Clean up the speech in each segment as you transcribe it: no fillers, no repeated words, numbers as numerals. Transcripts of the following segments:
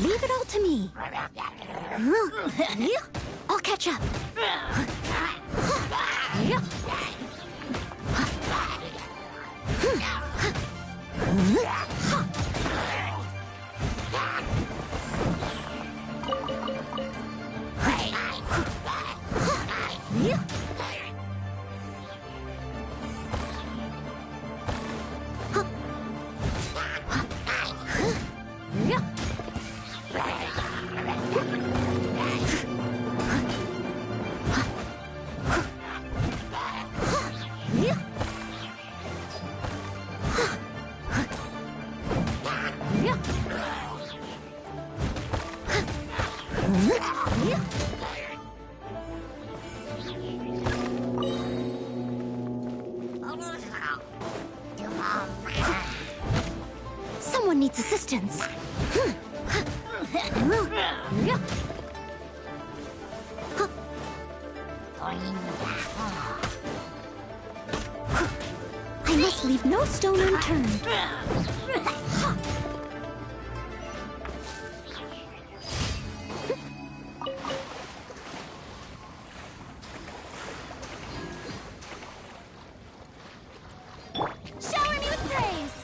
Leave it all to me. I'll catch up. Someone needs assistance. I must leave no stone unturned. Shower me with praise!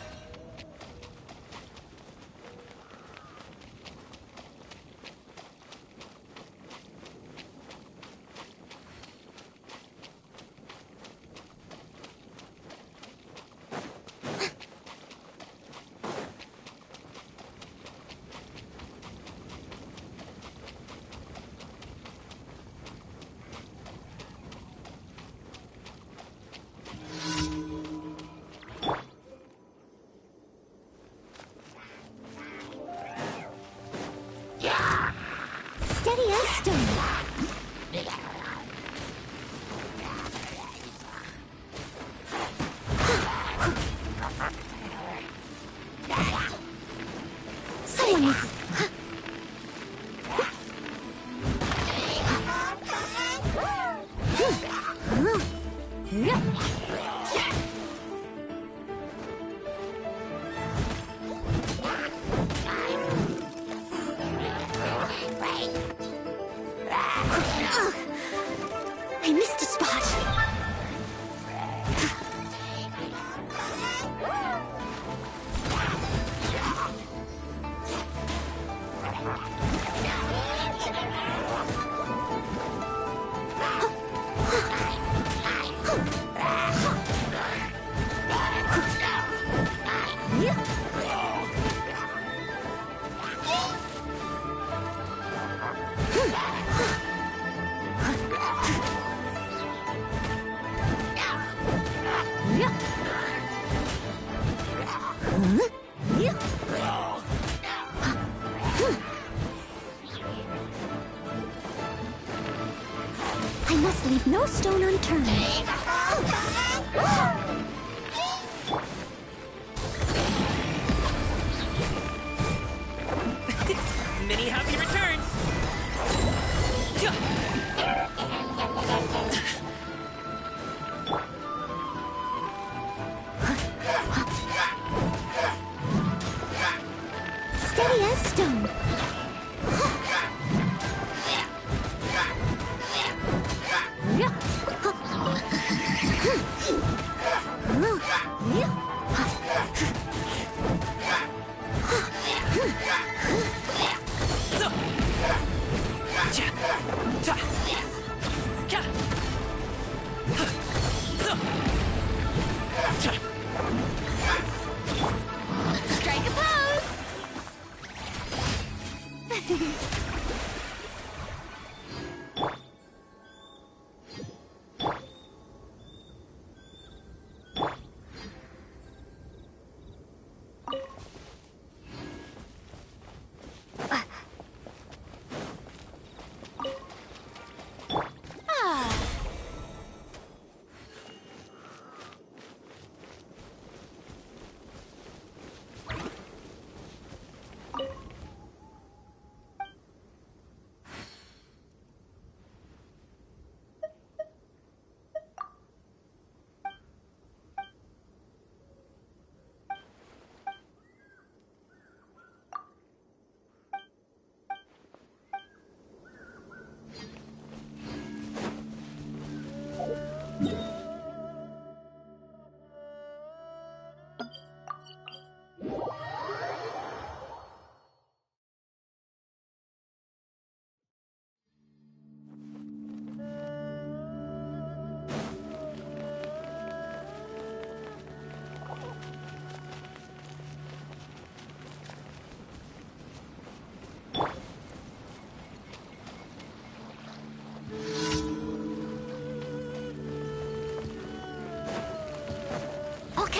Steady as stone. Someone needs... I missed a spot. I must leave no stone unturned. Many happy returns! Steady as stone. Strike a pose!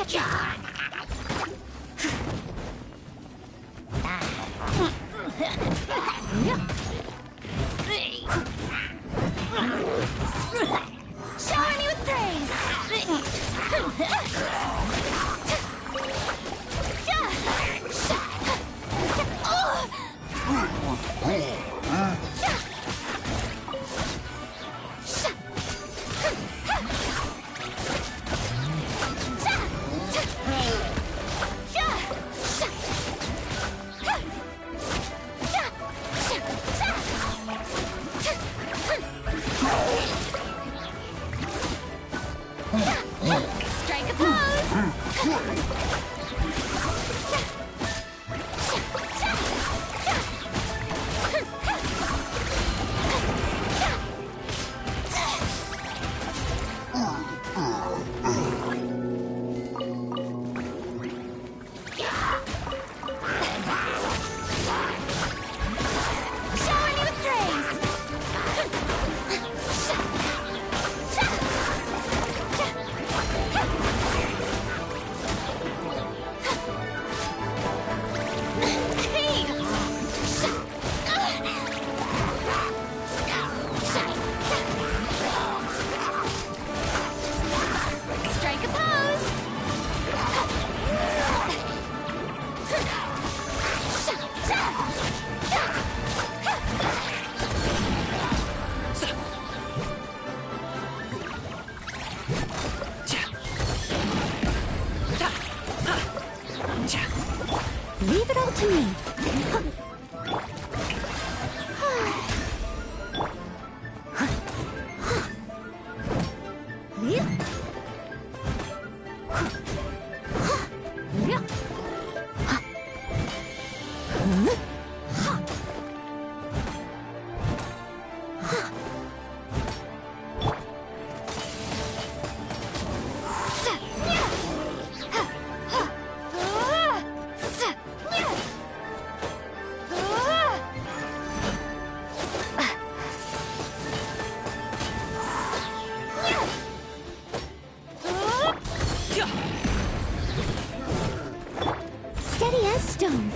catch up. Shower me with praise. Strike a pose! Shower me with praise! Strike a pose! Leave it all to me. Steady as stone.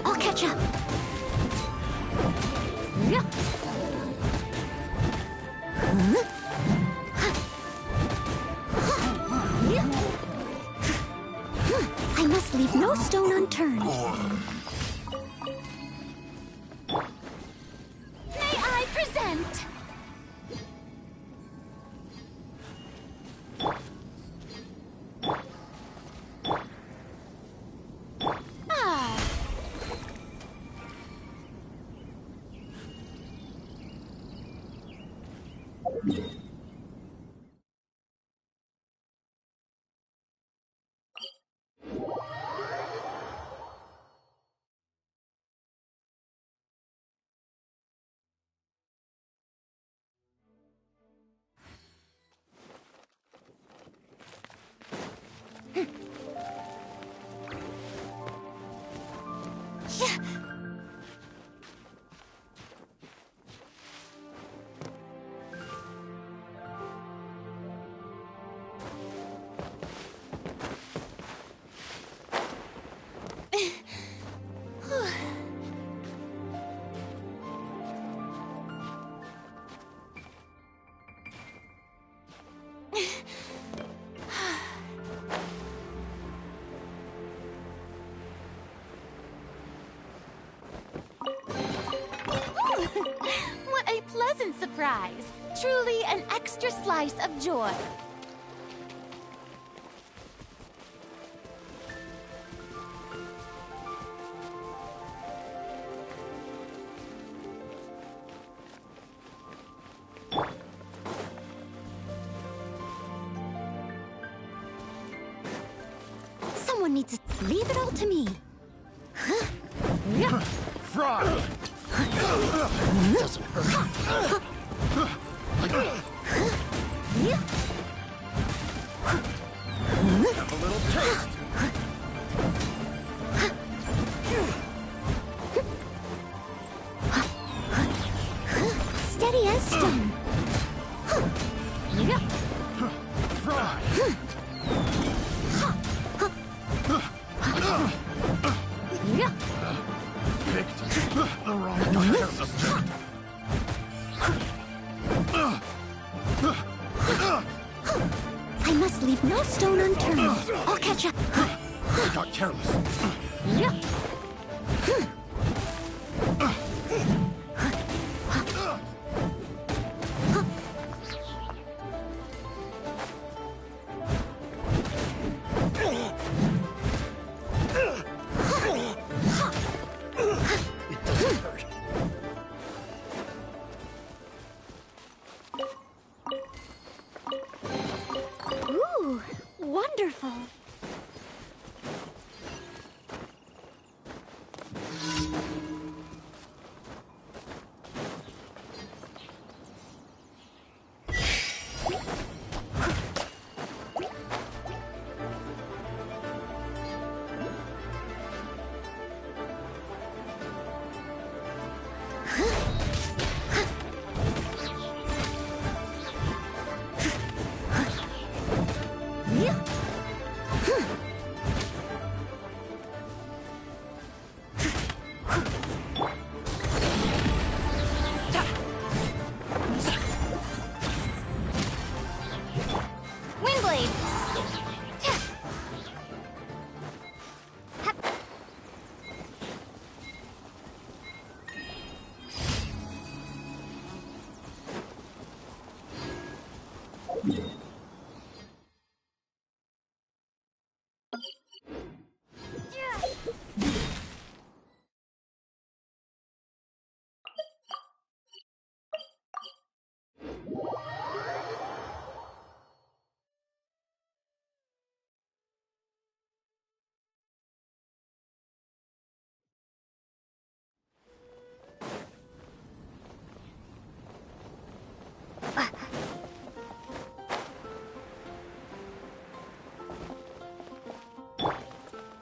I'll catch up. I must leave no stone unturned. May I present? What a pleasant surprise! Truly an extra slice of joy. Someone needs to leave it all to me. Fraud! Doesn't hurt. Have a little taste. Steady as stone. careless. Yeah. It doesn't hurt. Ooh, wonderful. Windblade!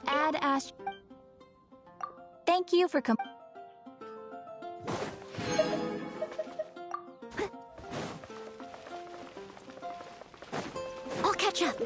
Add Ast. Thank you for I'll catch up.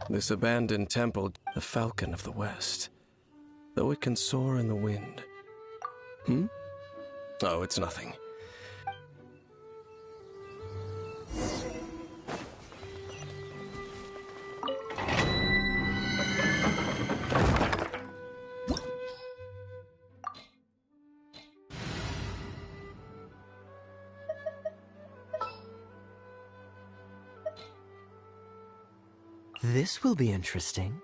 This abandoned temple, the Falcon of the West, though it can soar in the wind. Oh, it's nothing. This will be interesting.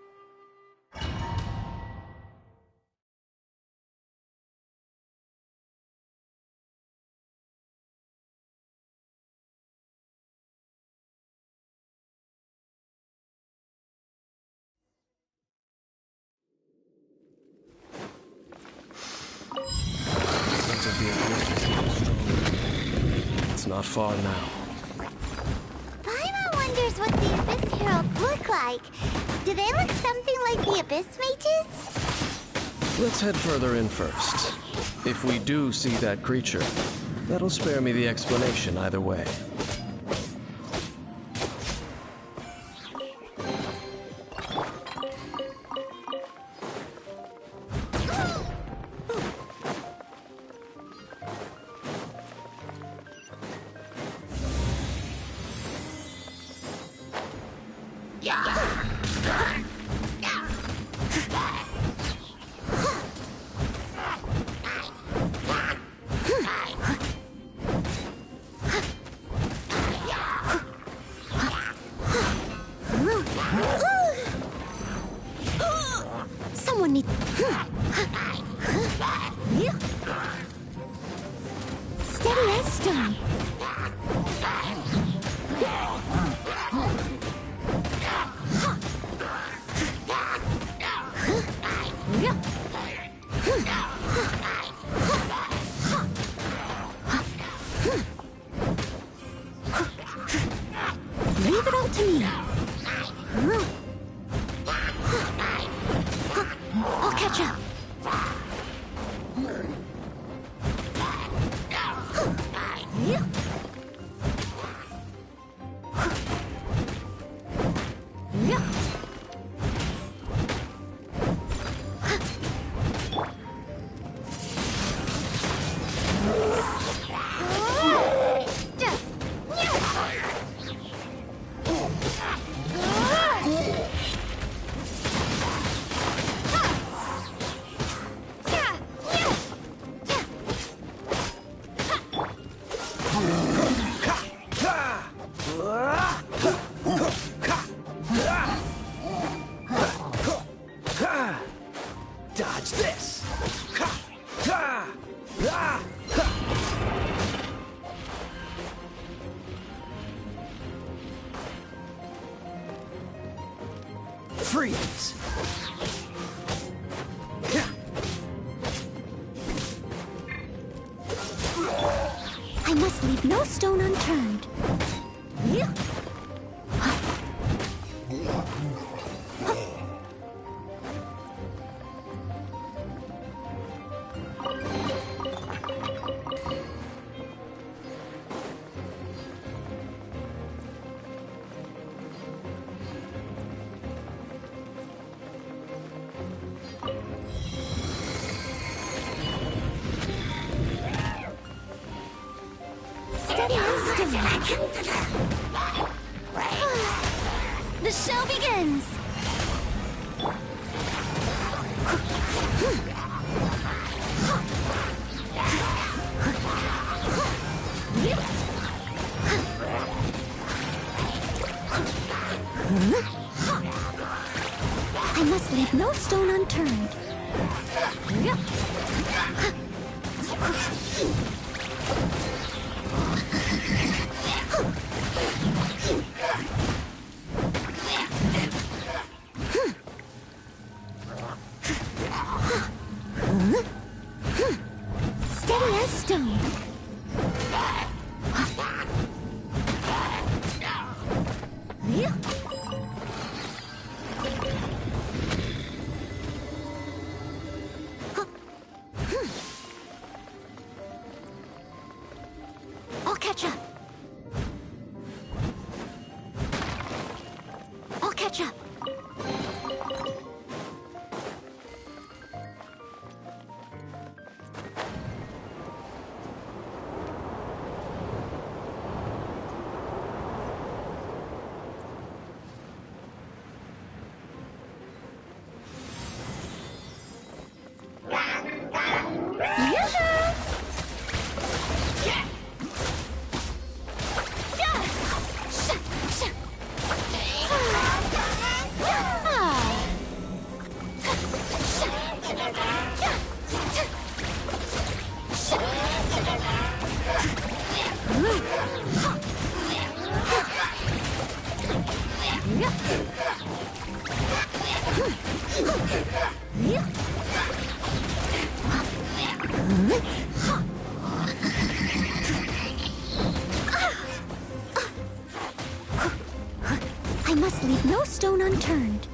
Sense of the abyss is even stronger. It's not far now. Paimon wonders what the Abyss Heralds look like. Do they look something like the Abyss Mages? Let's head further in first. If we do see that creature, that'll spare me the explanation either way. Someone needs. Steady as stone. Leave it all to me. I'll catch up. this. Ha! Ha! Ah! Ha! Freeze! I must leave no stone unturned. The show begins! I must leave no stone unturned. Steady as stone. I'll catch up. I'll catch up. I must leave no stone unturned.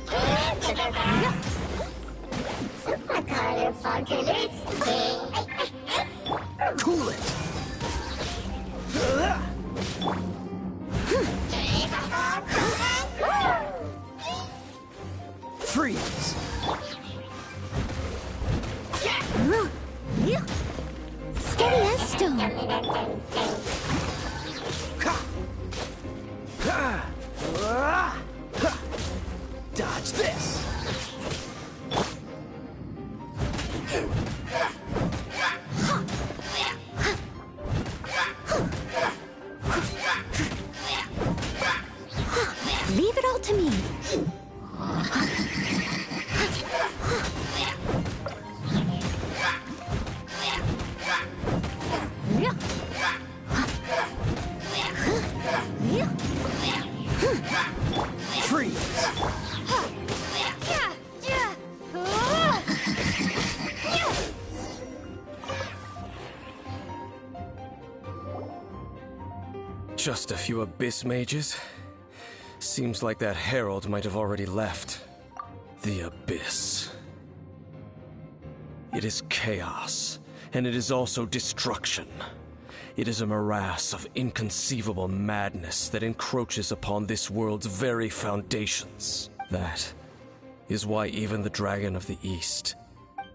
Cool it! Freeze! Steady as stone. Dodge this! Leave it all to me. Freeze! Just a few abyss mages? Seems like that herald might have already left. The abyss. It is chaos, and it is also destruction. It is a morass of inconceivable madness that encroaches upon this world's very foundations. That is why even the Dragon of the East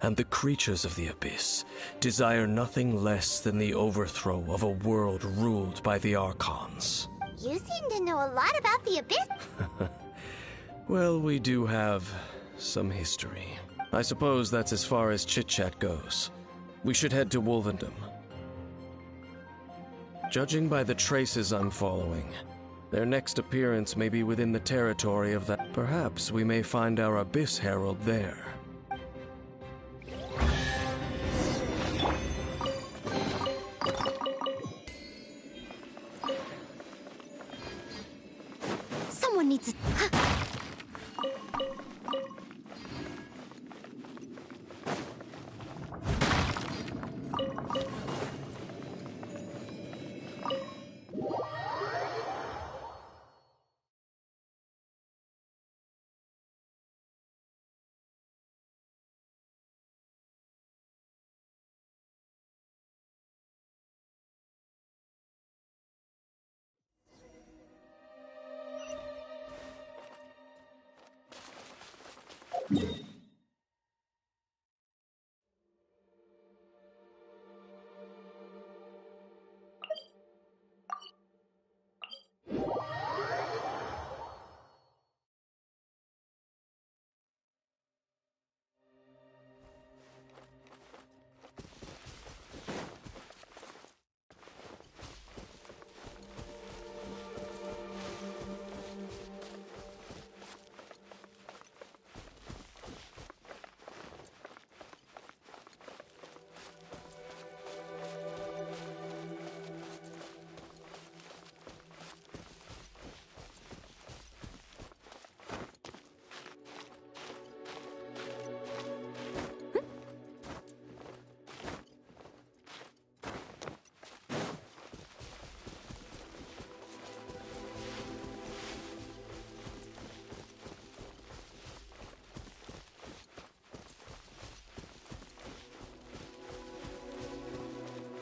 and the creatures of the abyss desire nothing less than the overthrow of a world ruled by the Archons. You seem to know a lot about the abyss. Well, we do have some history. I suppose that's as far as chit-chat goes. We should head to Wolvendom. Judging by the traces I'm following, their next appearance may be within the territory of that. Perhaps we may find our Abyss Herald there.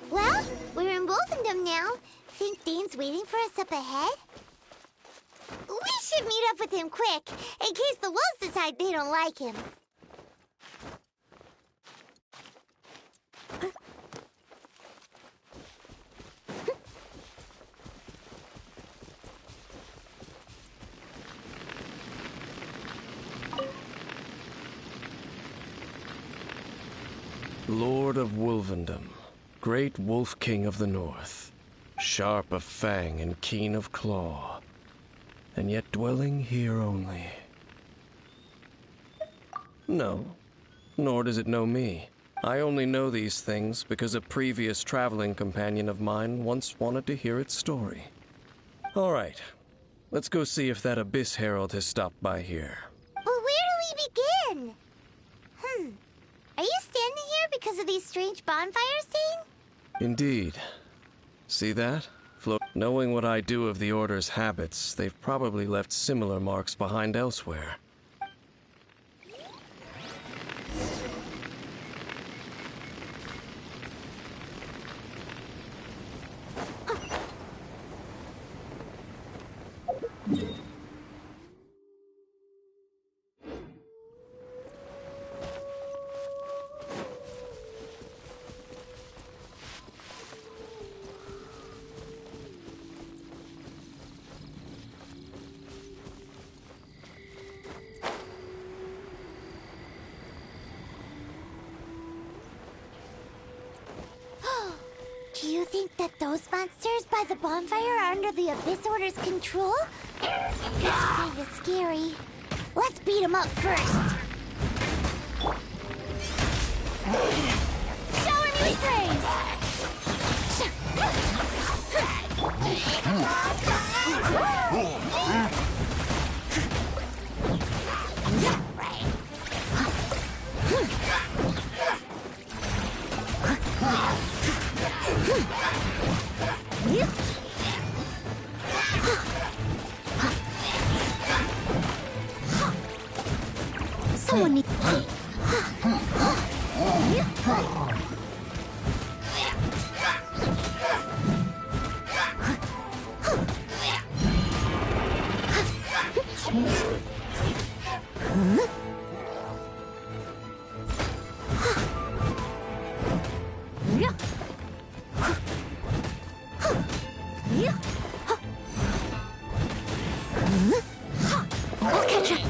Well, we're in Wolfendom now. Think Dane's waiting for us up ahead? We should meet up with him quick, in case the wolves decide they don't like him. Lord of Wolvendom, great Wolf King of the North, sharp of fang and keen of claw, and yet dwelling here only. No, nor does it know me. I only know these things because a previous traveling companion of mine once wanted to hear its story. All right, let's go see if that Abyss Herald has stopped by here. But where do we begin? Are you standing here because of these strange bonfires, Dane? Indeed. See that? Knowing what I do of the Order's habits, they've probably left similar marks behind elsewhere. Do you think that those monsters by the bonfire are under the Abyss Order's control? It's kinda scary. Let's beat them up first. Shower me with praise! Someone needs... I'll catch up.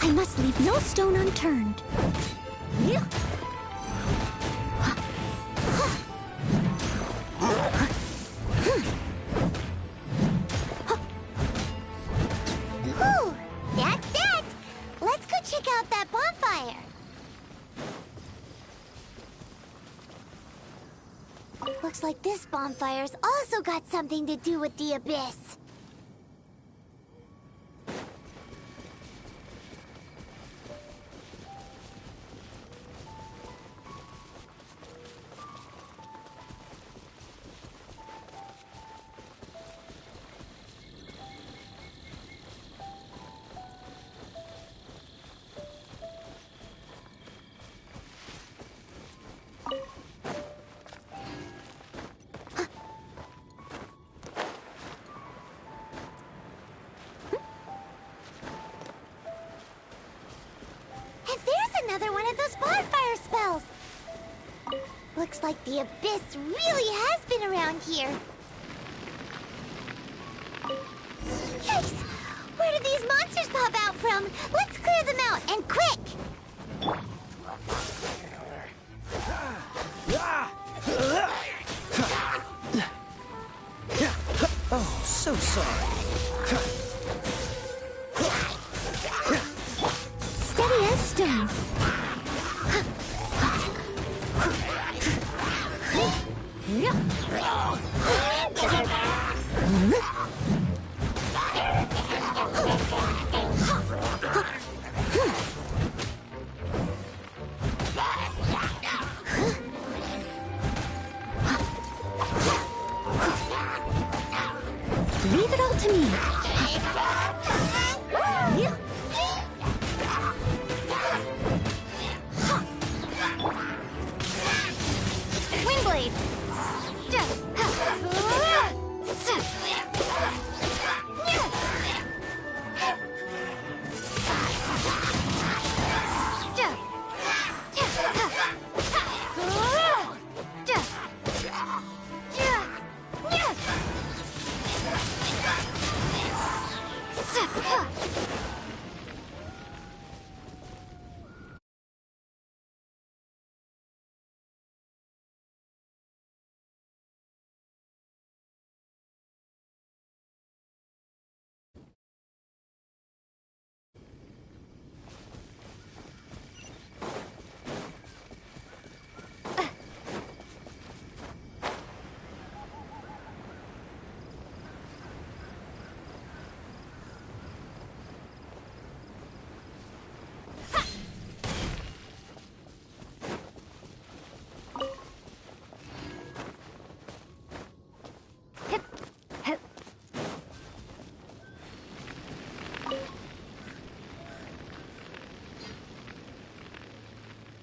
I must leave no stone unturned. Whew, that's that. Let's go check out that bonfire Looks like this bonfire's also got something to do with the abyss. Another one of those bonfire spells! Looks like the abyss really has been around here. Yikes! Where did these monsters pop out from? Let's clear them out, and quick! Oh, so sorry. Steady as stone. Leave it all to me. Windblade.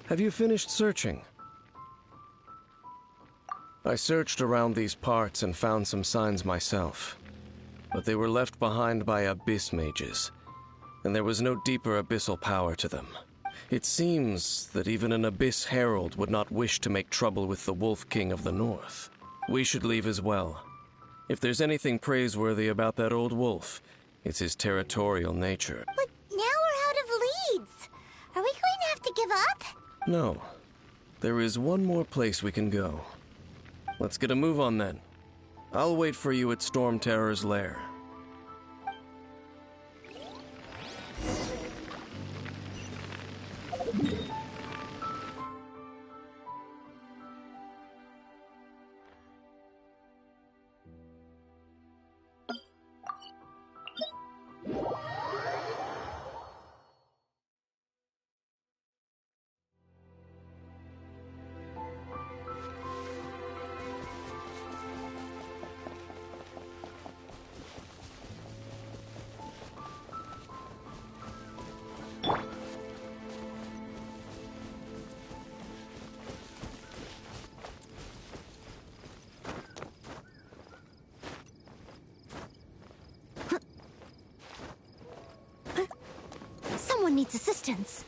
Have you finished searching? I searched around these parts and found some signs myself, but they were left behind by abyss mages, and there was no deeper abyssal power to them. It seems that even an abyss herald would not wish to make trouble with the Wolf King of the North. We should leave as well. If there's anything praiseworthy about that old wolf, it's his territorial nature. But now we're out of leads. Are we going to have to give up? No. There is one more place we can go. Let's get a move on then. I'll wait for you at Storm Terror's lair. Someone needs assistance.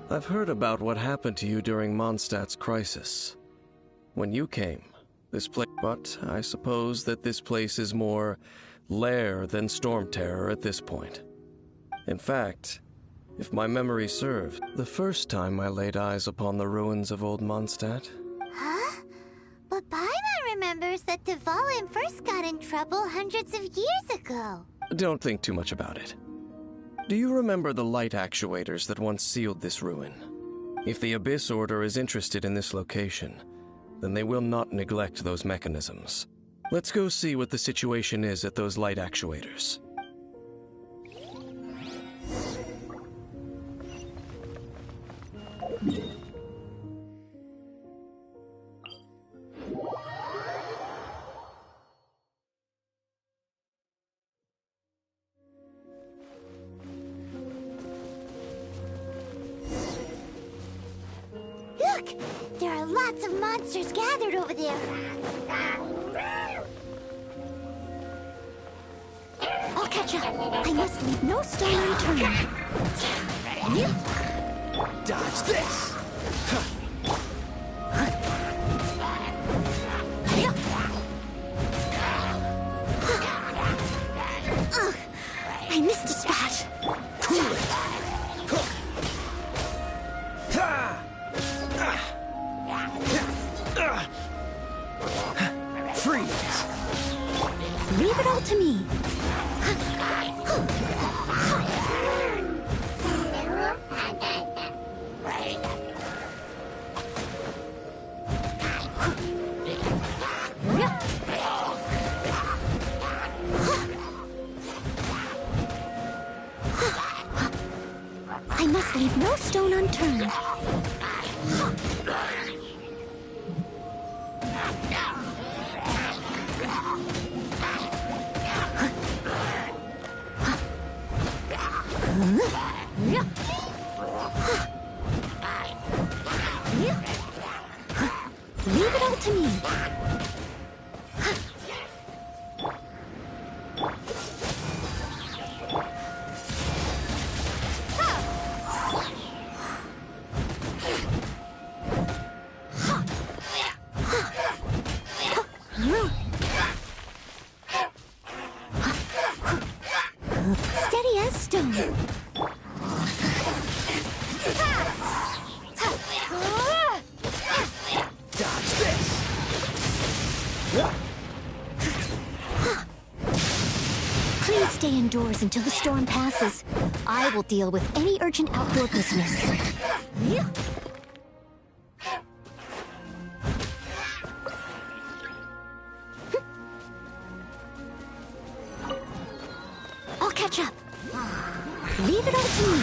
I've heard about what happened to you during Mondstadt's crisis. When you came, this place... But I suppose that this place is more lair than storm terror at this point. In fact, if my memory serves, the first time I laid eyes upon the ruins of old Mondstadt... Huh? But Paimon remembers that Dvalin first got in trouble hundreds of years ago. Don't think too much about it. Do you remember the light actuators that once sealed this ruin? If the Abyss Order is interested in this location, then they will not neglect those mechanisms. Let's go see what the situation is at those light actuators. Look! There are lots of monsters gathered over there. I'll catch up. I must leave no stone unturned. Dodge this! Ugh, I missed a spot. Cool it! Freeze! Leave it all to me. I must leave no stone unturned. Leave it all to me. Steady as stone. Dodge this! Please stay indoors until the storm passes. I will deal with any urgent outdoor business. I'll catch up. Leave it all to me.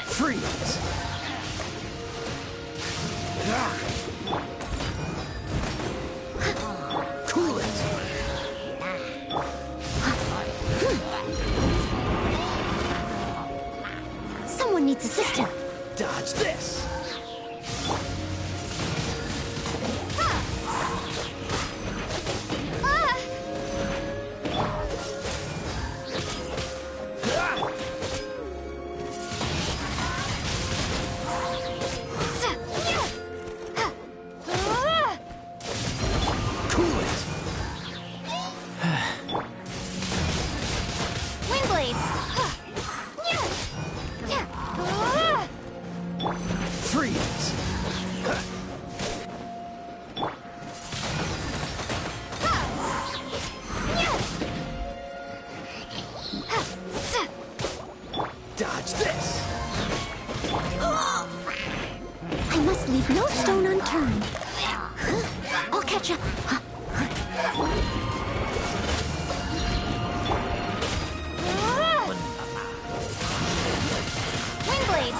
Freeze! Cool it! Someone needs assistance. Dodge this! Cool it! Windblade. Freeze! Dodge this! I must leave no stone unturned. I'll catch up. Windblade.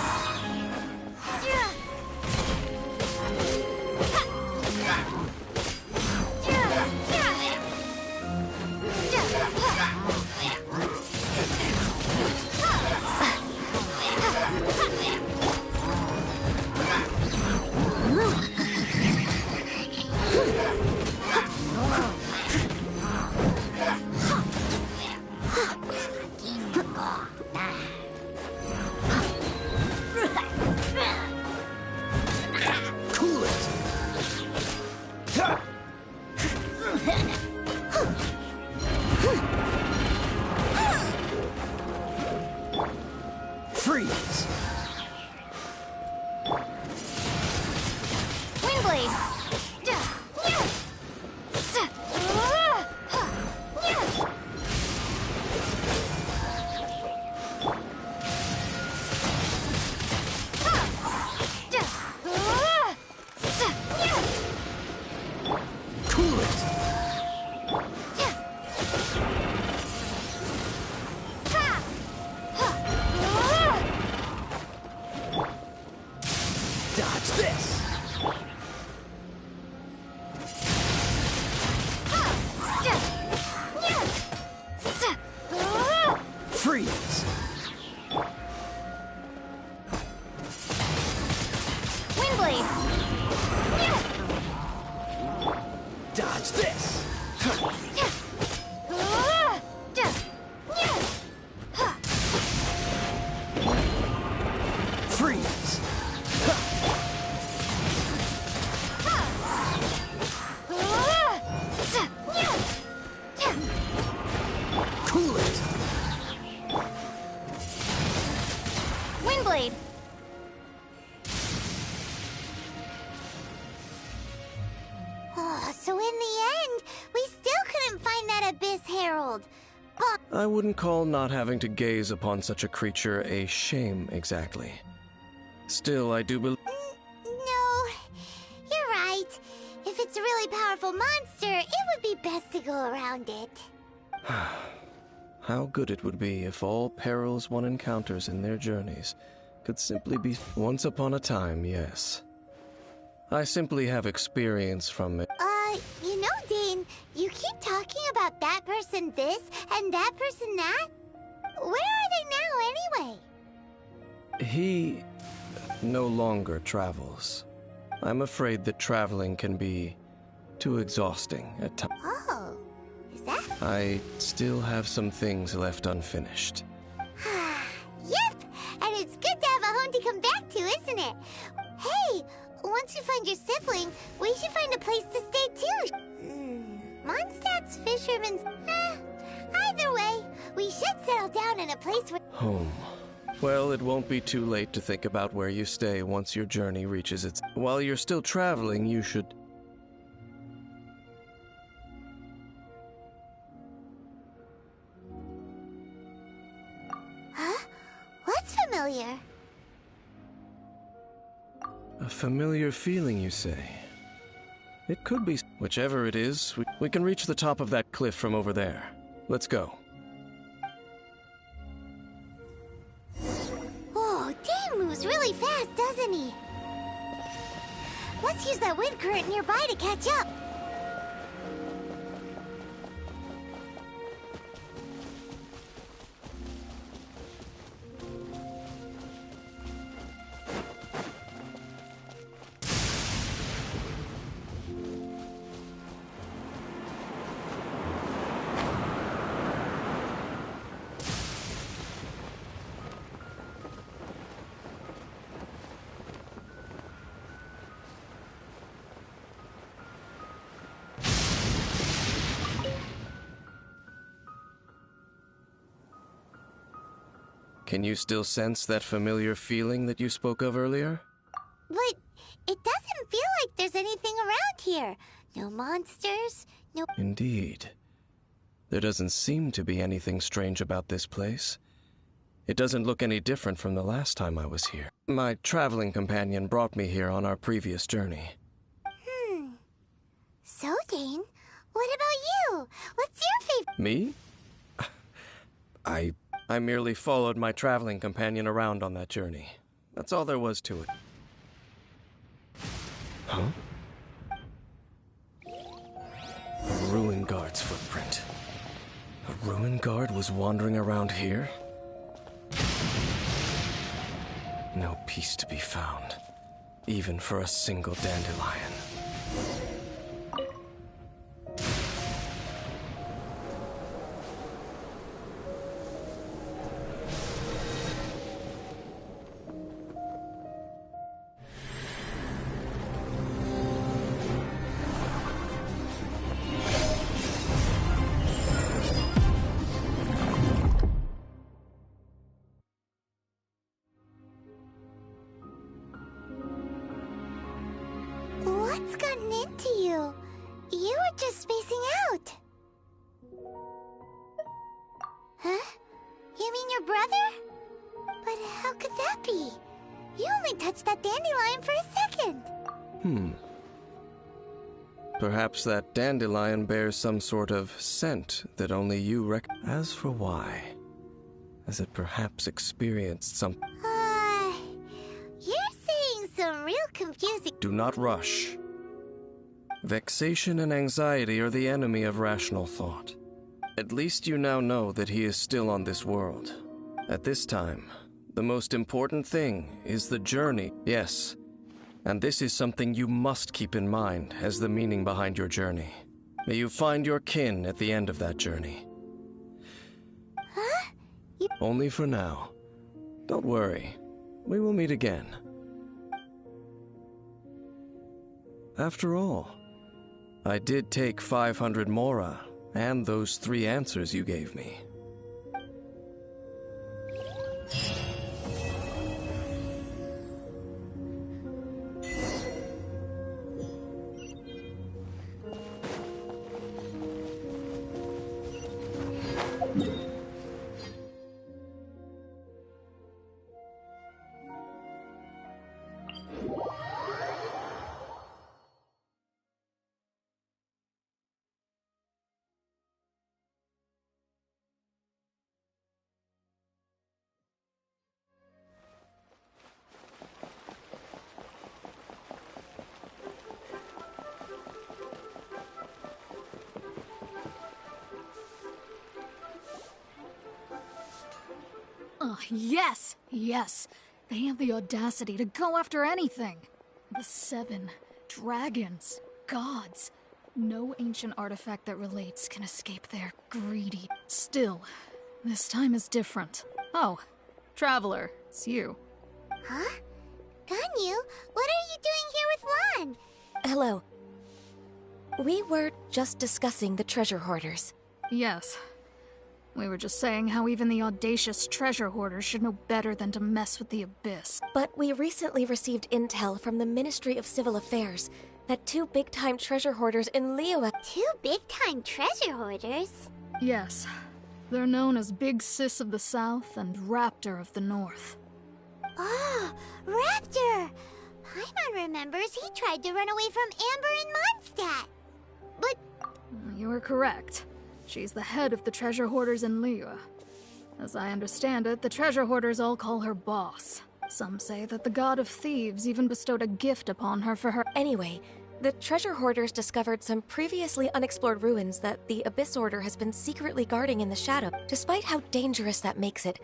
Dodge this! Freeze! Cool it! Windblade. Oh, so in the end, we still couldn't find that Abyss Herald. But I wouldn't call not having to gaze upon such a creature a shame exactly. Still, I do believe. no, you're right. If it's a really powerful monster, it would be best to go around it. How good it would be if all perils one encounters in their journeys could simply be once upon a time, yes. I simply have experience from it. You know, Dane, you keep talking about that person this and that person that. Where are they now, anyway? He no longer travels. I'm afraid that traveling can be too exhausting at times. Oh, is that? I still have some things left unfinished. Yep, and it's good to have a home to come back to, isn't it? Hey, once you find your sibling, we should find a place to stay too. Mondstadt's fisherman's... either way, we should settle down in a place where... Home. Well, it won't be too late to think about where you stay once your journey reaches its... While you're still traveling, you should... Huh? What's familiar? A familiar feeling, you say? It could be... Whichever it is, we can reach the top of that cliff from over there. Let's go. Oh, Dane moves really fast, doesn't he? Let's use that wind current nearby to catch up. Can you still sense that familiar feeling that you spoke of earlier? But it doesn't feel like there's anything around here. No monsters, no... Indeed. There doesn't seem to be anything strange about this place. It doesn't look any different from the last time I was here. My traveling companion brought me here on our previous journey. So, Dane, what about you? What's your favorite... Me? I merely followed my traveling companion around on that journey. That's all there was to it. Huh? A ruin guard's footprint. A ruin guard was wandering around here? No peace to be found, even for a single dandelion. What's gotten into you? You were just spacing out. Huh? You mean your brother? But how could that be? You only touched that dandelion for a second. Perhaps that dandelion bears some sort of scent that only you As for why, has it perhaps experienced some... You're saying some real confusing... Do not rush. Vexation and anxiety are the enemy of rational thought. At least you now know that he is still on this world. At this time, the most important thing is the journey. Yes, And this is something you must keep in mind as the meaning behind your journey. May you find your kin at the end of that journey. Huh? Only for now. Don't worry. We will meet again. After all, I did take 500 mora and those 3 answers you gave me. Yes! Yes! They have the audacity to go after anything! The 7 dragons, gods. No ancient artifact that relates can escape their greedy. Still, this time is different. Oh, Traveler, it's you. Huh? Ganyu, what are you doing here with Lon? Hello. We were just discussing the treasure hoarders. Yes. We were just saying how even the audacious treasure hoarders should know better than to mess with the Abyss. But we recently received intel from the Ministry of Civil Affairs that 2 big-time treasure hoarders in Liyue... 2 big-time treasure hoarders? Yes. They're known as Big Sis of the South and Raptor of the North. Oh, Raptor! Paimon remembers he tried to run away from Amber in Mondstadt. But... You were correct. She's the head of the treasure hoarders in Liyue. As I understand it, the treasure hoarders all call her boss. Some say that the god of thieves even bestowed a gift upon her for her... Anyway, the treasure hoarders discovered some previously unexplored ruins that the Abyss Order has been secretly guarding in the shadow. Despite how dangerous that makes it,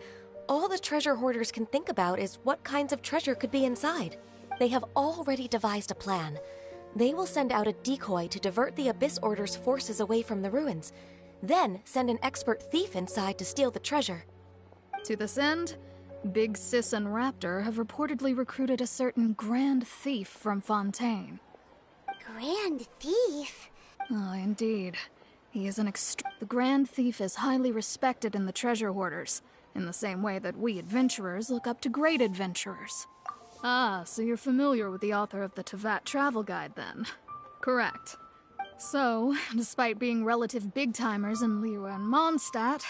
all the treasure hoarders can think about is what kinds of treasure could be inside. They have already devised a plan. They will send out a decoy to divert the Abyss Order's forces away from the ruins, then send an expert thief inside to steal the treasure. To this end, Big Sis and Raptor have reportedly recruited a certain Grand Thief from Fontaine. Grand Thief? Oh, indeed. He is the Grand Thief is highly respected in the treasure hoarders, in the same way that we adventurers look up to great adventurers. Ah, so you're familiar with the author of the Tevat Travel Guide, then? Correct. So, despite being relative big-timers in Liyue and Mondstadt,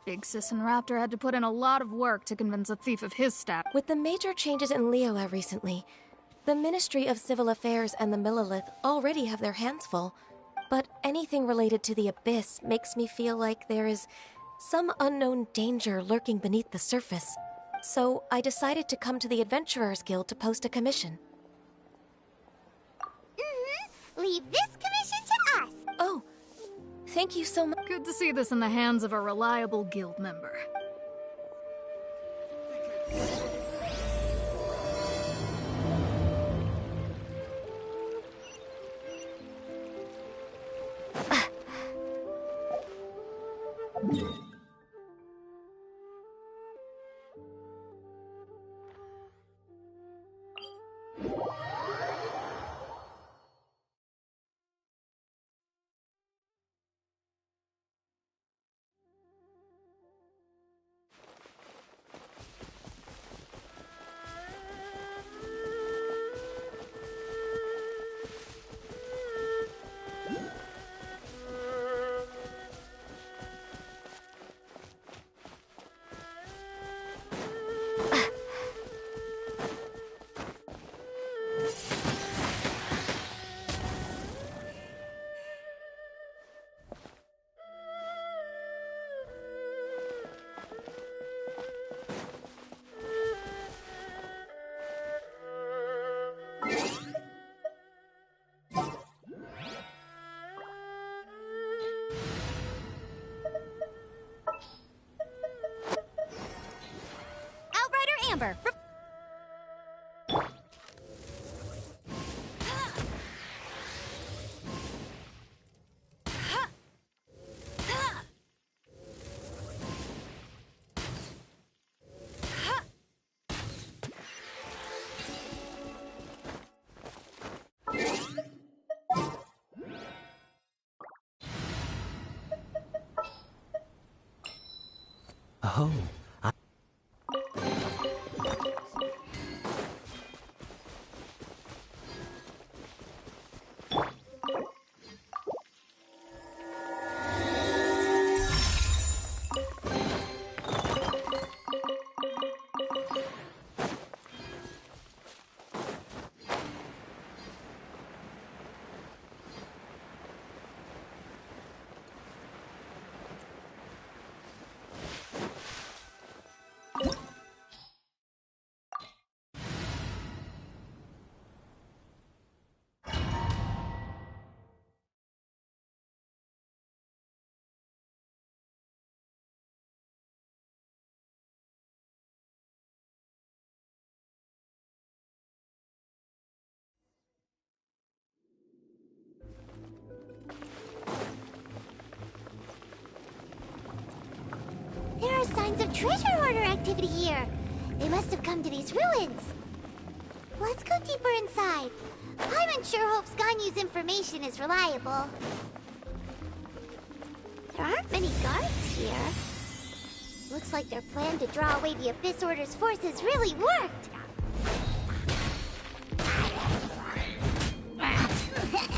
Big Sis and Raptor had to put in a lot of work to convince a thief of his status. With the major changes in Liyue recently, the Ministry of Civil Affairs and the Millelith already have their hands full. But anything related to the Abyss makes me feel like there is some unknown danger lurking beneath the surface. So I decided to come to the Adventurers Guild to post a commission. Leave this commission to us! Oh, thank you so much. Good to see this in the hands of a reliable guild member. Amber. Oh, There are signs of treasure hoarder activity here. They must have come to these ruins. Let's go deeper inside. I'm unsure Hope's Ganyu's information is reliable. There aren't many guards here. Looks like their plan to draw away the Abyss Order's forces really worked.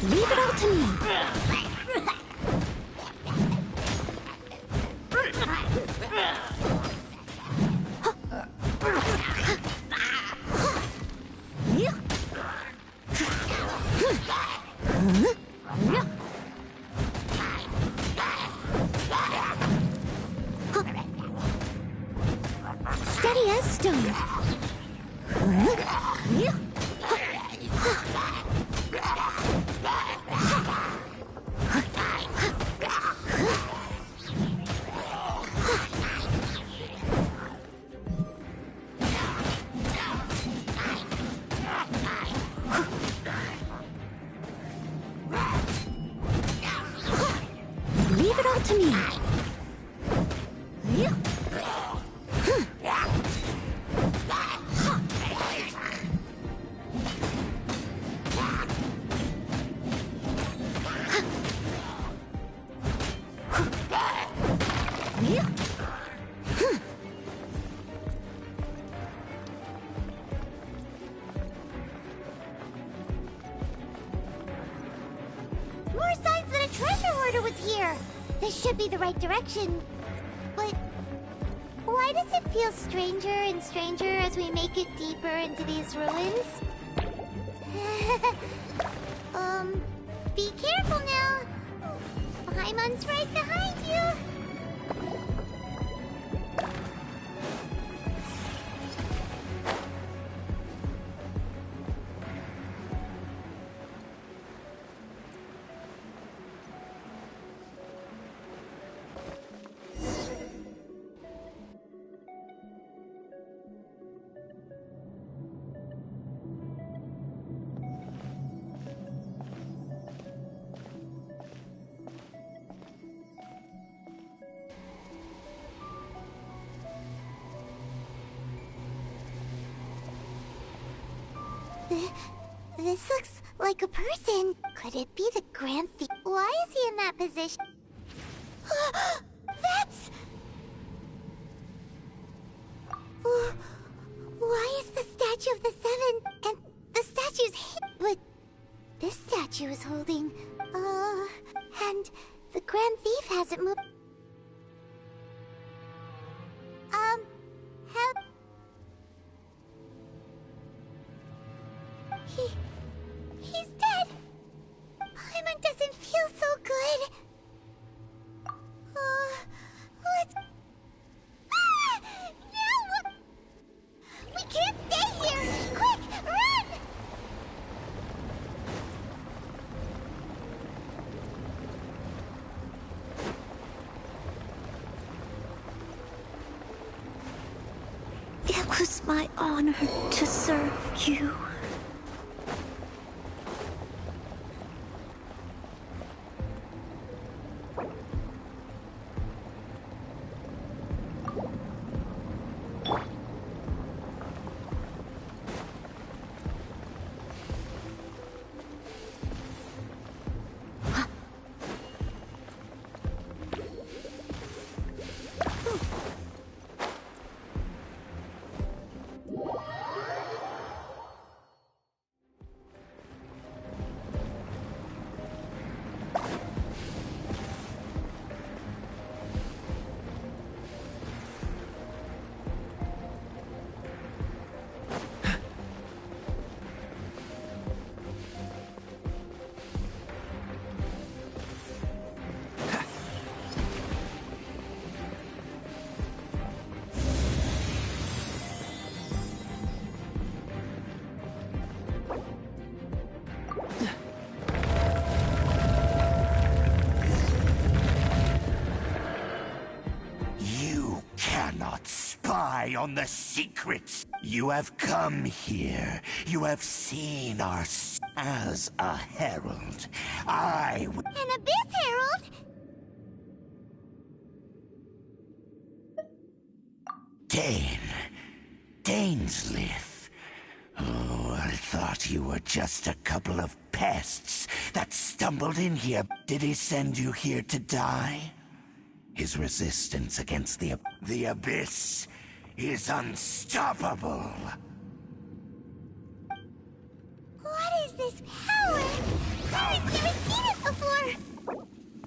Leave it all to me. Steady as stone. Leave it all to me. More signs that a treasure hoarder was here. This should be the right direction. But why does it feel stranger and stranger as we make it deeper into these ruins? Be careful now. Paimon's right behind you. This looks like a person. Could it be the Grand Thief? Why is he in that position? That's... Why is the statue of the Seven and the statue's hit? But this statue is holding... and the Grand Thief hasn't moved... help... He's dead. Paimon doesn't feel so good. Let's... No! We can't stay here! Quick, run! It was my honor to serve you. eye on the secrets. You have come here. You have seen our as a herald. An Abyss Herald? Dainsleif. Oh, I thought you were just a couple of pests that stumbled in here. Did he send you here to die? His resistance against the Abyss is unstoppable. What is this power? I've never seen it before.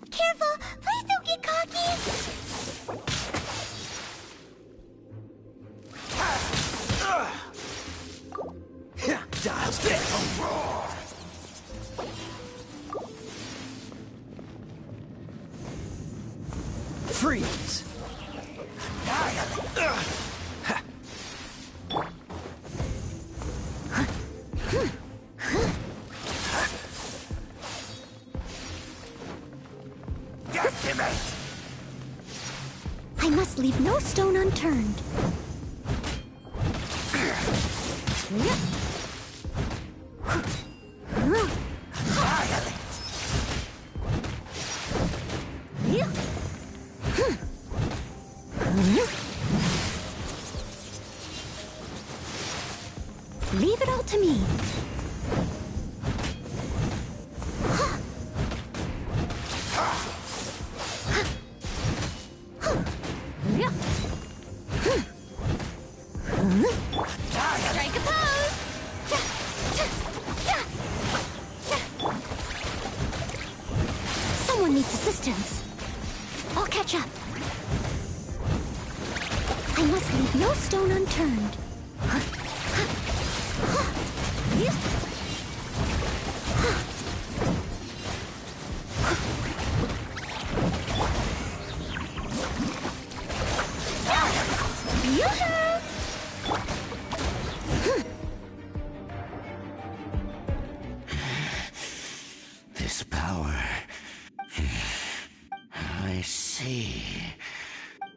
Careful, please don't get cocky. Dials down. Roar! Freeze. Decimate! I must leave no stone unturned. Leave it all to me. Strike a pose! Someone needs assistance. I'll catch up. I must leave no stone unturned. This power. I see.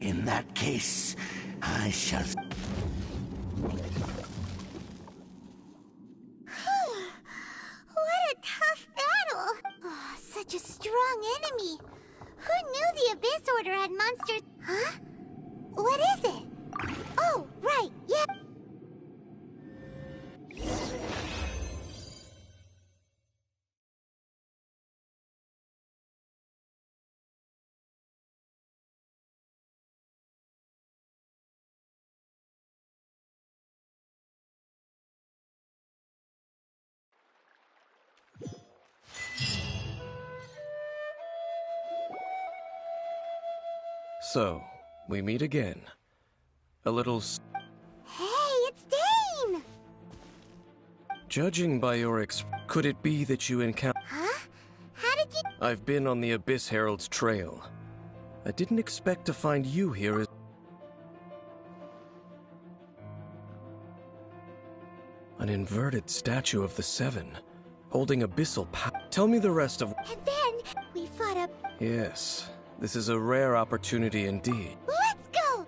In that case, I shall... What a tough battle! Oh, such a strong enemy. Who knew the Abyss Order had monsters? Huh? What is it? Oh, right, yeah. So, we meet again. A little... Hey, it's Dane! Judging by your could it be that you encounter... Huh? How did you... I've been on the Abyss Herald's trail. I didn't expect to find you here as... An inverted statue of the Seven, holding abyssal power. Tell me the rest of... And then we fought a... Yes, this is a rare opportunity indeed. Let's go!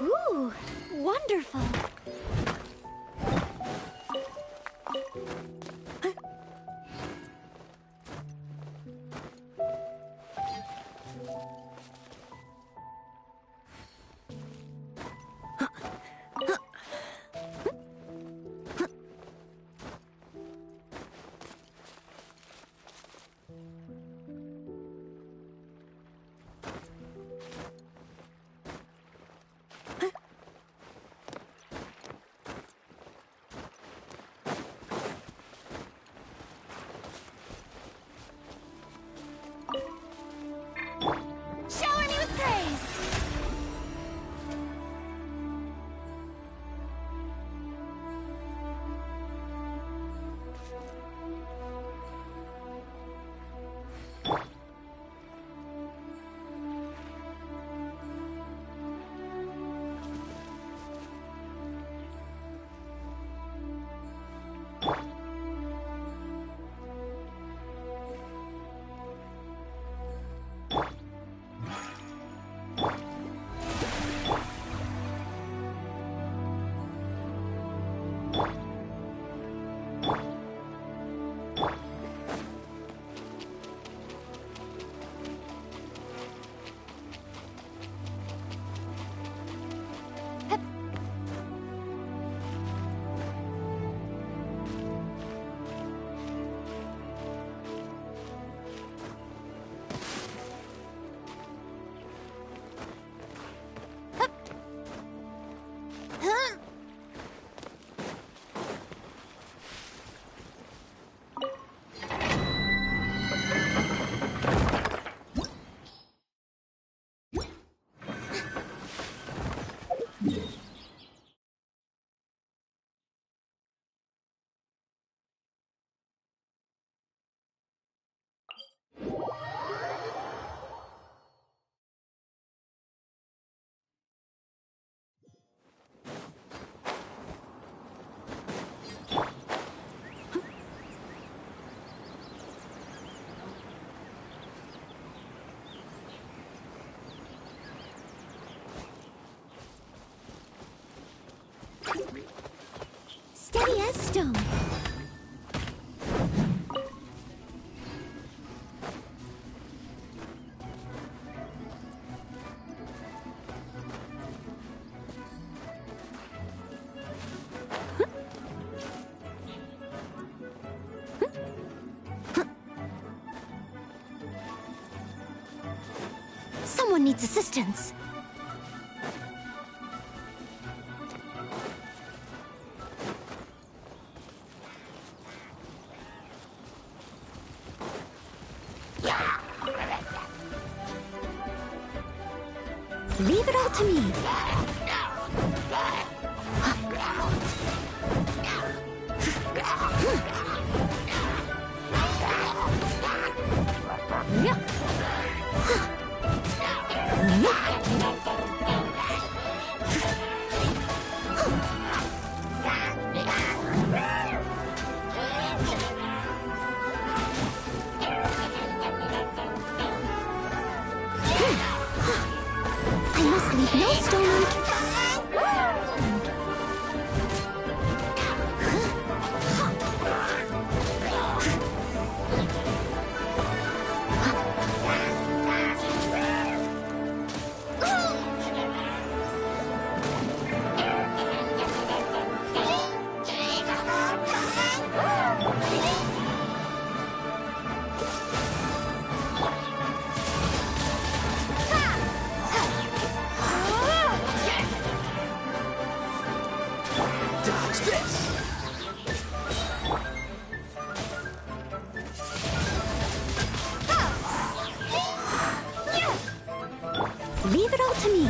Ooh, wonderful. stone. Someone needs assistance. Leave it all to me. I must leave no stone unturned. Dodge this! Leave it all to me.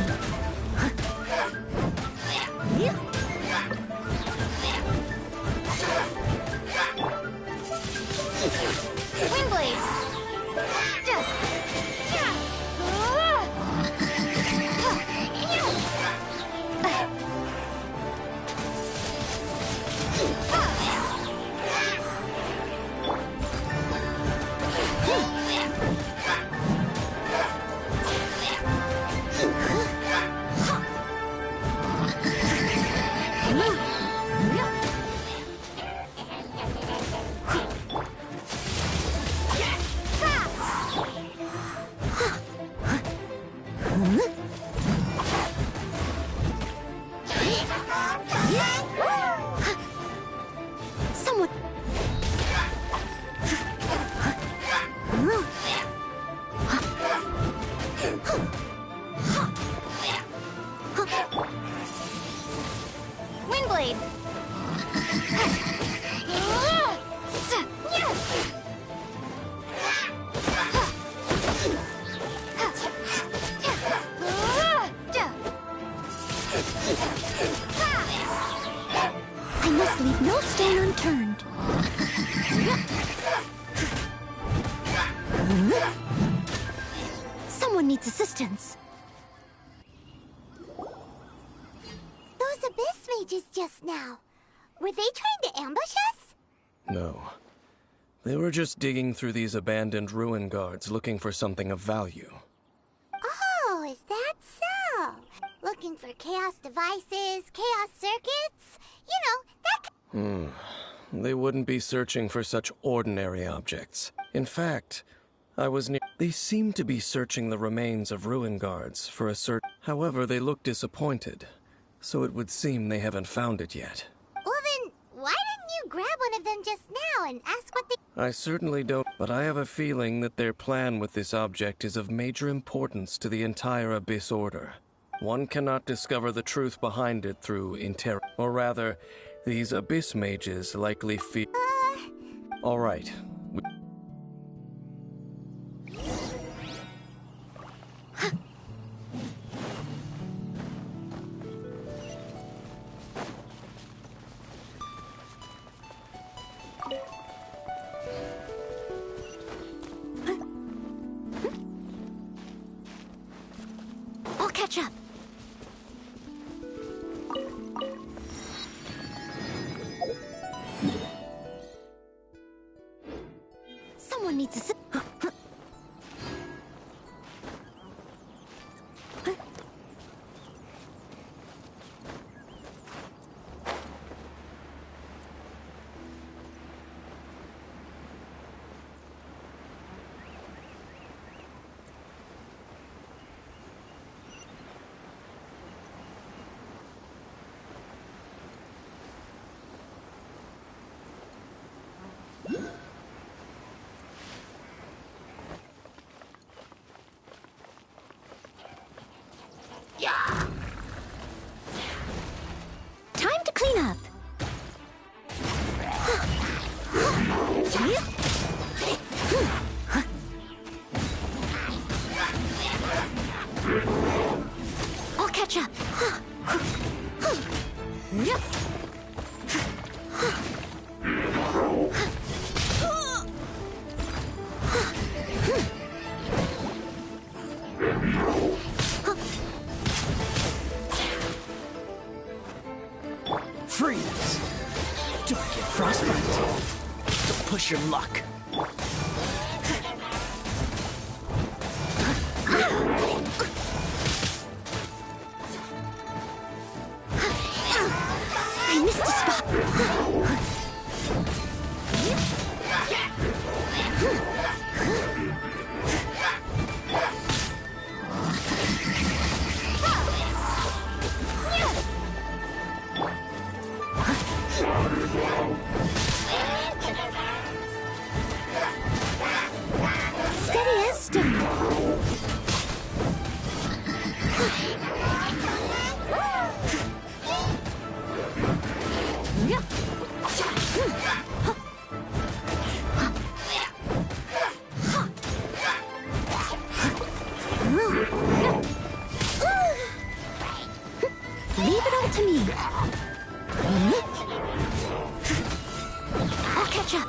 Someone. Windblade. I must leave no stone unturned. Someone needs assistance. Those abyss mages just now. Were they trying to ambush us? No. They were just digging through these abandoned ruin guards looking for something of value. Oh, is that so? Looking for chaos devices, chaos circuits? You know, that They wouldn't be searching for such ordinary objects. In fact, I was near. They seemed to be searching the remains of ruin guards for a However, they look disappointed, so it would seem they haven't found it yet. Well then, why didn't you grab one of them just now and ask what they... I certainly don't, but I have a feeling that their plan with this object is of major importance to the entire Abyss Order. One cannot discover the truth behind it through or rather, these Abyss mages likely feel... All right. I'll catch up. Someone needs to... I'll catch up. Freeze! Don't get frostbite. Don't push your luck. I missed a spot. Steady as stone. Leave it all to me. I'll catch up.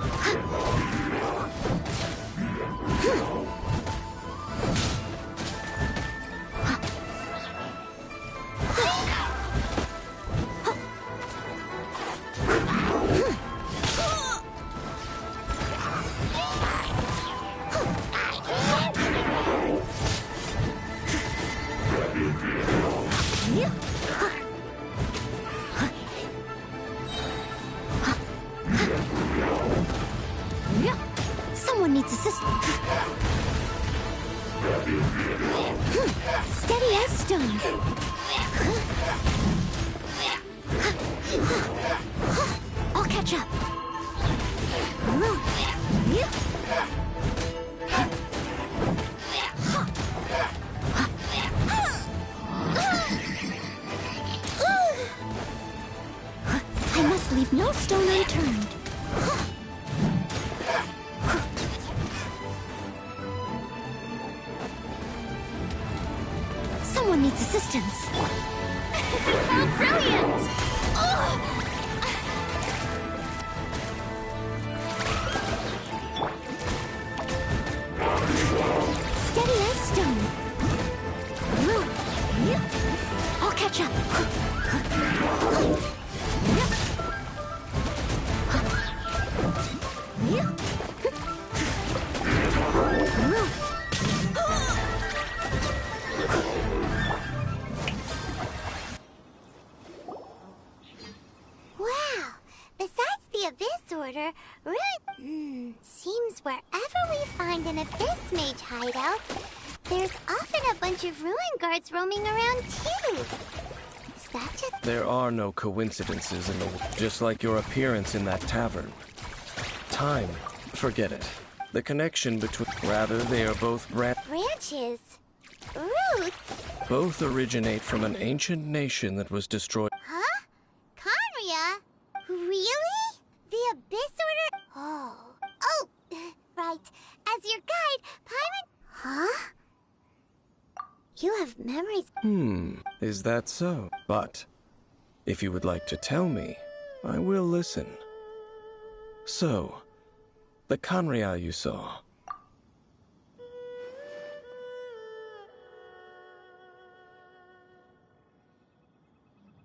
Someone needs assistance. Steady as stone. I'll catch up. I must leave no stone unturned. Someone needs assistance. Oh, brilliant! Steady as stone. I'll catch up. Wow! Besides the Abyss Order, seems wherever we find an Abyss Mage hideout, there's often a bunch of ruin guards roaming around too. Is that just... There are no coincidences in the world, just like your appearance in that tavern. Time, forget it. The connection between... Rather, they are both branches? Roots? both originate from an ancient nation that was destroyed. Huh? Conria? Really? The Abyss Order? Oh. Oh, right. As your guide, Paimon... Huh? You have memories... Is that so? But, if you would like to tell me, I will listen. So, the Conria you saw.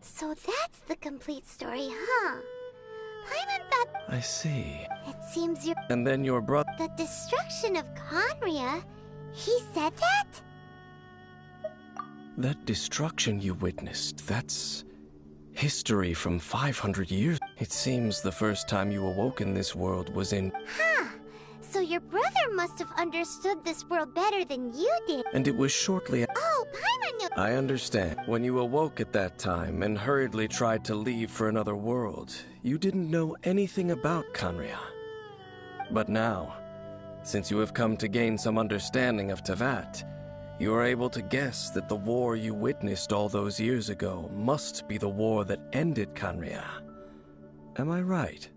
So that's the complete story, huh? Paimon thought... I see. It seems you're... And then your brother... The destruction of Conria? He said that? That destruction you witnessed, that's... history from 500 years. It seems the first time you awoke in this world was in... Huh. So your brother must have understood this world better than you did. And it was shortly... Oh, Paimon knew... I understand. When you awoke at that time and hurriedly tried to leave for another world, you didn't know anything about Conria. But now, since you have come to gain some understanding of Teyvat, you are able to guess that the war you witnessed all those years ago must be the war that ended Conria. Am I right?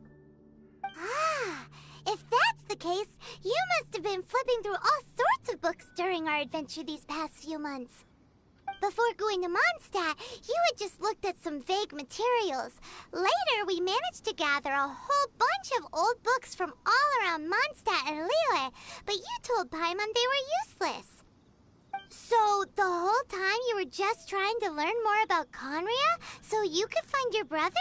Ah, if that's the case, you must have been flipping through all sorts of books during our adventure these past few months. Before going to Mondstadt, you had just looked at some vague materials. Later, we managed to gather a whole bunch of old books from all around Mondstadt and Lille, but you told Paimon they were useless. So, the whole time you were just trying to learn more about Conria so you could find your brother?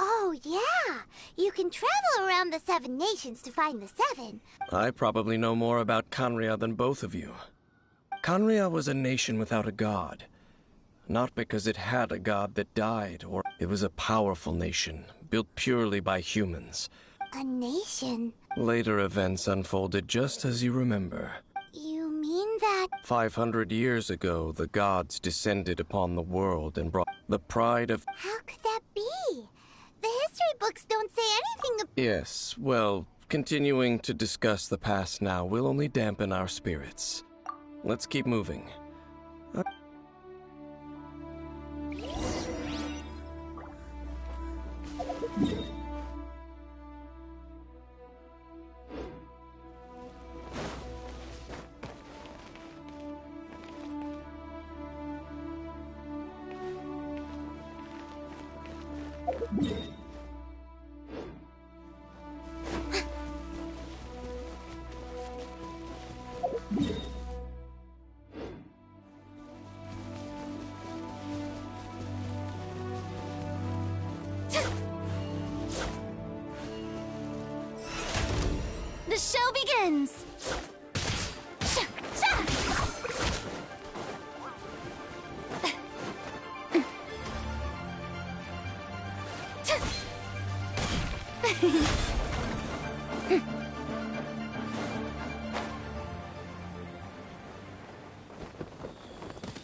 Oh, yeah! You can travel around the 7 nations to find the 7. I probably know more about Conria than both of you. Conria was a nation without a god. Not because it had a god that died, or it was a powerful nation, built purely by humans. A nation? Later events unfolded just as you remember. You mean that... 500 years ago, the gods descended upon the world and brought the pride of... How could that be? The history books don't say anything Yes, well, continuing to discuss the past now will only dampen our spirits. Let's keep moving. The show begins!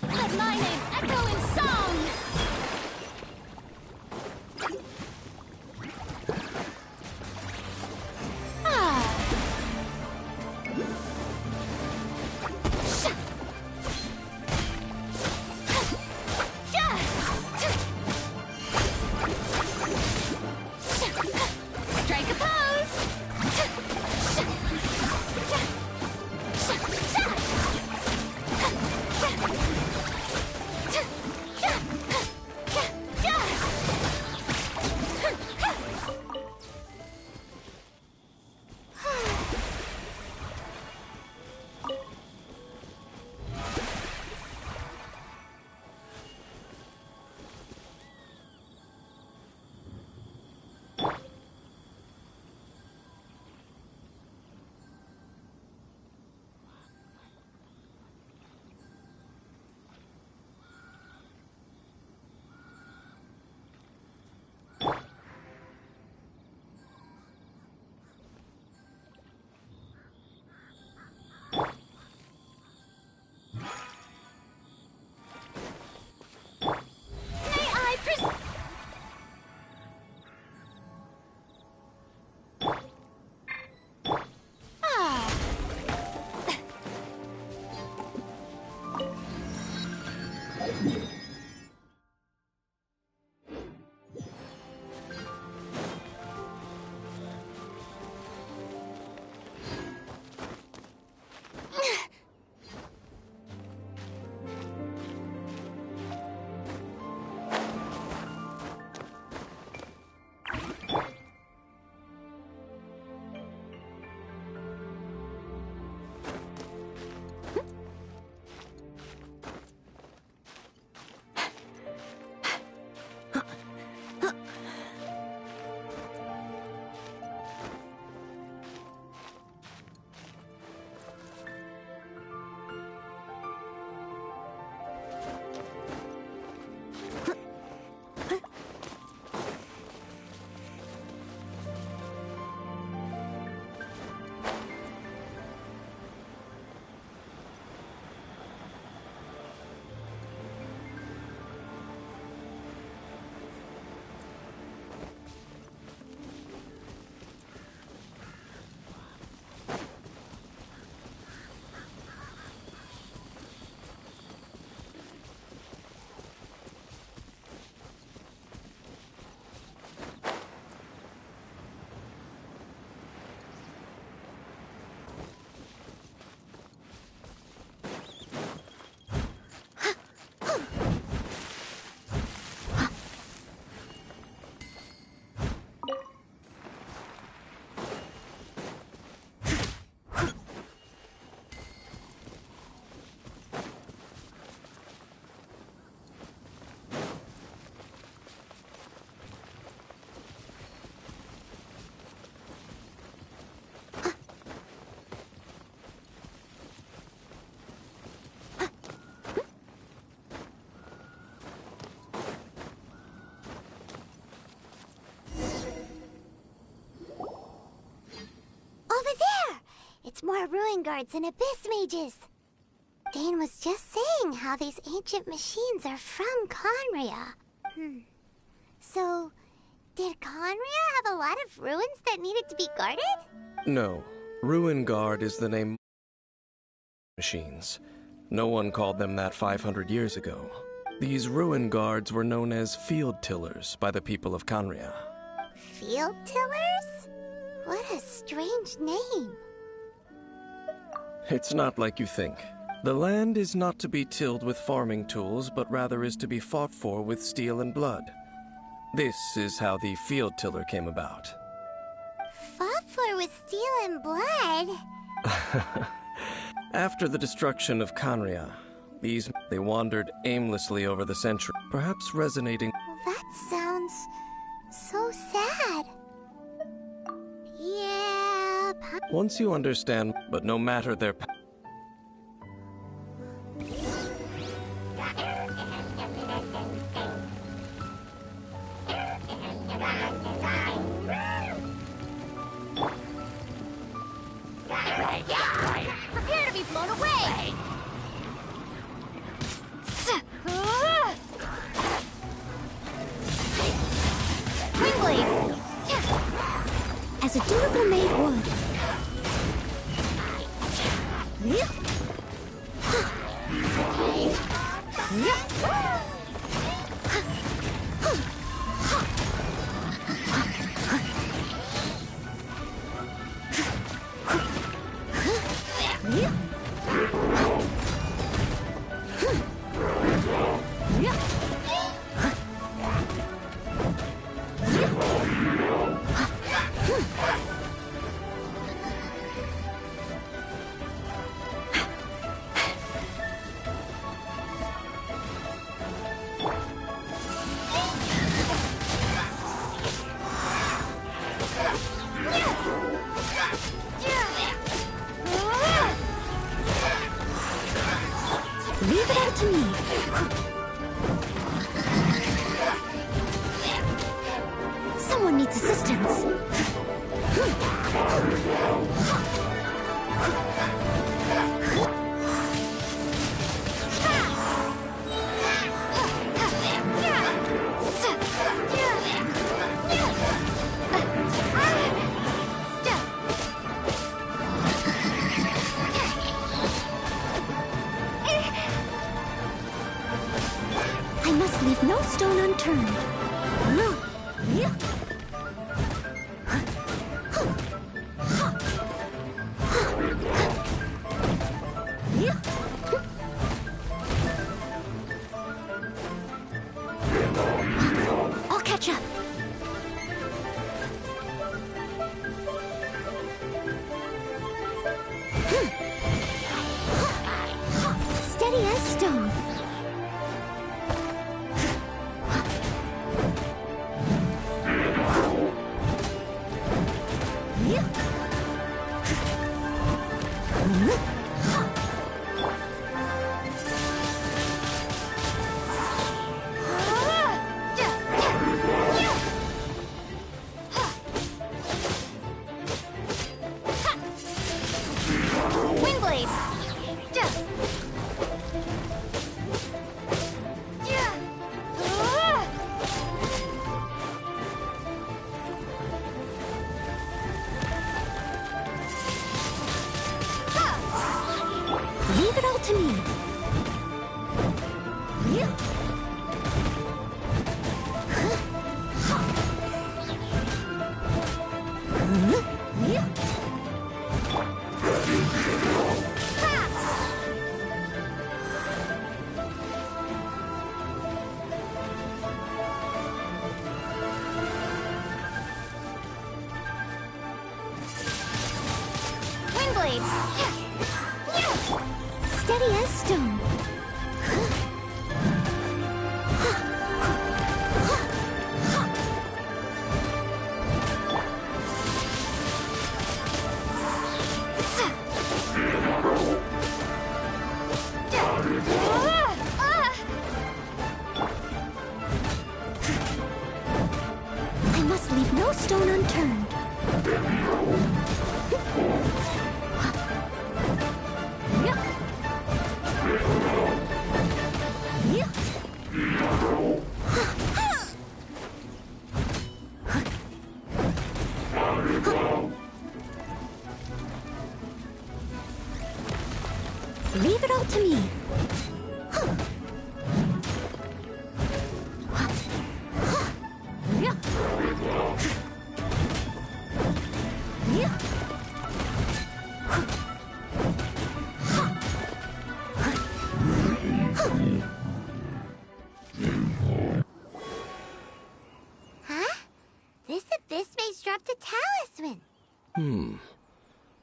Let my name echo in song! Strike a pose! much more ruin guards and abyss mages. Dane was just saying how these ancient machines are from Conria. So, did Conria have a lot of ruins that needed to be guarded? No. Ruin Guard is the name machines. No one called them that 500 years ago. These ruin guards were known as field tillers by the people of Conria. Field tillers? What a strange name. It's not like you think. The land is not to be tilled with farming tools, but rather is to be fought for with steel and blood. This is how the field tiller came about. Fought for with steel and blood? After the destruction of Conria, they wandered aimlessly over the century, perhaps resonating. That sounds so sad. Yeah. Once you understand, but no matter their Prepare to be blown away! Wingblade! As a durable maid would. Leave it out to me. Someone needs assistance. I must leave no stone unturned. I'll catch up. Steady as stone. Leave it all to me. Windblade! Steady as stone. Leave it all to me. Huh? This abyss maze dropped a talisman.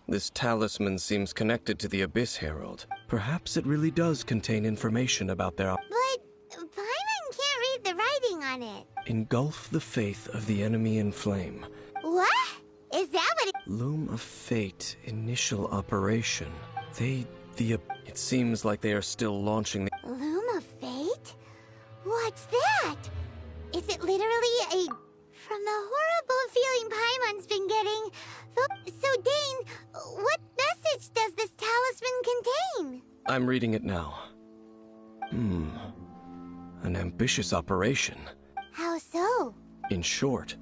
This talisman seems connected to the Abyss Herald. Perhaps it really does contain information about their... But Paimon can't read the writing on it. Engulf the faith of the enemy in flame. What? Is that what it... Loom of Fate, initial operation. It seems like they are still launching the... Loom of Fate? What's that? Is it literally a... From the horrible feeling Paimon's been getting... So, Dane, what message does this talisman contain? I'm reading it now. An ambitious operation. How so? In short,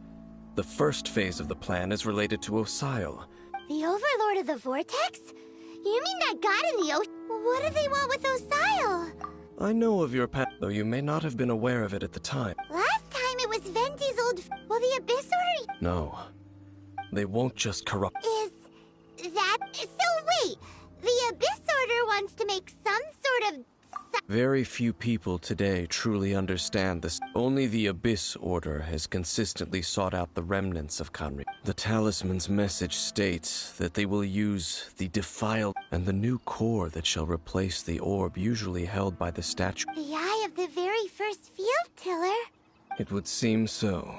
the first phase of the plan is related to Osile. The Overlord of the Vortex? You mean that god in the ocean? What do they want with Osile? I know of your path, though you may not have been aware of it at the time. Last time it was Venti's old... Will the Abyss Order... No. They won't just corrupt... Is that... So wait! The Abyss Order wants to make some sort of... Very few people today truly understand this. Only the Abyss Order has consistently sought out the remnants of Kanri. The talisman's message states that they will use the defiled and the new core that shall replace the orb usually held by the statue. The eye of the very first field tiller? It would seem so.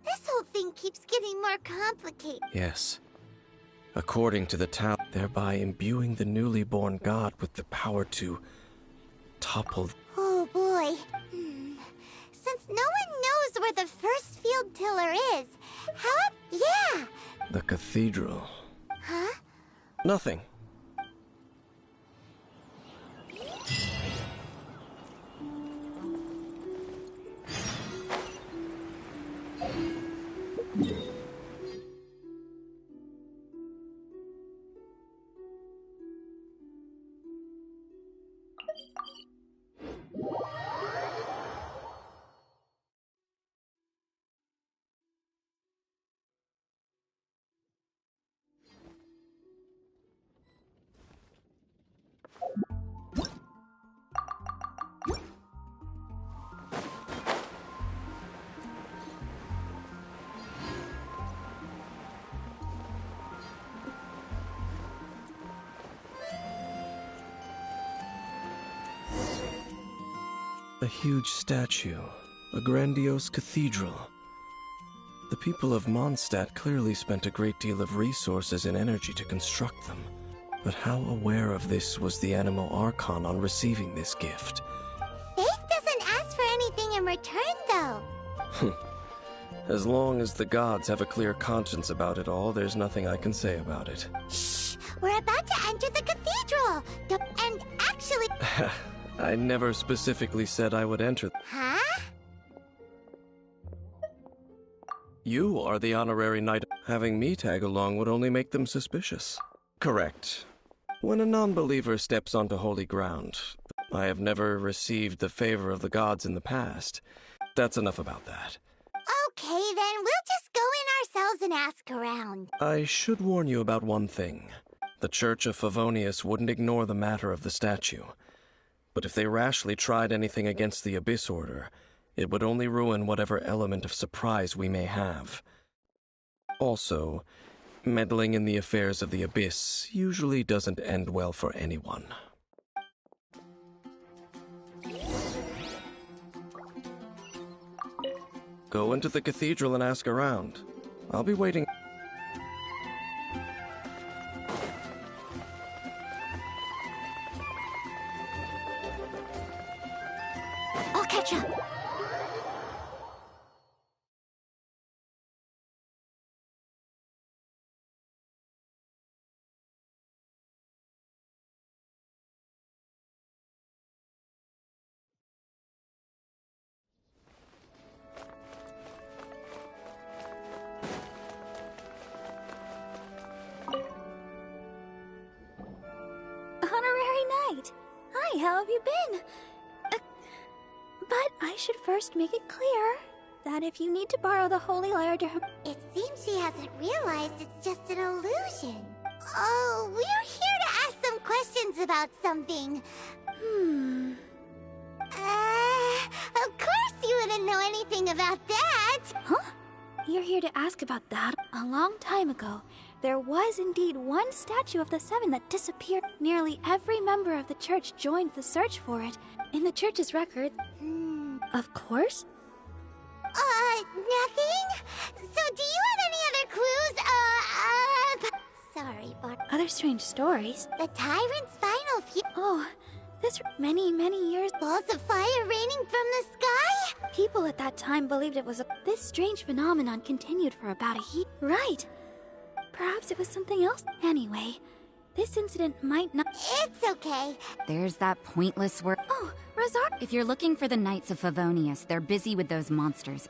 This whole thing keeps getting more complicated. Yes. According to the Tao, thereby imbuing the newly born god with the power to topple. Oh boy. Since no one knows where the first field tiller is, how... Yeah! The cathedral. Huh? Nothing. A huge statue, a grandiose cathedral. The people of Mondstadt clearly spent a great deal of resources and energy to construct them. But how aware of this was the Animal Archon on receiving this gift? Faith doesn't ask for anything in return, though. As long as the gods have a clear conscience about it all, there's nothing I can say about it. Shh! We're about to enter the cathedral! And actually... I never specifically said I would enter. Huh? You are the honorary knight. Having me tag along would only make them suspicious. Correct. When a non-believer steps onto holy ground, I have never received the favor of the gods in the past. That's enough about that. Okay, then we'll just go in ourselves and ask around. I should warn you about one thing. The Church of Favonius wouldn't ignore the matter of the statue. But if they rashly tried anything against the Abyss Order, it would only ruin whatever element of surprise we may have. Also, meddling in the affairs of the Abyss usually doesn't end well for anyone. Go into the cathedral and ask around. I'll be waiting. I'll catch up. night. Hi, how have you been? But I should first make it clear that if you need to borrow the Holy Lyre to... It seems she hasn't realized it's just an illusion. Oh, we're here to ask some questions about something. Of course you wouldn't know anything about that! Huh? You're here to ask about that? A long time ago, there was indeed one statue of the Seven that disappeared. Nearly every member of the church joined the search for it. In the church's record... Of course? Nothing? So do you have any other clues? Sorry, but... Other strange stories? The Tyrant's final Oh, this many, many years... balls of fire raining from the sky? People at that time believed it was a... This strange phenomenon continued for about a year. Right. Perhaps it was something else. Anyway, this incident might not... It's okay. There's that pointless word. Oh, Razar... If you're looking for the Knights of Favonius, they're busy with those monsters.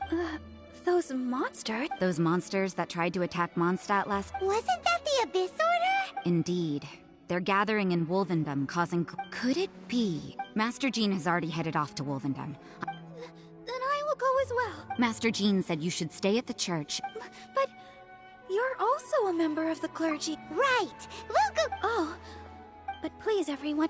Those monsters? Those monsters that tried to attack Mondstadt last... Wasn't that the Abyss Order? Indeed. They're gathering in Wolvendom, causing... Could it be? Master Jean has already headed off to Wolvendom. Then I will go as well. Master Jean said you should stay at the church. But... You're also a member of the clergy. Right. We'll go... Oh. But please, everyone...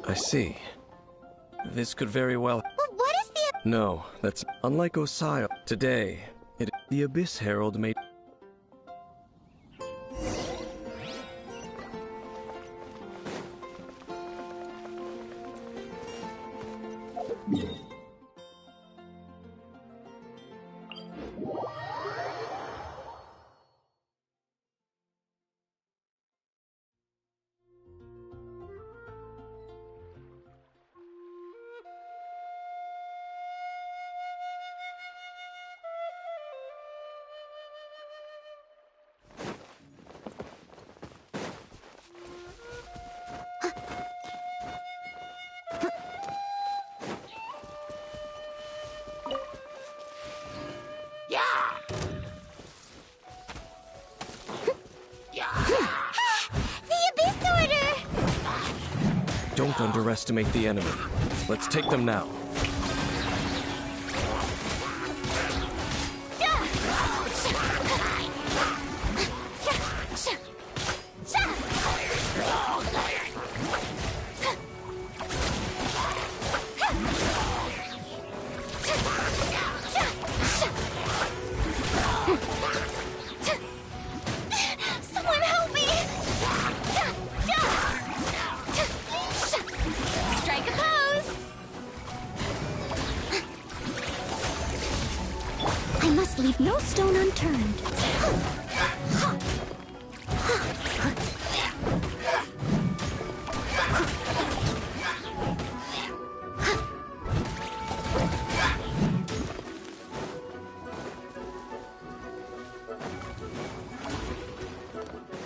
I see. This could very well... But what is the... No, that's... Unlike Osio, today, the Abyss Herald made... Don't underestimate the enemy. Let's take them now. Someone help me! Strike a pose! I must leave no stone unturned.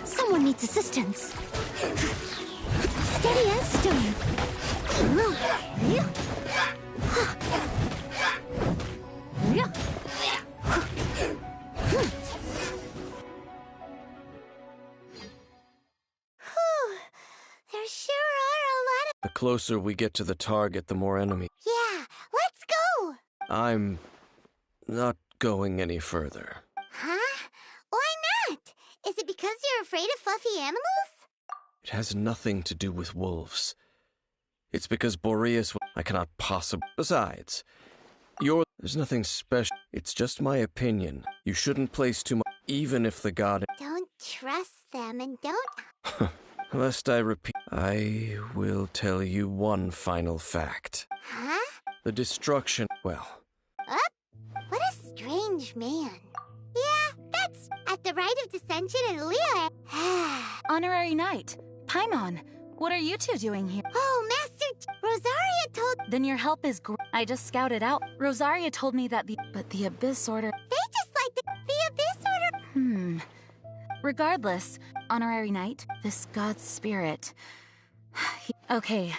Someone needs assistance. Steady as stone. There sure are a lot of... The closer we get to the target, the more enemy. Yeah, let's go! I'm not going any further. Huh? Why not? Is it because you're afraid of fluffy animals? It has nothing to do with wolves. It's because Boreas... I cannot possibly... Besides, There's nothing special. It's just my opinion. You shouldn't place too much, even if the god... Don't trust them and don't... Lest I repeat, I will tell you one final fact. Huh? The destruction... Well... What a strange man. Yeah, that's at the rite of dissension and Leah. Honorary Knight, Paimon, what are you two doing here? Oh, Master Rosaria told... Then your help is I just scouted out. Rosaria told me that the Abyss Order... They just like the Abyss Order... Regardless, Honorary Knight, this god's spirit... Okay,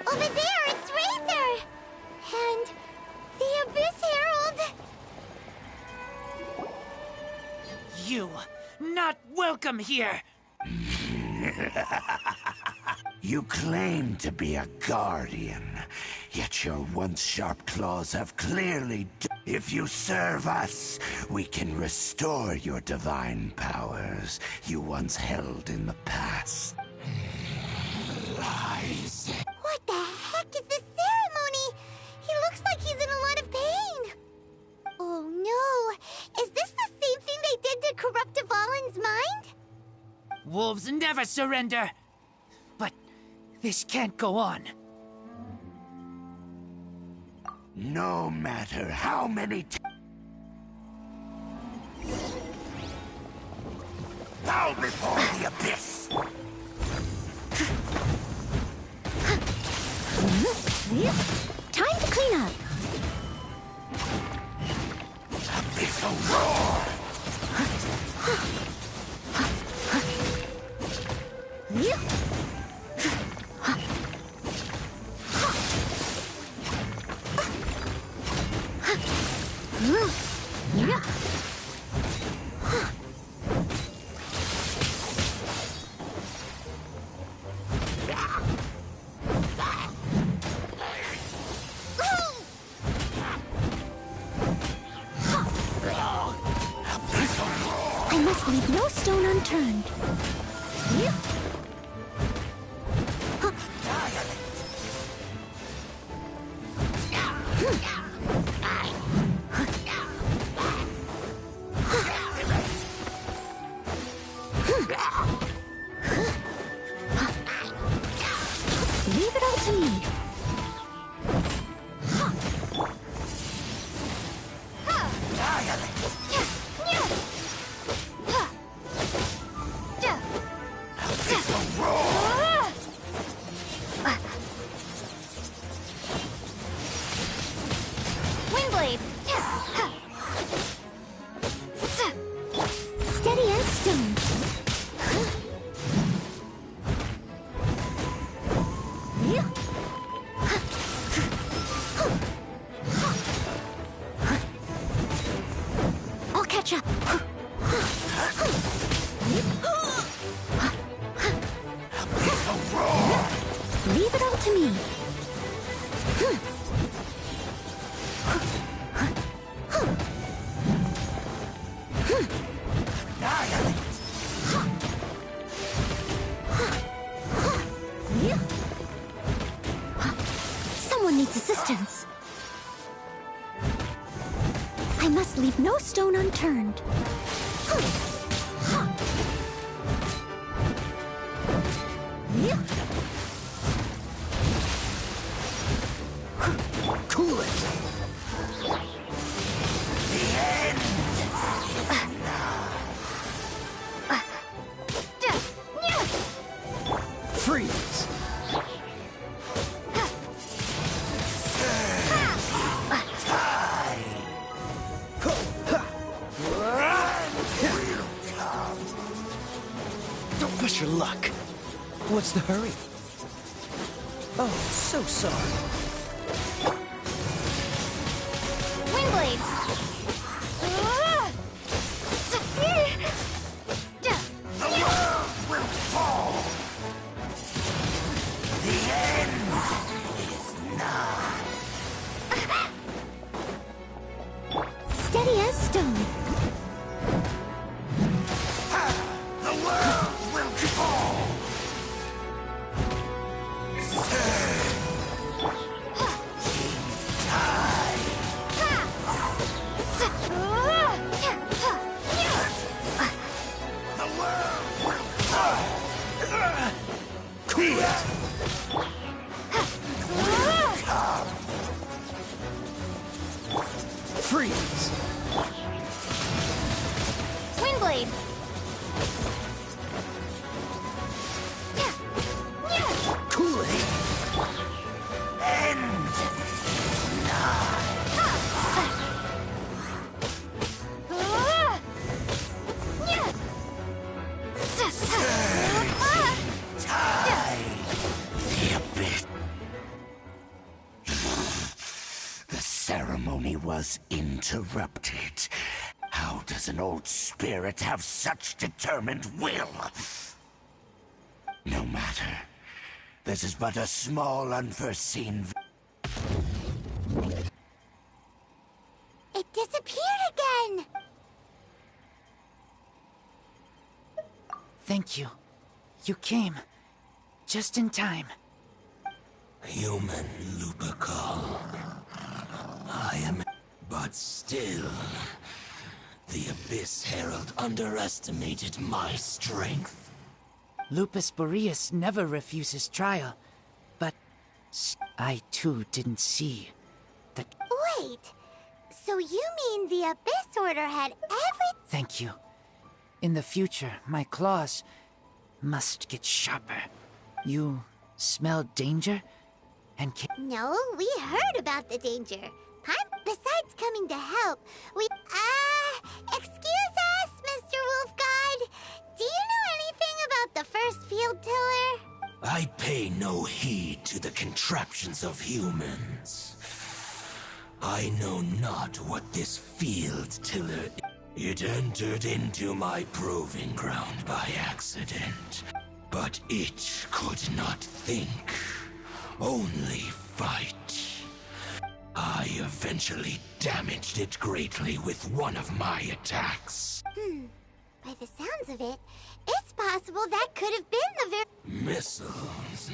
Over there, it's Razor! And the Abyss Herald! You, not welcome here! You claim to be a guardian, yet your once sharp claws have clearly... If you serve us, we can restore your divine powers you once held in the past. Lies. What the heck is this ceremony? He looks like he's in a lot of pain. Oh no, is this the same thing they did to corrupt Dvalin's mind? Wolves never surrender! But this can't go on. No matter how many bow before the abyss! Time to clean up. Abyssal roar! I must leave no stone unturned. Leave it all to me. Windblade! Steady as stone. I'll catch up. Leave it all to me. Someone needs assistance. I must leave no stone unturned. Cool it! The end! Push your luck. What's the hurry? Oh, so sorry. Windblade! The world will fall! The end is nigh. Steady as stone. The world will fall! The world will fall! Cool it! Freeze! Windblade! Cool it! End nigh. The abyss. The ceremony was interrupted. How does an old spirit have such determined will? No matter. This is but a small, unforeseen... It disappeared again! Thank you. You came. Just in time. Human Lupercal. I am... But still... The Abyss Herald underestimated my strength. Lupus Boreas never refuses trial. But I too didn't see that... Wait! So you mean the Abyss Order had every... Thank you. In the future, my claws must get sharper. You smell danger? And No, we heard about the danger. Besides coming to help, excuse us, Mr. Wolfguard. Do you know anything about the first field tiller? I pay no heed to the contraptions of humans. I know not what this field tiller... It entered into my proving ground by accident. But it could not think, only fight. I eventually damaged it greatly with one of my attacks. By the sounds of it, it's possible that could have been the Missiles.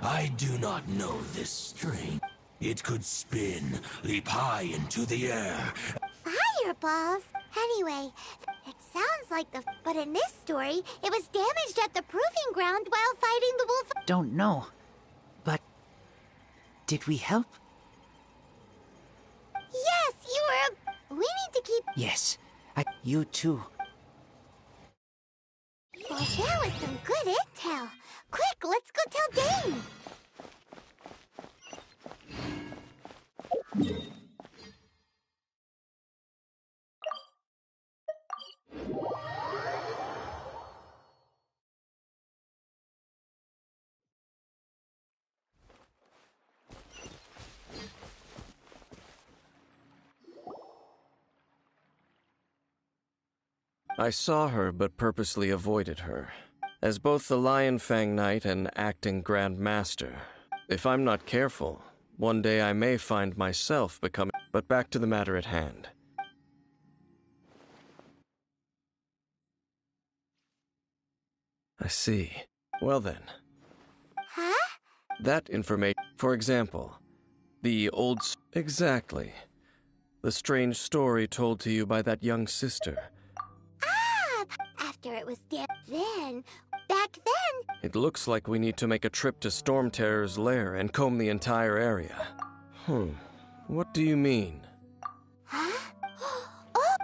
I do not know this string. It could spin, leap high into the air. Fireballs? Anyway, it sounds like But in this story, it was damaged at the proving ground while fighting the wolf... Don't know. But... did we help? Yes, you were We need to keep... Yes. You too. Well, that was some good intel. Quick, let's go tell Dane! I saw her but purposely avoided her. As both the Lion Fang Knight and acting Grand Master, if I'm not careful, one day I may find myself becoming... But back to the matter at hand. I see. Well then. Huh? That information... For example, the old... Exactly. The strange story told to you by that young sister. After it was dead. Back then... It looks like we need to make a trip to Storm Terror's lair and comb the entire area. What do you mean? Huh? Oh!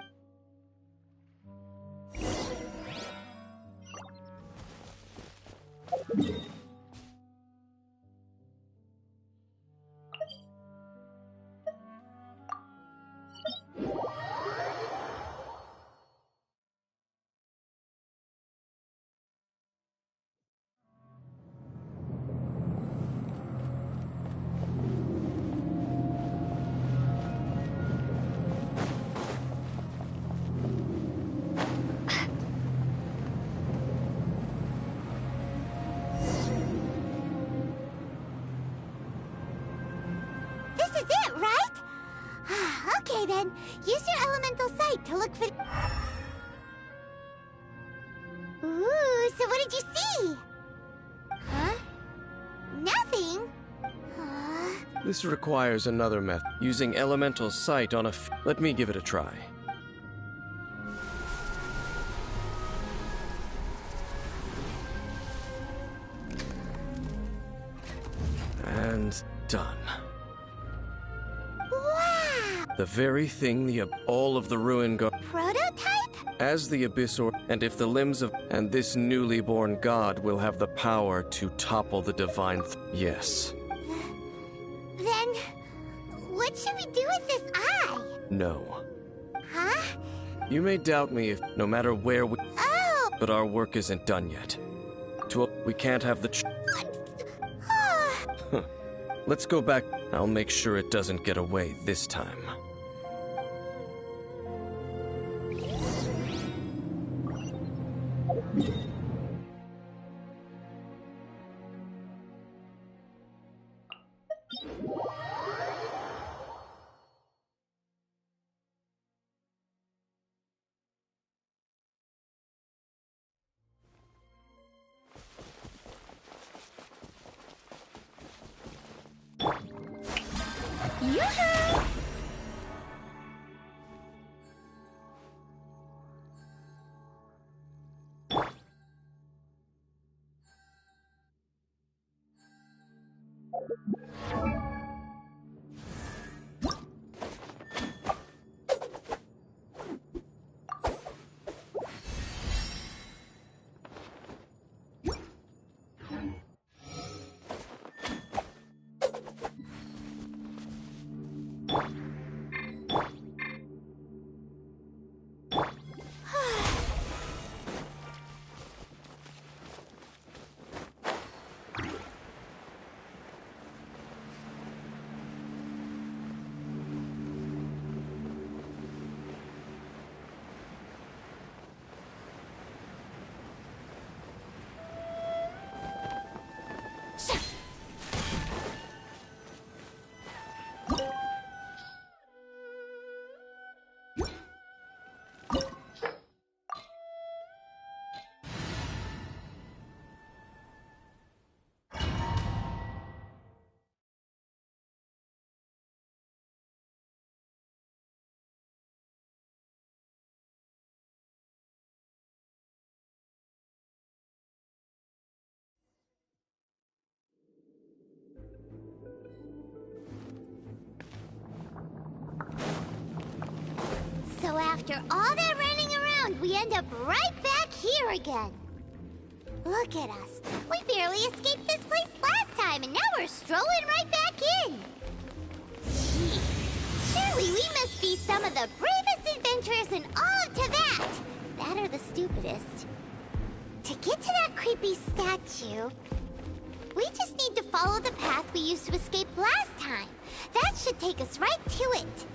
Use your elemental sight to look for... Ooh, so what did you see? Huh? Nothing? This requires another method. Using elemental sight on a let me give it a try. And done. Wow! The very thing all of the ruin Prototype? as the Abyss and if the limbs of and this newly born god will have the power to topple the divine yes. Then, what should we do with this eye? No. Huh? You may doubt me if no matter where we Oh! but our work isn't done yet. We can't have the Let's go back. I'll make sure it doesn't get away this time. Yoo-hoo! So after all that running around, we end up right back here again. Look at us. We barely escaped this place last time, and now we're strolling right back in. Gee, surely we must be some of the bravest adventurers in all of Teyvat. That or the stupidest. To get to that creepy statue, we just need to follow the path we used to escape last time. That should take us right to it.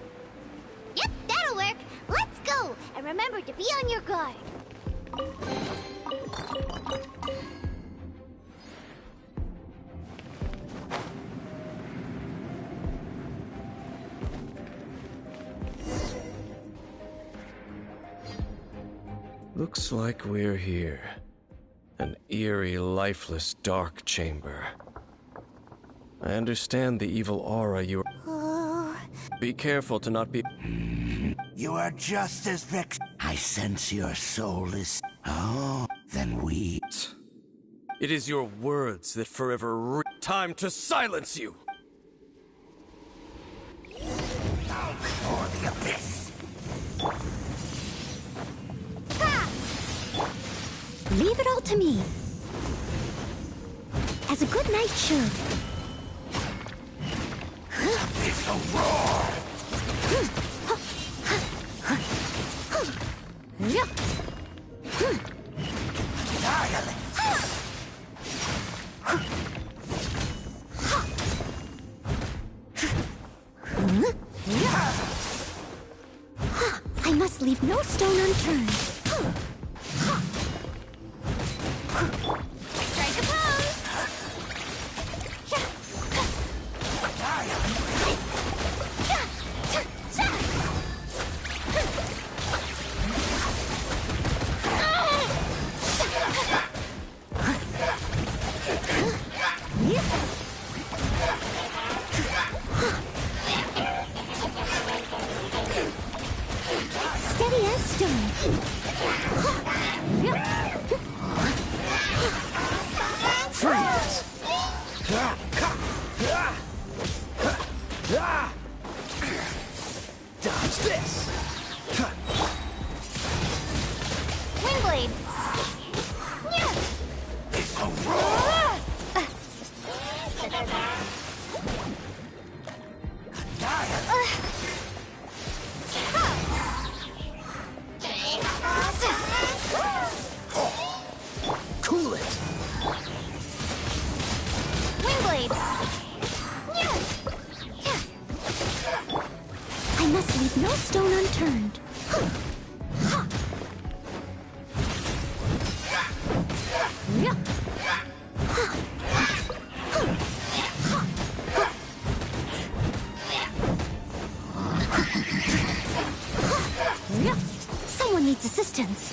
Yep, that'll work. Let's go, and remember to be on your guard. Looks like we're here. An eerie, lifeless, dark chamber. I understand the evil aura you... Be careful to not be... You are just as vexed. I sense your soul is... Oh, then we... It is your words that forever time to silence you! Now before the abyss! Leave it all to me. As a good knight should. It's a roar! I must leave no stone unturned. Strike a pose! as stone. Freeze! Dodge this! Windblade! Cool it! Windblade! I must leave no stone unturned. Someone needs assistance.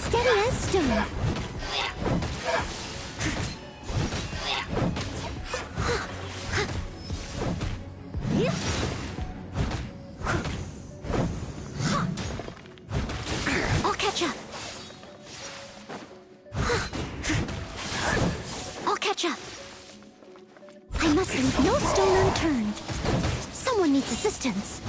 Steady as stone. I'll catch up. I'll catch up. I must leave no stone unturned. Someone needs assistance.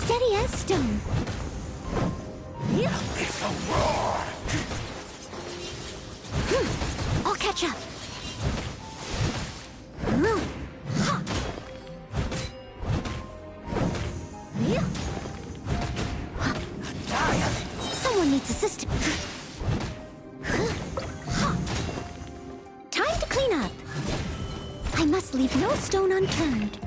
Steady as stone. I'll catch up. Someone needs assistance. Time to clean up. I must leave no stone unturned.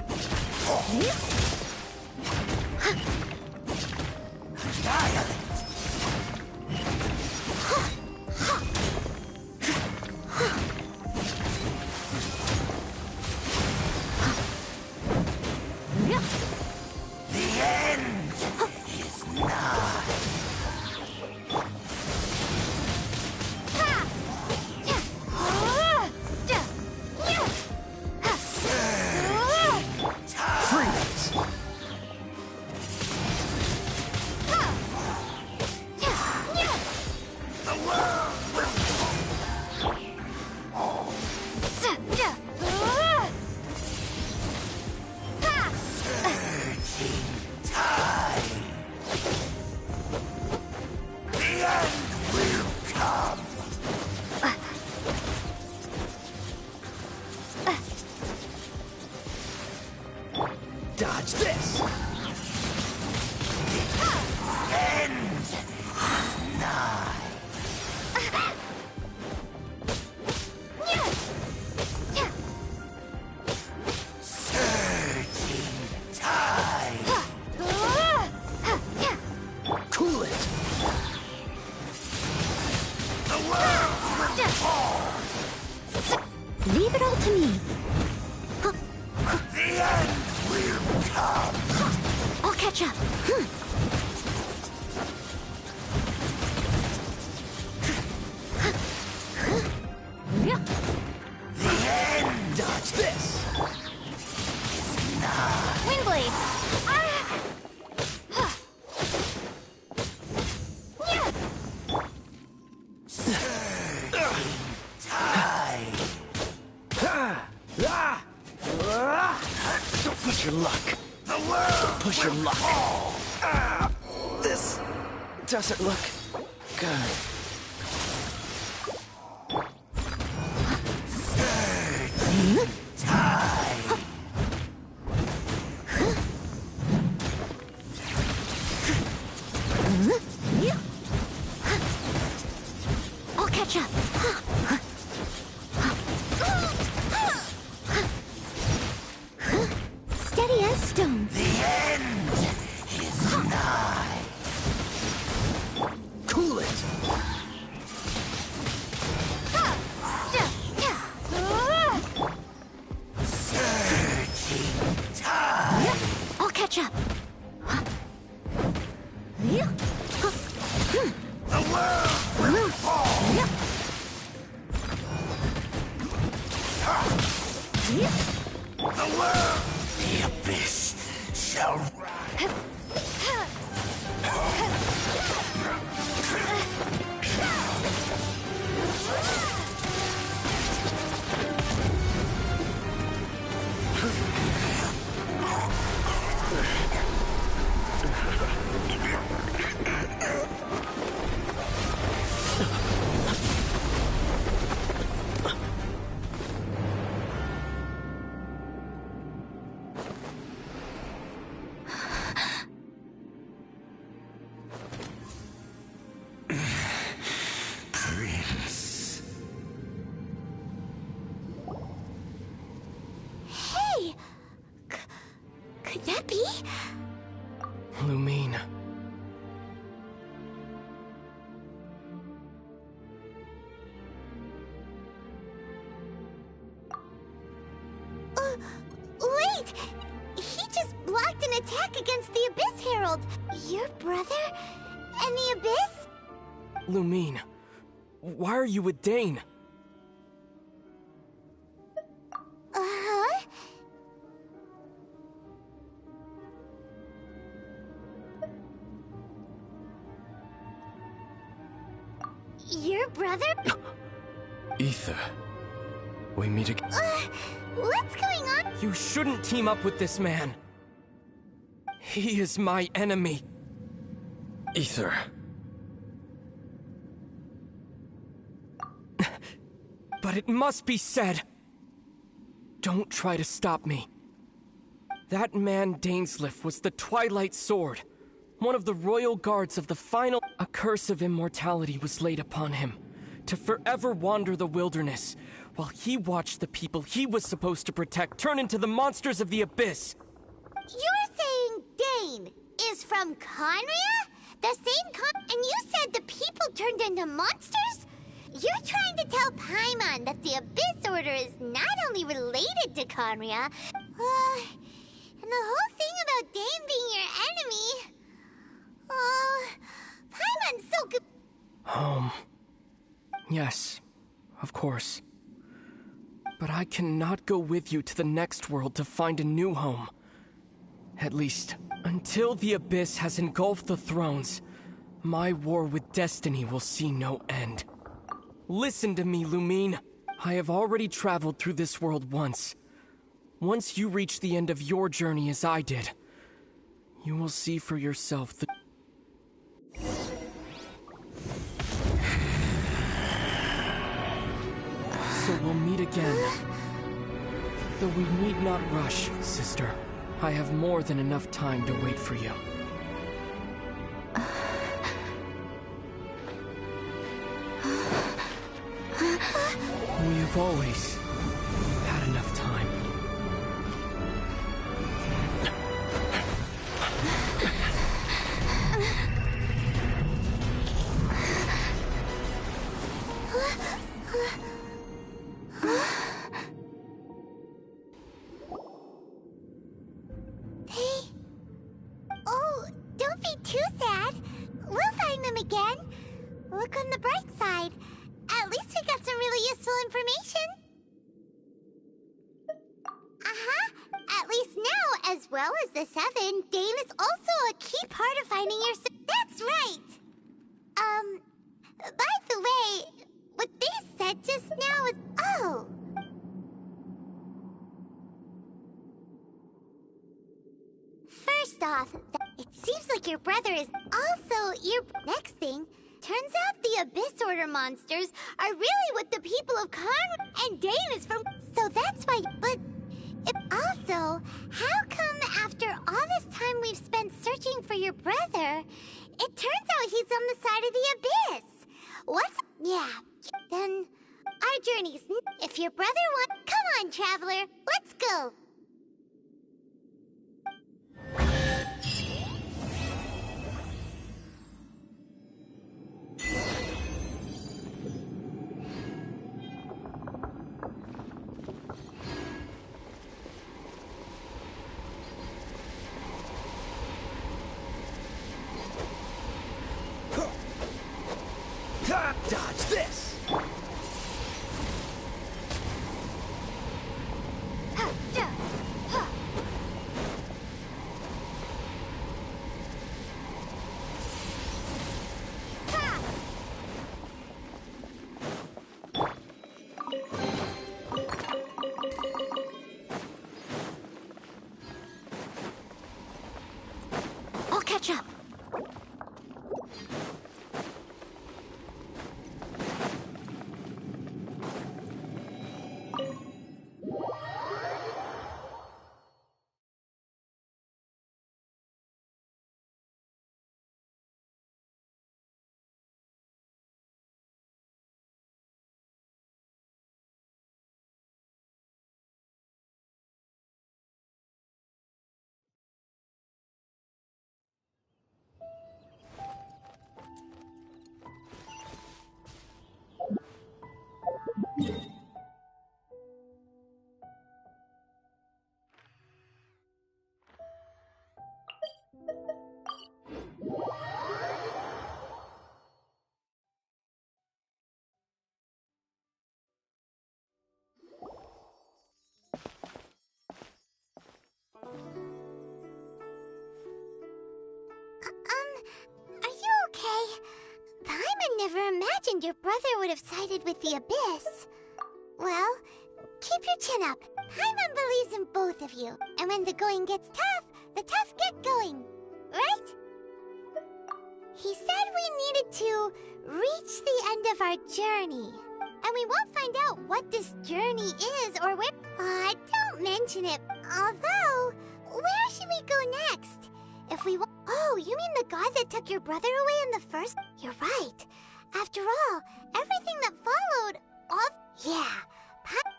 The end is nigh. Freeze! The world will surging tide. The end will come. Dodge this! End is nigh. Surging tide. Cool it! The world will fall. Leave it all to me. The end will come. I'll catch up. The end Dodge this! Windblade! tide. Don't push your luck! The world Push your luck! This doesn't look good. tide. I'll catch up. Steady as stone. The end The abyss shall rise. Prince. Hey! Could that be? Lumine. Wait! He just blocked an attack against the Abyss Herald! Your brother? And the Abyss? Lumine. Why are you with Dane? Uh-huh? Your brother? Ether. We meet again. What's going on? You shouldn't team up with this man. He is my enemy. Ether. But it must be said. Don't try to stop me. That man Dainsleif was the Twilight Sword, one of the royal guards of the final... A curse of immortality was laid upon him, to forever wander the wilderness, while he watched the people he was supposed to protect turn into the monsters of the Abyss. You're saying Dane is from Conria? The same and you said the people turned into monsters? You're trying to tell Paimon that the Abyss Order is not only related to Conria, and the whole thing about Dane being your enemy... Paimon's so good... Yes, of course. But I cannot go with you to the next world to find a new home. At least, until the Abyss has engulfed the thrones, my war with destiny will see no end. Listen to me, Lumine. I have already traveled through this world once. Once you reach the end of your journey as I did, you will see for yourself the... So we'll meet again. Though we need not rush, sister. I have more than enough time to wait for you. We have always had enough time. Oh, don't be too sad. We'll find them again. Look on the bright side. At least we got some really useful information. At least now, as well as the Seven, Dane is also a key part of finding your... That's right! By the way, what they said just now is... Oh! First off, it seems like your brother is also your... Next thing, turns out the Abyss Order monsters are really what the people of Karn and Dane is from... So that's why... But... Also, how come after all this time we've spent searching for your brother, it turns out he's on the side of the Abyss? What's... Yeah, then... Our journey's... If your brother wants... Come on, traveler, let's go! Dodge this! I'll catch up. Are you okay? Paimon never imagined your brother would have sided with the Abyss. Well, keep your chin up. Paimon believes in both of you. And when the going gets tough, the tough get going. Right? He said we needed to reach the end of our journey. And we won't find out what this journey is or where... don't mention it. Although, where should we go next? If we... Oh, you mean the god that took your brother away in the first... You're right. After all, everything that followed... Yeah.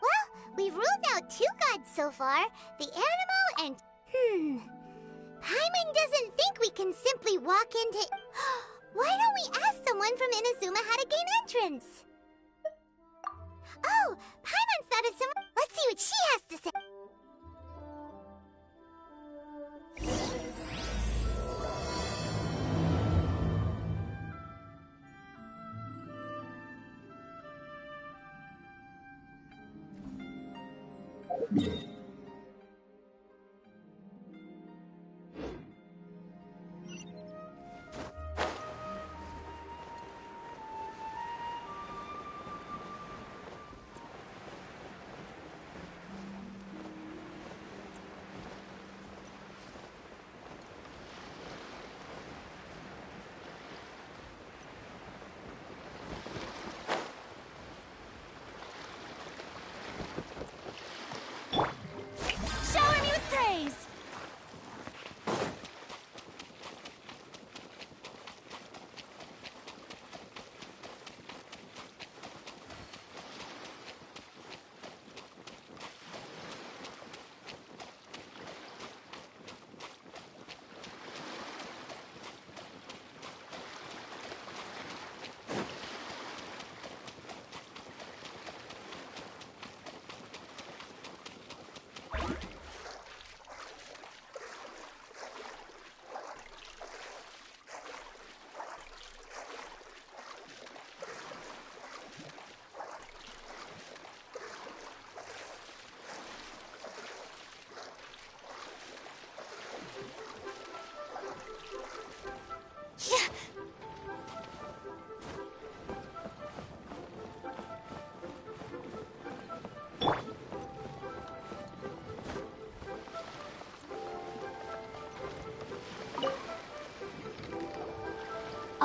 Well, we've ruled out 2 gods so far. The animal and... Paimon doesn't think we can simply walk into... Why don't we ask someone from Inazuma how to gain entrance? Oh, Paimon's thought of someone... Let's see what she has to say.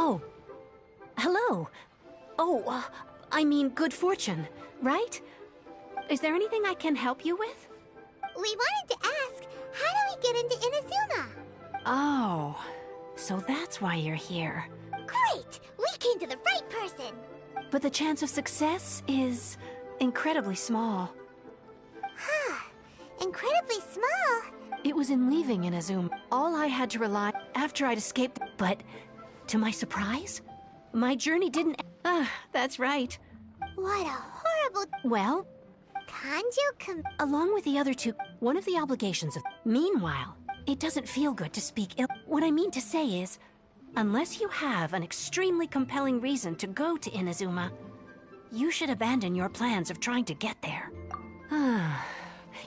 Oh. Hello. Oh, I mean good fortune, right? Is there anything I can help you with? We wanted to ask, how do we get into Inazuma? Oh, so that's why you're here. Great! We came to the right person! But the chance of success is incredibly small. Huh. Incredibly small? It was in leaving Inazuma. All I had to rely after I'd escaped, but to my surprise, my journey didn't... that's right. What a horrible... Well... Kanjo along with the other two, one of the obligations of... Meanwhile, it doesn't feel good to speak ill. What I mean to say is, Unless you have an extremely compelling reason to go to Inazuma, you should abandon your plans of trying to get there.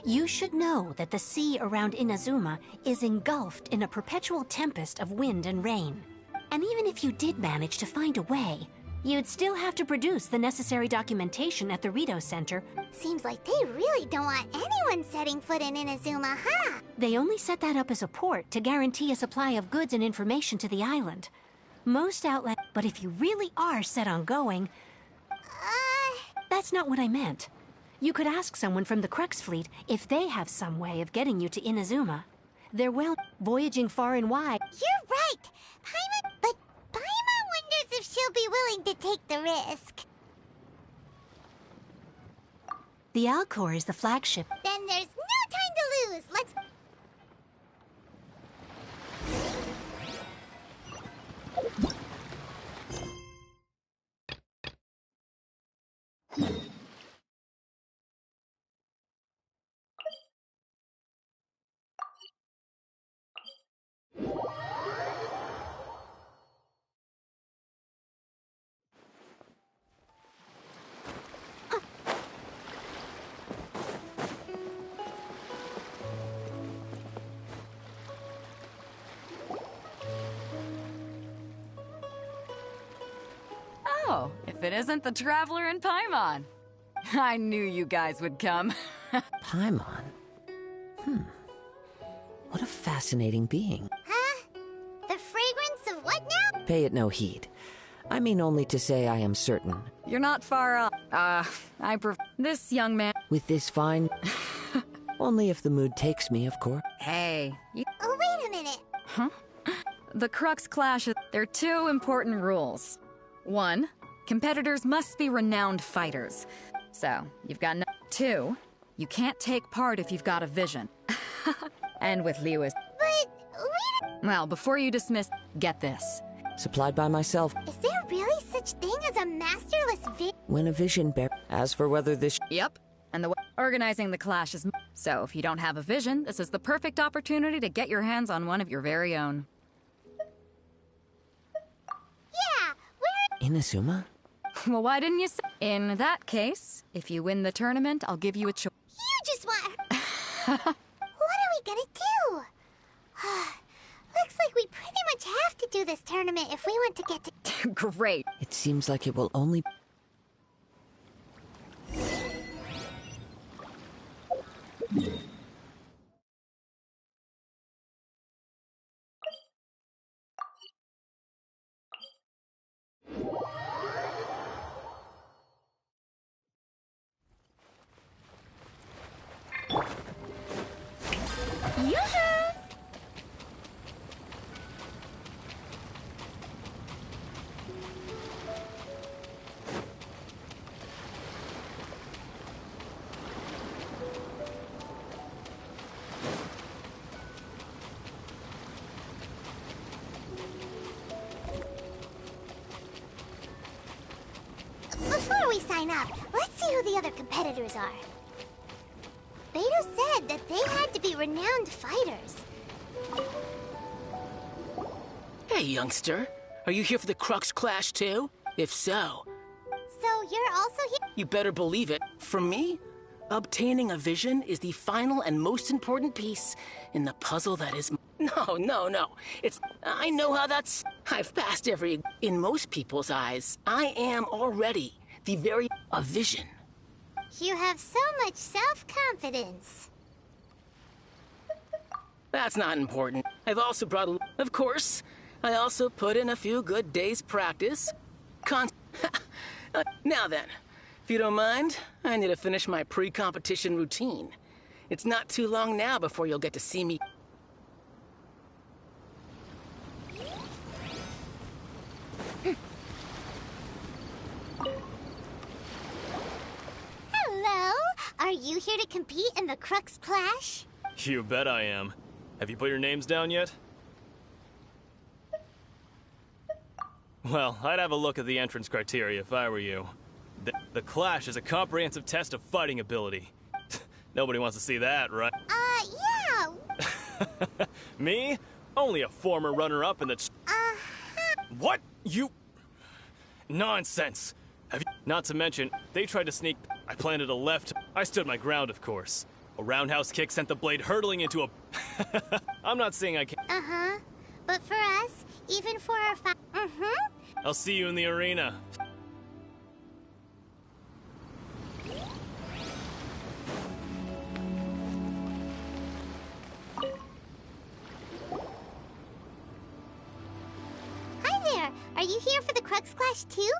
You should know that the sea around Inazuma is engulfed in a perpetual tempest of wind and rain. And even if you did manage to find a way, you'd still have to produce the necessary documentation at the Rito Center. Seems like they really don't want anyone setting foot in Inazuma, huh? They only set that up as a port to guarantee a supply of goods and information to the island. Most outlets... But if you really are set on going... That's not what I meant. You could ask someone from the Crux Fleet if they have some way of getting you to Inazuma. They're voyaging far and wide. You're right! But Paimon wonders if she'll be willing to take the risk. The Alcor is the flagship. Then there's no time to lose. Let's... Oh, if it isn't the Traveler and Paimon. I knew you guys would come. Paimon? What a fascinating being. Huh? The fragrance of what now? Pay it no heed. I mean only to say I am certain. You're not far off. This young man... With this fine... Only if the mood takes me, of course. Hey, Oh, wait a minute. Huh? The Crux clashes. There are two important rules. 1, competitors must be renowned fighters. So, you've got no... 2, you can't take part if you've got a vision. And with Lewis... But, Well, before you dismiss, get this. Supplied by myself. Is there really such thing as a masterless When a vision bear... As for whether this... Yep. And the organizing the clash is... So, if you don't have a vision, this is the perfect opportunity to get your hands on one of your very own. Yeah, where... Inazuma? Well, why didn't you say... In that case, if you win the tournament, I'll give you a choice. You just want... What are we gonna do? Looks like we pretty much have to do this tournament if we want to get to... Great. It seems like it will only... Before we sign up, let's see who the other competitors are. Beto said that they had to be renowned fighters. Hey, youngster. Are you here for the Crux Clash, too? If so... So you're also here? You better believe it. For me, obtaining a vision is the final and most important piece in the puzzle that is... No. It's... I know how that's... I've passed every... In most people's eyes, I am already the very... A vision. You have so much self-confidence. That's not important. I've also brought a... Of course, I also put in a few good days' practice. Now then, if you don't mind, I need to finish my pre-competition routine. It's not too long now before you'll get to see me... Hello? Are you here to compete in the Crux Clash? You bet I am. Have you put your names down yet? Well, I'd have a look at the entrance criteria if I were you. The Clash is a comprehensive test of fighting ability. Nobody wants to see that, right? Yeah. Me? Only a former runner-up in the... Uh-huh. What? You... Nonsense. Not to mention, they tried to sneak... I planted a left. I stood my ground, of course. A roundhouse kick sent the blade hurtling into a... I'm not saying I can't... Uh-huh. But for us, even for our I'll see you in the arena. Hi there! Are you here for the Crux Clash too?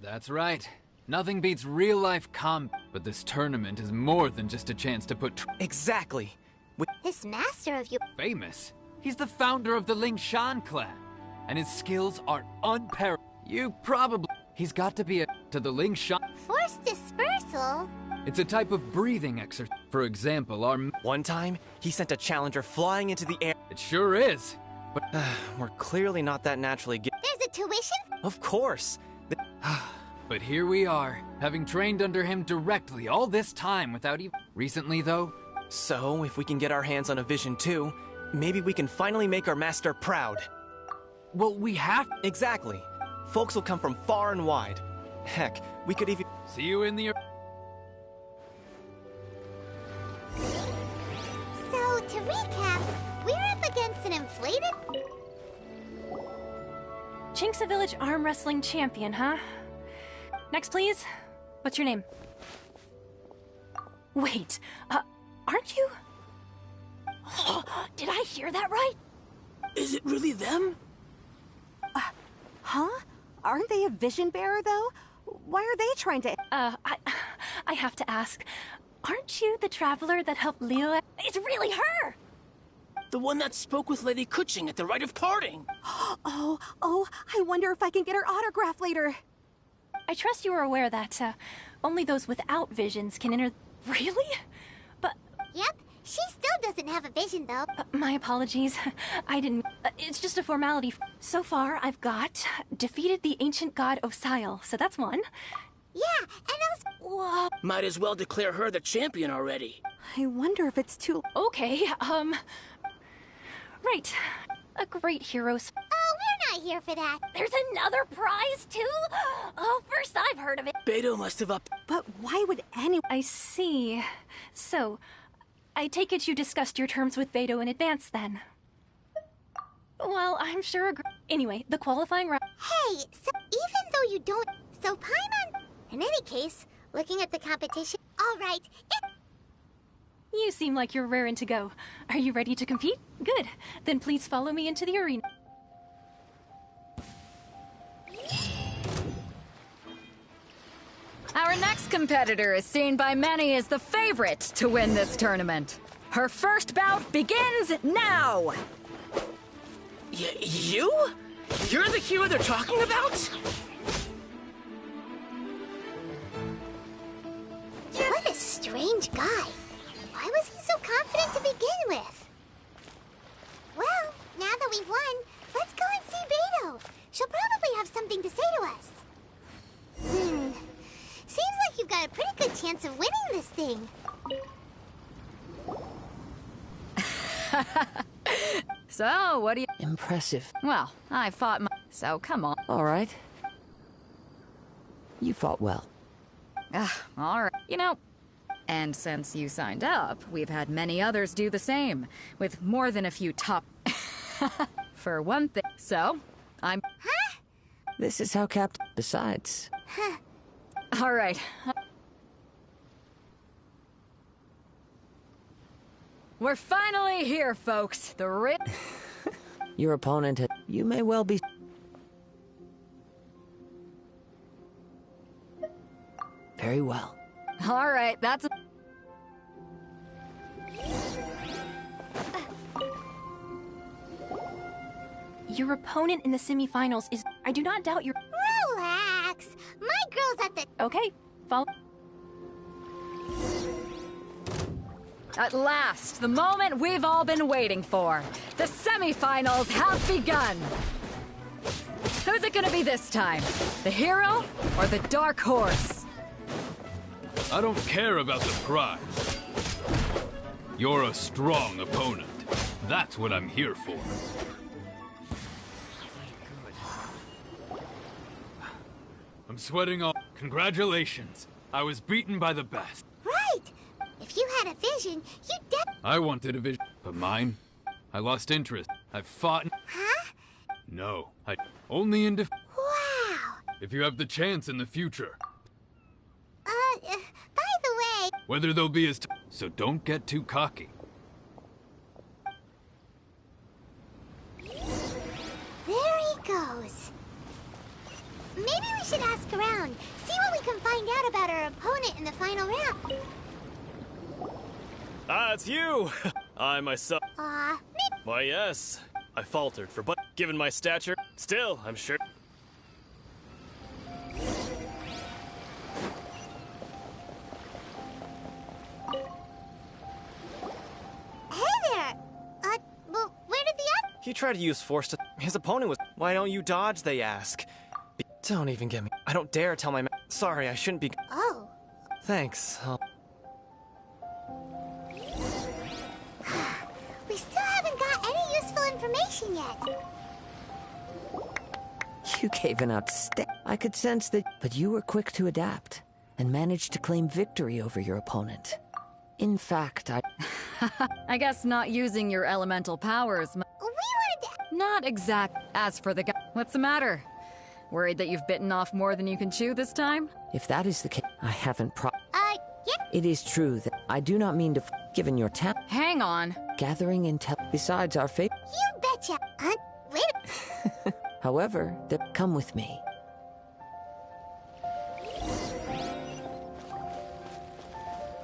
That's right. Nothing beats real-life combat, but this tournament is more than just a chance to put... Exactly. This master of you... Famous. He's the founder of the Ling Shan clan, and his skills are unparalleled. You probably... He's got to be to the Ling Shan... Force dispersal? It's a type of breathing exercise. For example, our... One time, he sent a challenger flying into the air. It sure is. But we're clearly not that naturally There's a tuition? Of course. But here we are, having trained under him directly all this time without even... Recently, though... So, if we can get our hands on a vision too, maybe we can finally make our master proud. Well, we have... Exactly. Folks will come from far and wide. Heck, we could even... See you in the... So, to recap, we're up against an inflated... Chinxa Village arm wrestling champion, huh? Next, please. What's your name? Wait, aren't you? Did I hear that right? Is it really them? Huh? Aren't they a vision bearer, though? Why are they trying to... I have to ask. Aren't you the traveler that helped Leo? It's really her! The one that spoke with Lady Kuching at the rite of parting. Oh, I wonder if I can get her autograph later. I trust you are aware that, only those without visions can enter... Really? But... Yep, she still doesn't have a vision, though. My apologies. I didn't... it's just a formality. So far, I've got... defeated the ancient god Osile, so that's one. Yeah, and also... Whoa. Might as well declare her the champion already. I wonder if it's too... Okay, Right. A great hero... Oh, we're not here for that. There's another prize, too? Oh, first I've heard of it. Beto must have up... But why would anyone... I see. So, I take it you discussed your terms with Beto in advance, then? Well, I'm sure... Anyway, the qualifying round... Hey, so even though you don't... So Paimon... In any case, looking at the competition... Alright, You seem like you're raring to go. Are you ready to compete? Good. Then please follow me into the arena. Our next competitor is seen by many as the favorite to win this tournament. Her first bout begins now! You? You're the hero they're talking about? What a strange guy. Why was he so confident to begin with? Well, now that we've won, let's go and see Beto. She'll probably have something to say to us. Seems like you've got a pretty good chance of winning this thing. So, what do you... Impressive. Well, I fought my... So, come on. All right. You fought well. All right. You know... And since you signed up, we've had many others do the same, with more than a few top... For one thing. So, I'm... Huh? This is how Captain... Besides... Huh. All right. We're finally here, folks. The Your opponent had... You may well be... Very well. All right, that's... Your opponent in the semifinals is... I do not doubt your... Relax. My girl's at the... Okay, follow... At last, the moment we've all been waiting for. The semifinals have begun. Who's it gonna be this time? The hero or the dark horse? I don't care about the prize. You're a strong opponent. That's what I'm here for. sweating all. Congratulations. I was beaten by the best. Right! If you had a vision, you'd I wanted a vision, but mine? I lost interest. I've fought. Huh? No, I only in Wow! if you have the chance in the future. By the way... Whether they'll be as so don't get too cocky. There he goes. Maybe we should ask around, see what we can find out about our opponent in the final round. Ah, it's you! I myself. Me. Why, yes. I faltered but given my stature, still, I'm sure. Hey there! Well, where did the other... He tried to use force to. His opponent was. Why don't you dodge, they ask. Don't even get me. I don't dare tell my Sorry, I shouldn't be. Oh. Thanks. We still haven't got any useful information yet. You gave an outstanding. I could sense that, but you were quick to adapt and managed to claim victory over your opponent. In fact, I guess not using your elemental powers. We wanted to... Not exact. As for the guy, what's the matter? Worried that you've bitten off more than you can chew this time? If that is the case, I haven't yeah. It is true that I do not mean to given your talent. Hang on. Gathering intel besides our fate. You betcha. Wait. However, come with me.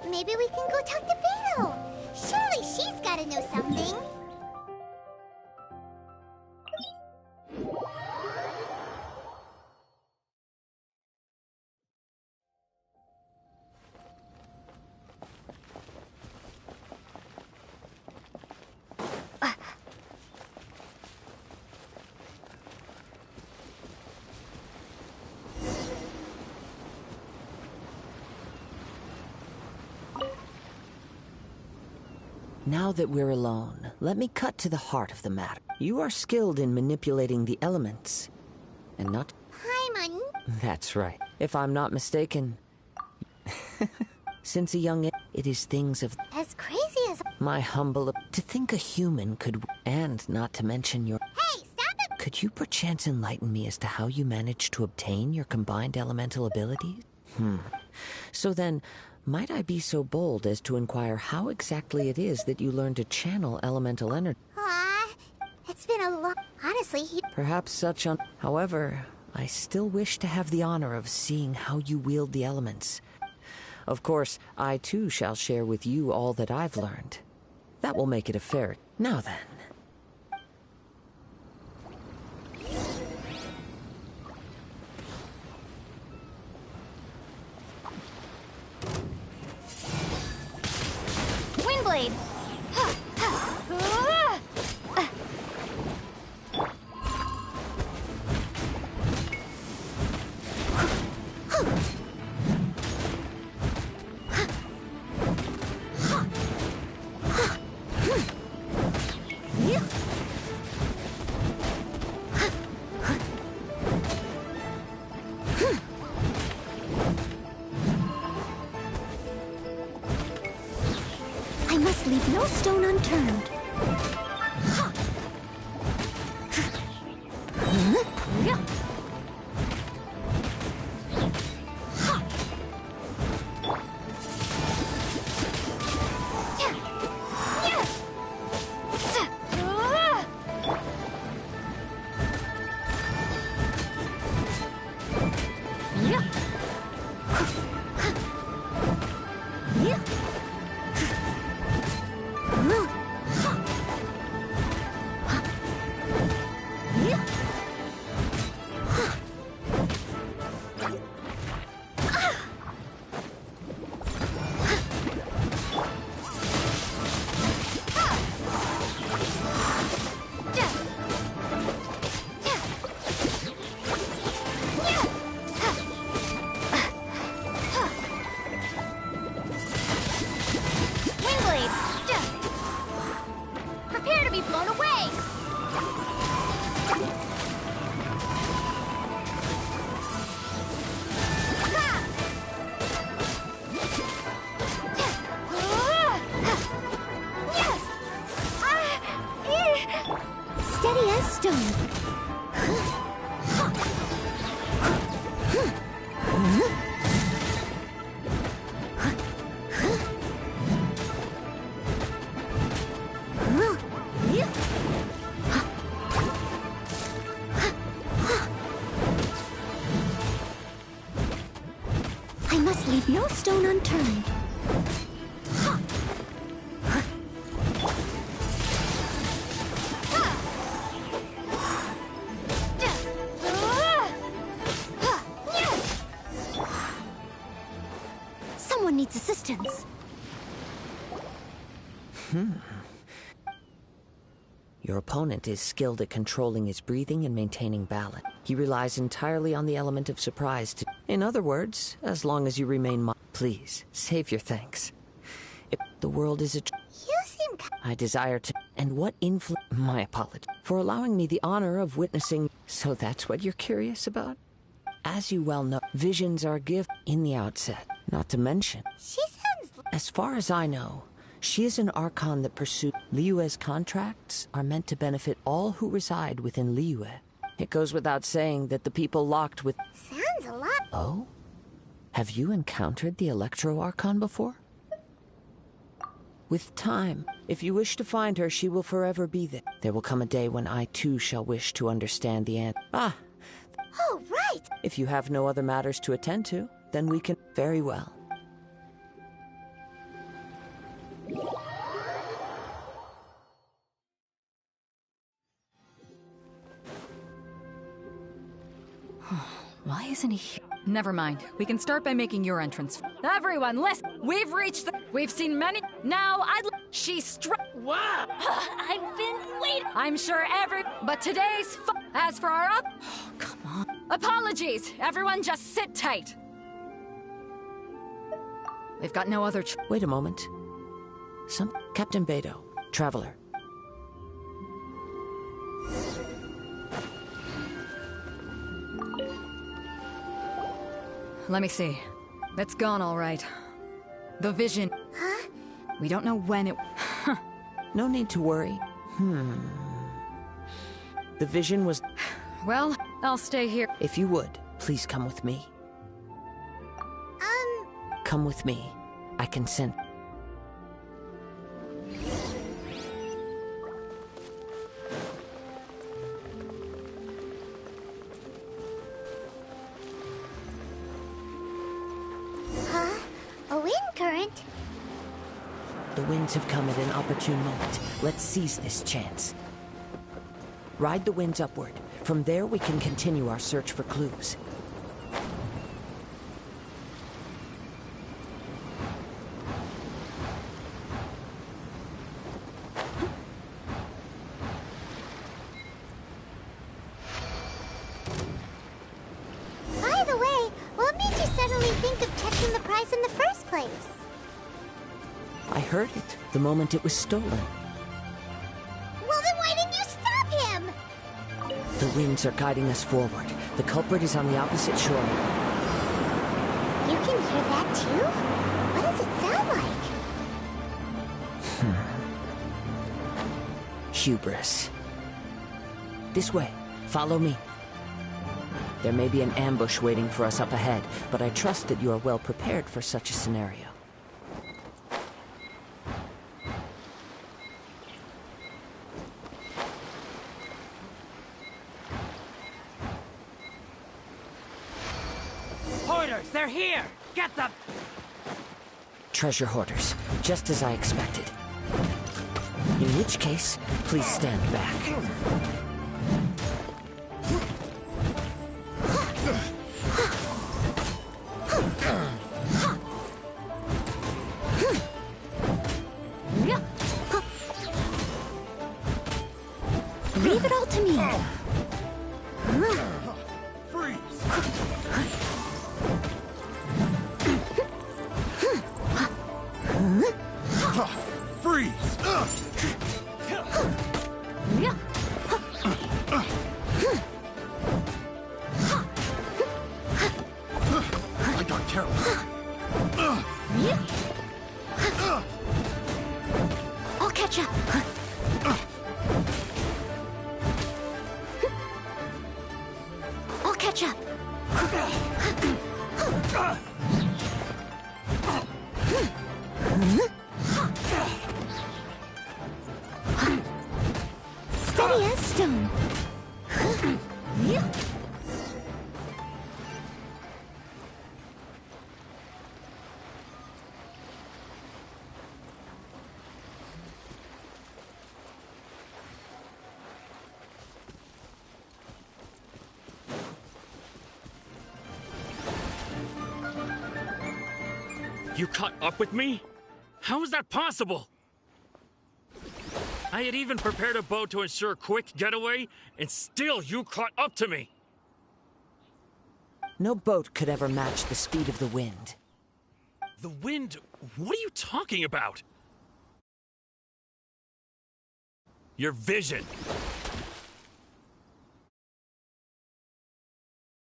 Maybe we can go talk to Beto. Surely she's gotta know something. Now that we're alone, let me cut to the heart of the matter. You are skilled in manipulating the elements, and not... Paimon. That's right. If I'm not mistaken, since a young age, it is things of... As crazy as... My humble... To think a human could... And not to mention your... Hey, stop it! Could you perchance enlighten me as to how you managed to obtain your combined elemental abilities? So then... Might I be so bold as to inquire how exactly it is that you learned to channel elemental energy? It's been a long... Honestly, Perhaps such on... However, I still wish to have the honor of seeing how you wield the elements. Of course, I too shall share with you all that I've learned. That will make it a fair... Now then. Windblade! I must leave no stone unturned. I must leave no stone unturned. Someone needs assistance. Your opponent is skilled at controlling his breathing and maintaining balance. He relies entirely on the element of surprise to... In other words, as long as you remain please, save your thanks. If the world is a... You seem... I desire to... And what influence... My apology. For allowing me the honor of witnessing... So that's what you're curious about? As you well know, visions are given in the outset. Not to mention... She sounds... As far as I know, she is an Archon that pursues... Liyue's contracts are meant to benefit all who reside within Liyue. It goes without saying that the people locked with... Sounds a lot... Oh? Have you encountered the Electro Archon before? With time, if you wish to find her, she will forever be there. There will come a day when I too shall wish to understand the answer. Oh, right! If you have no other matters to attend to, then we can... Very well. Why isn't he here? Never mind. We can start by making your entrance. Everyone, listen! We've reached the... We've seen many... Now, She struck... Wow! I've been waiting! I'm sure But today's As for our Oh, come on. Apologies! Everyone just sit tight! They've got no other Wait a moment. Captain Beidou, Traveler. Let me see. It's gone all right. The vision... Huh? We don't know when it... No need to worry. The vision was... Well, I'll stay here. If you would, please come with me. Come with me. I consent. Huh? A wind current? The winds have come at an opportune moment. Let's seize this chance. Ride the winds upward. From there, we can continue our search for clues. By the way, what made you suddenly think of checking the prize in the first place? I heard it the moment it was stolen. Well, then why didn't you stop him? The winds are guiding us forward. The culprit is on the opposite shore now. You can hear that too? What does it sound like? Hubris. This way. Follow me. There may be an ambush waiting for us up ahead, but I trust that you are well prepared for such a scenario. Hoarders, they're here! Get them! Treasure hoarders, just as I expected. In which case, please stand back. Leave it all to me. Freeze! I got careless. I'll catch up. I'll catch up. Steady as stone. You caught up with me? How is that possible? I had even prepared a boat to ensure a quick getaway, and still you caught up to me! No boat could ever match the speed of the wind. The wind? What are you talking about? Your vision.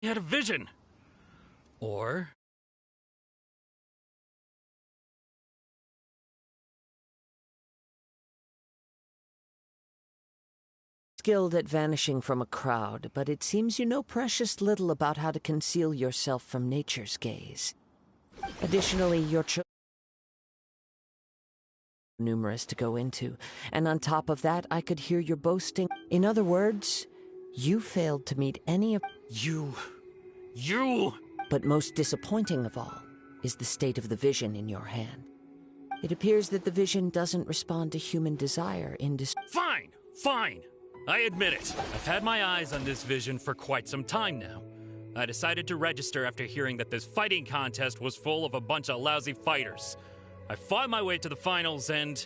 You had a vision. Or... Skilled at vanishing from a crowd, but it seems you know precious little about how to conceal yourself from nature's gaze. Additionally, your numerous to go into, and on top of that, I could hear your boasting. In other words, you failed to meet any of... You... But most disappointing of all is the state of the vision in your hand. It appears that the vision doesn't respond to human desire in Fine! Fine! I admit it. I've had my eyes on this vision for quite some time now. I decided to register after hearing that this fighting contest was full of a bunch of lousy fighters. I fought my way to the finals and...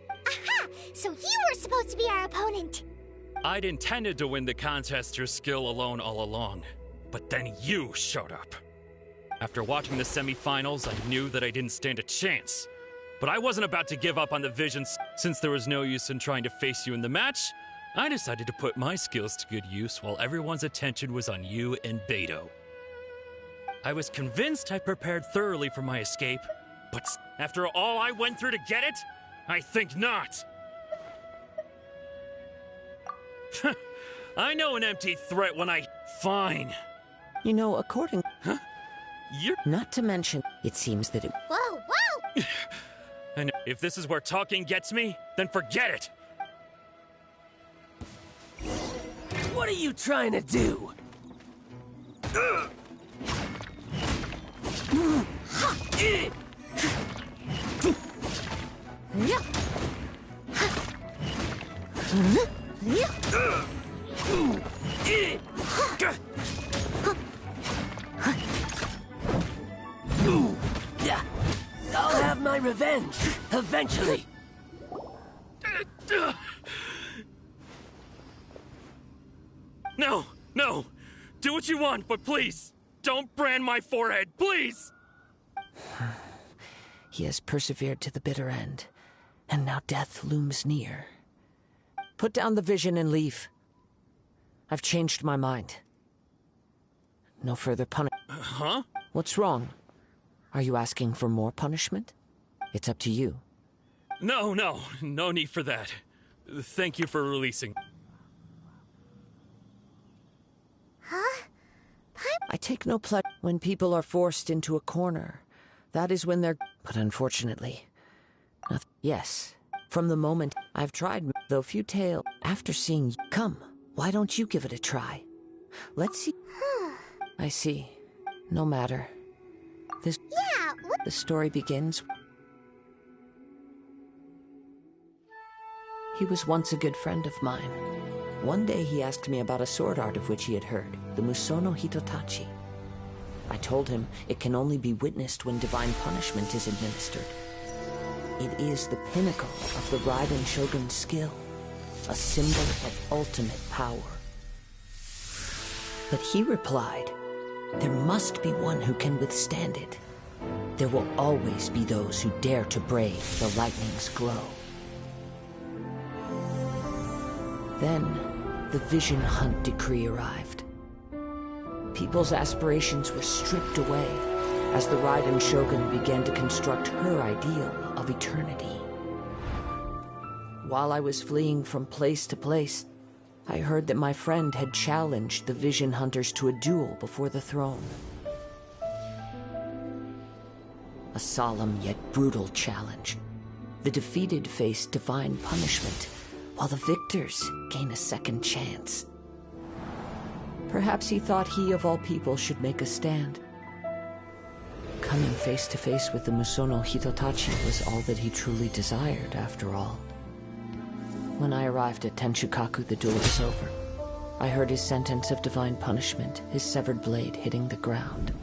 Aha! So you were supposed to be our opponent! I'd intended to win the contest through skill alone all along. But then you showed up. After watching the semi-finals, I knew that I didn't stand a chance. But I wasn't about to give up on the visions. Since there was no use in trying to face you in the match, I decided to put my skills to good use while everyone's attention was on you and Beto. I was convinced I prepared thoroughly for my escape, but after all I went through to get it, I think not. I know an empty threat when I... Fine. You know, according... Huh? You're... Not to mention, it seems that it... Whoa, whoa! And if this is where talking gets me, then forget it! What are you trying to do? I'll have my revenge, eventually. No, no! Do what you want, but please, don't brand my forehead, please! He has persevered to the bitter end, and now death looms near. Put down the vision and leave. I've changed my mind. No further punishment. Huh? What's wrong? Are you asking for more punishment? It's up to you. No need for that. Thank you for releasing. Huh? I take no pleasure when people are forced into a corner. That is when they're... But unfortunately... Yes. From the moment I've tried, though futile, after seeing... Come, why don't you give it a try? Let's see... I see. No matter. This... Yeah, what... The story begins... He was once a good friend of mine. One day he asked me about a sword art of which he had heard, the Musono Hitotachi. I told him it can only be witnessed when divine punishment is administered. It is the pinnacle of the Raiden Shogun's skill, a symbol of ultimate power. But he replied, there must be one who can withstand it. There will always be those who dare to brave the lightning's glow. Then, the Vision Hunt decree arrived. People's aspirations were stripped away as the Raiden Shogun began to construct her ideal of eternity. While I was fleeing from place to place, I heard that my friend had challenged the Vision Hunters to a duel before the throne. A solemn yet brutal challenge. The defeated face divine punishment, while the victors gain a second chance. Perhaps he thought he of all people should make a stand. Coming face to face with the Musono Hitotachi was all that he truly desired, after all. When I arrived at Tenshukaku, the duel was over. I heard his sentence of divine punishment, his severed blade hitting the ground.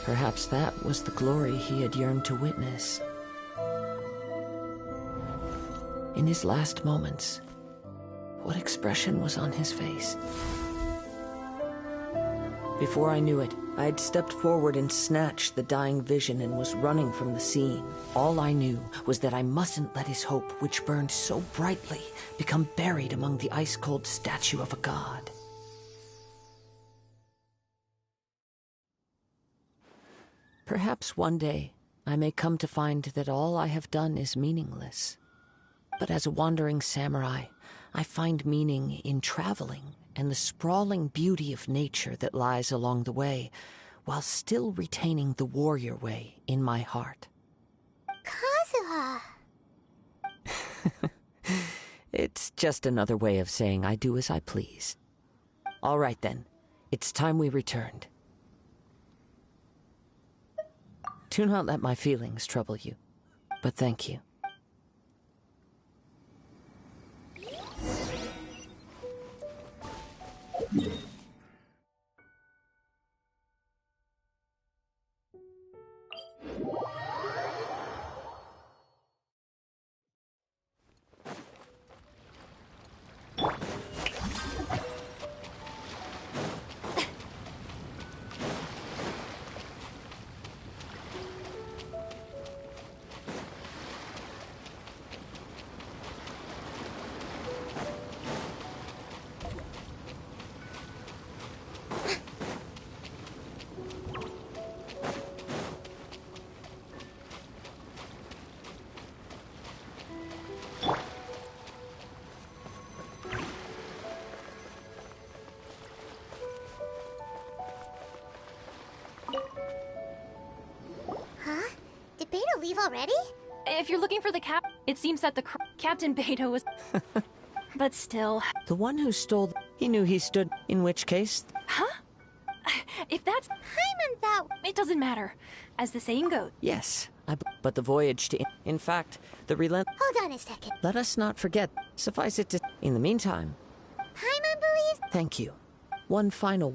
Perhaps that was the glory he had yearned to witness. In his last moments, what expression was on his face? Before I knew it, I had stepped forward and snatched the dying vision and was running from the scene. All I knew was that I mustn't let his hope, which burned so brightly, become buried among the ice-cold statue of a god. Perhaps one day I may come to find that all I have done is meaningless. But as a wandering samurai, I find meaning in traveling and the sprawling beauty of nature that lies along the way, while still retaining the warrior way in my heart. Kazuha! It's just another way of saying I do as I please. All right then, it's time we returned. Do not let my feelings trouble you, but thank you. Huh? Did Beta leave already? If you're looking for the it seems that the Captain Beta was... But still... The one who stole... He knew he stood... In which case... Huh? If that's... I meant that... It doesn't matter. As the saying goes... Yes, but the voyage to... In fact, the relent... Hold on a second. Let us not forget. Suffice it to... In the meantime... Paimon believes... Thank you. One final...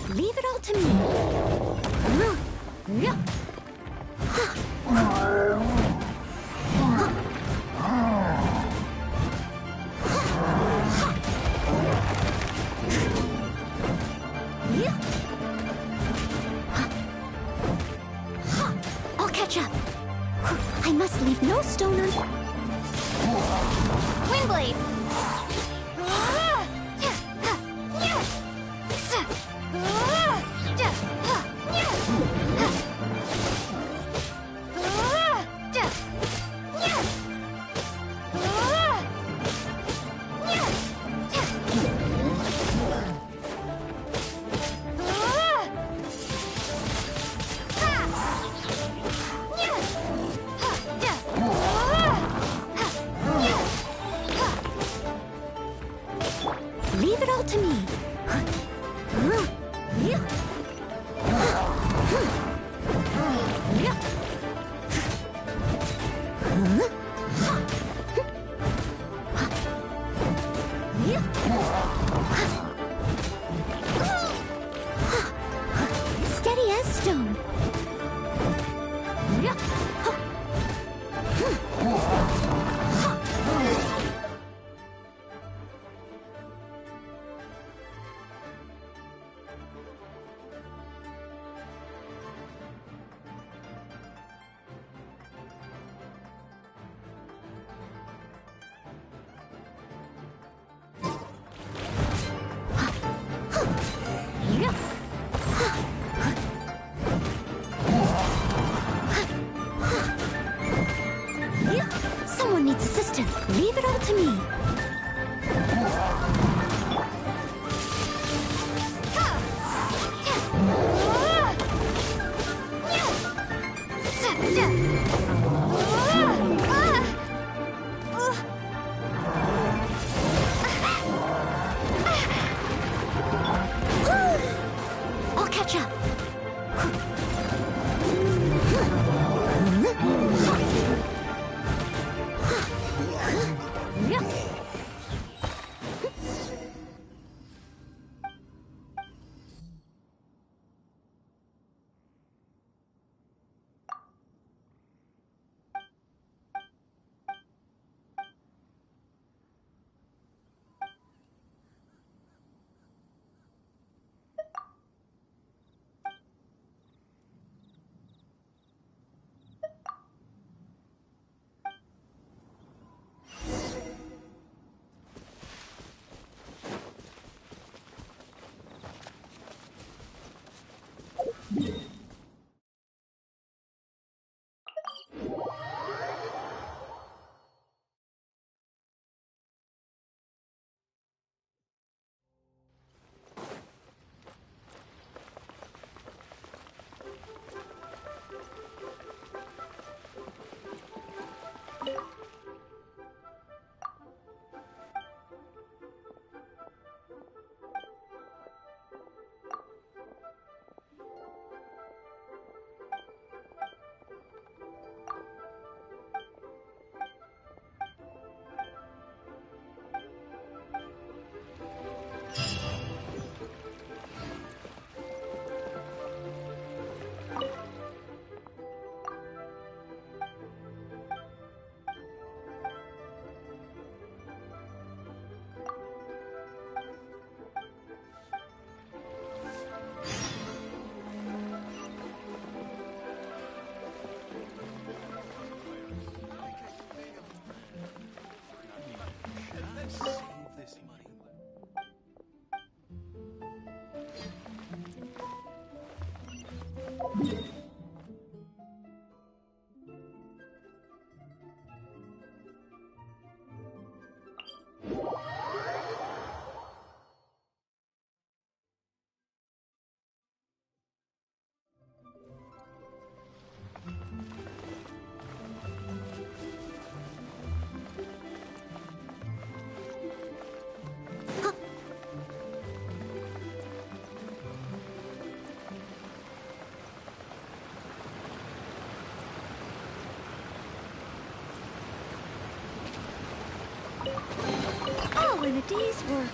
Leave it all to me. I'll catch up. I must leave no stone unturned. Windblade! Someone needs assistance. Leave it all to me. I'll catch up. Oh, and a day's work.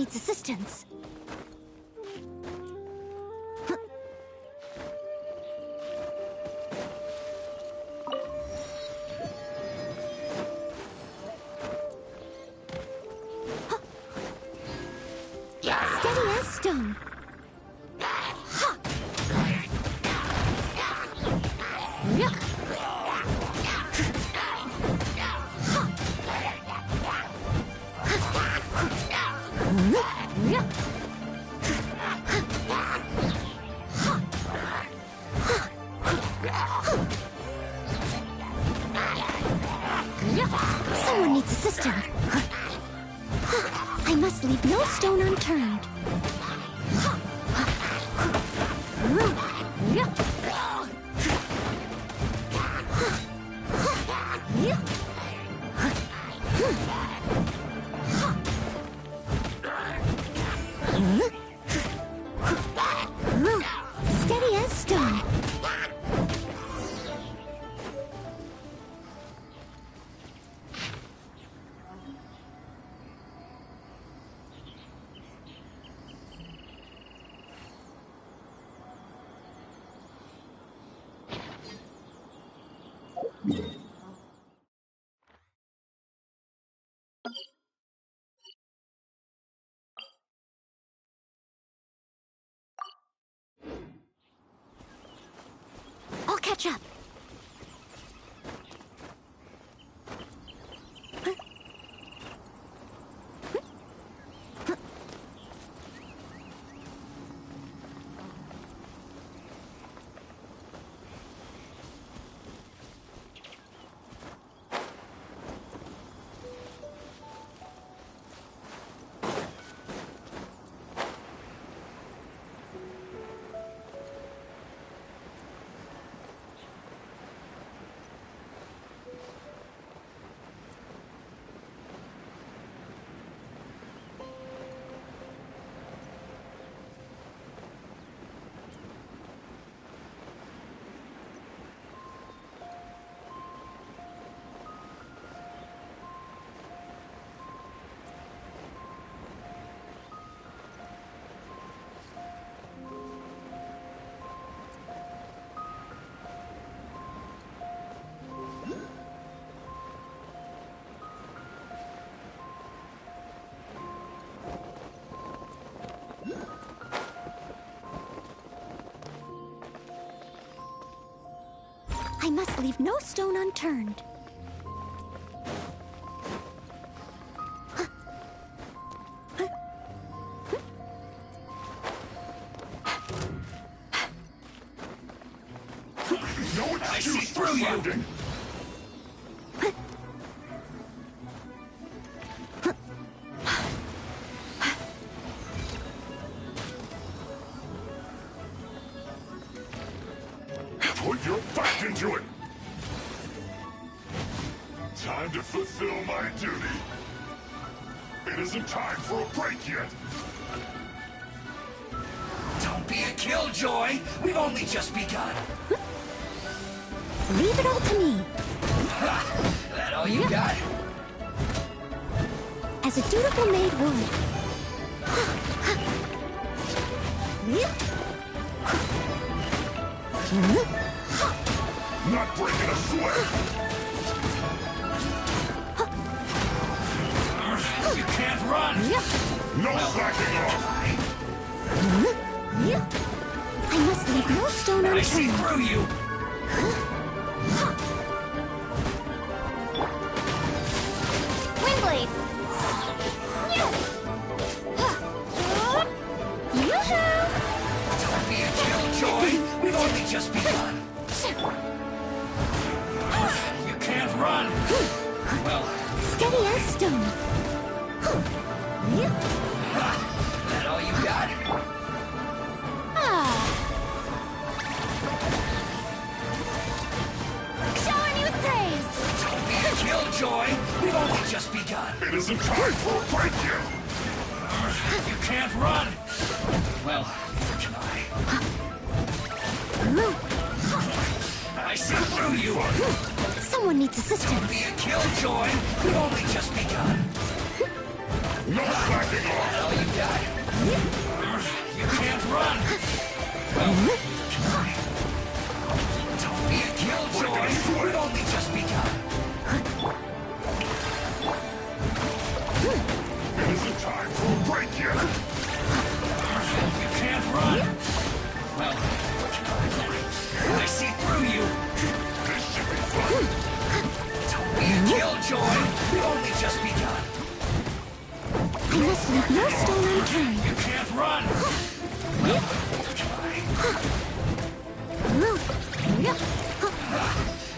needs assistance. Steady as stone. Someone needs assistance. I must leave no stone unturned. Steady as stone. I'll catch up. I must leave no stone unturned. No excuse for surrounding. Put your back into it! Time to fulfill my duty. It isn't time for a break yet. Don't be a killjoy! We've only just begun! Leave it all to me. That all you got? As a dutiful maid would. Not breaking a sweat! You can't run! No slacking off! I must leave no stone unturned. I see through you! Windblade! Don't be a killjoy! We've only just begun! You can't run! Well... Steady as stone. That all you got? Shower me with praise! Don't be a killjoy! We've only just begun! It isn't time for a break yet! You can't run! Well, neither can I. I see through you! Someone needs assistance. Don't be a killjoy! We've only just begun! No slacking off! All you got. You can't run! Don't be a killjoy! We've only just begun! It isn't time for a break yet! You can't run! Well, I see through you! This should be fun! Don't be a killjoy! We've only just begun! I must leave no stone unturned. You can't run!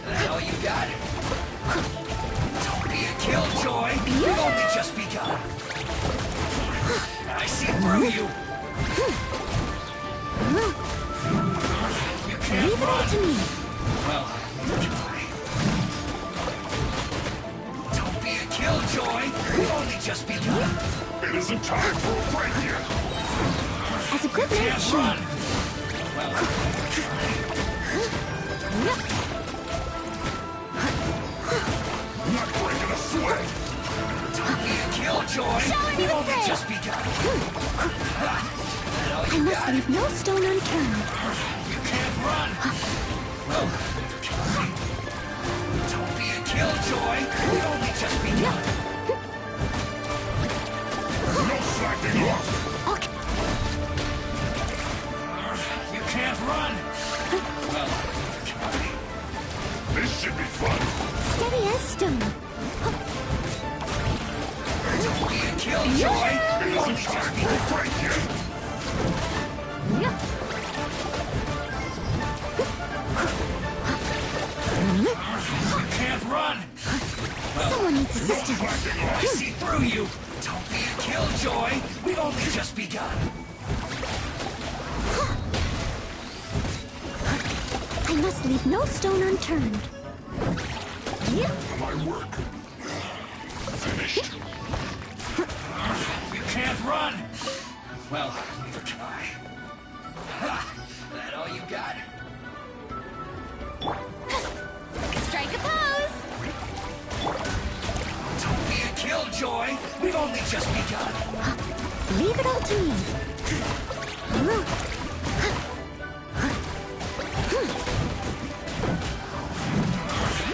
That all you got? Don't be a killjoy! We've only just begun! I see through you! You can't Leave it run! up to me. Well, don't be a killjoy! We've only just begun! It isn't time for a break yet! As a good man should. Run! Well, not breaking a sweat! Don't be a killjoy! We've only just begun! That all I you must got? leave no stone unturned. You can't run! Well, don't be a killjoy! We've only just begun! No slacking off! Okay. You can't run! Well, this should be fun! Steady as stone. Don't be a killjoy! It isn't time for a break yet! You can't run! Well, Someone needs assistance. I see through you! Don't be a killjoy! We've only just begun! I must leave no stone unturned. My work finished. You can't run! Well, neither can I. Ha! That all you got? Strike a pose! Don't be a killjoy! We've only just begun! Leave it all to me.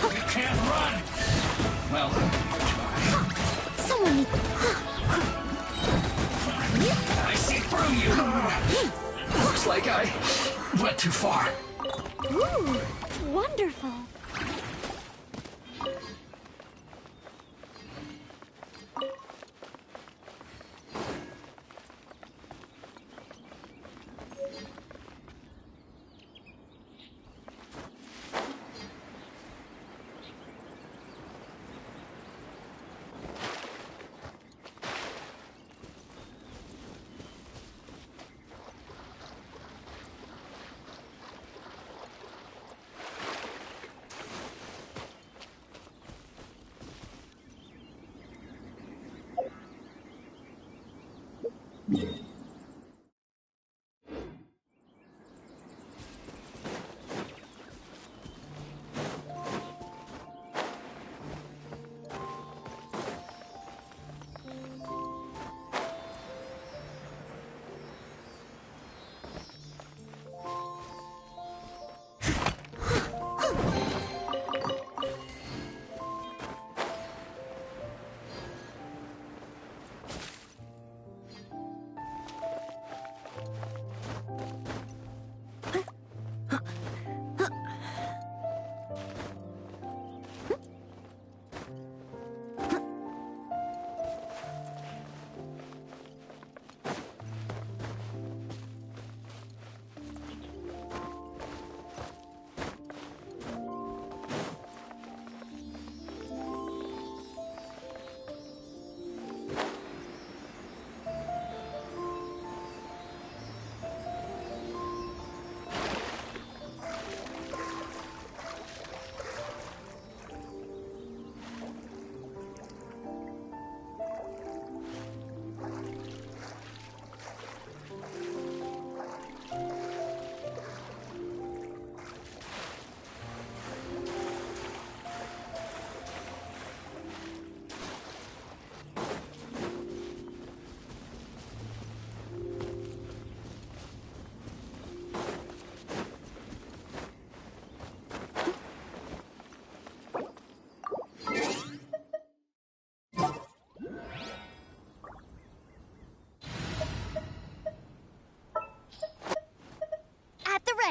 You can't run! Well, Someone needs... I see through you! Looks like I went too far. Ooh, wonderful.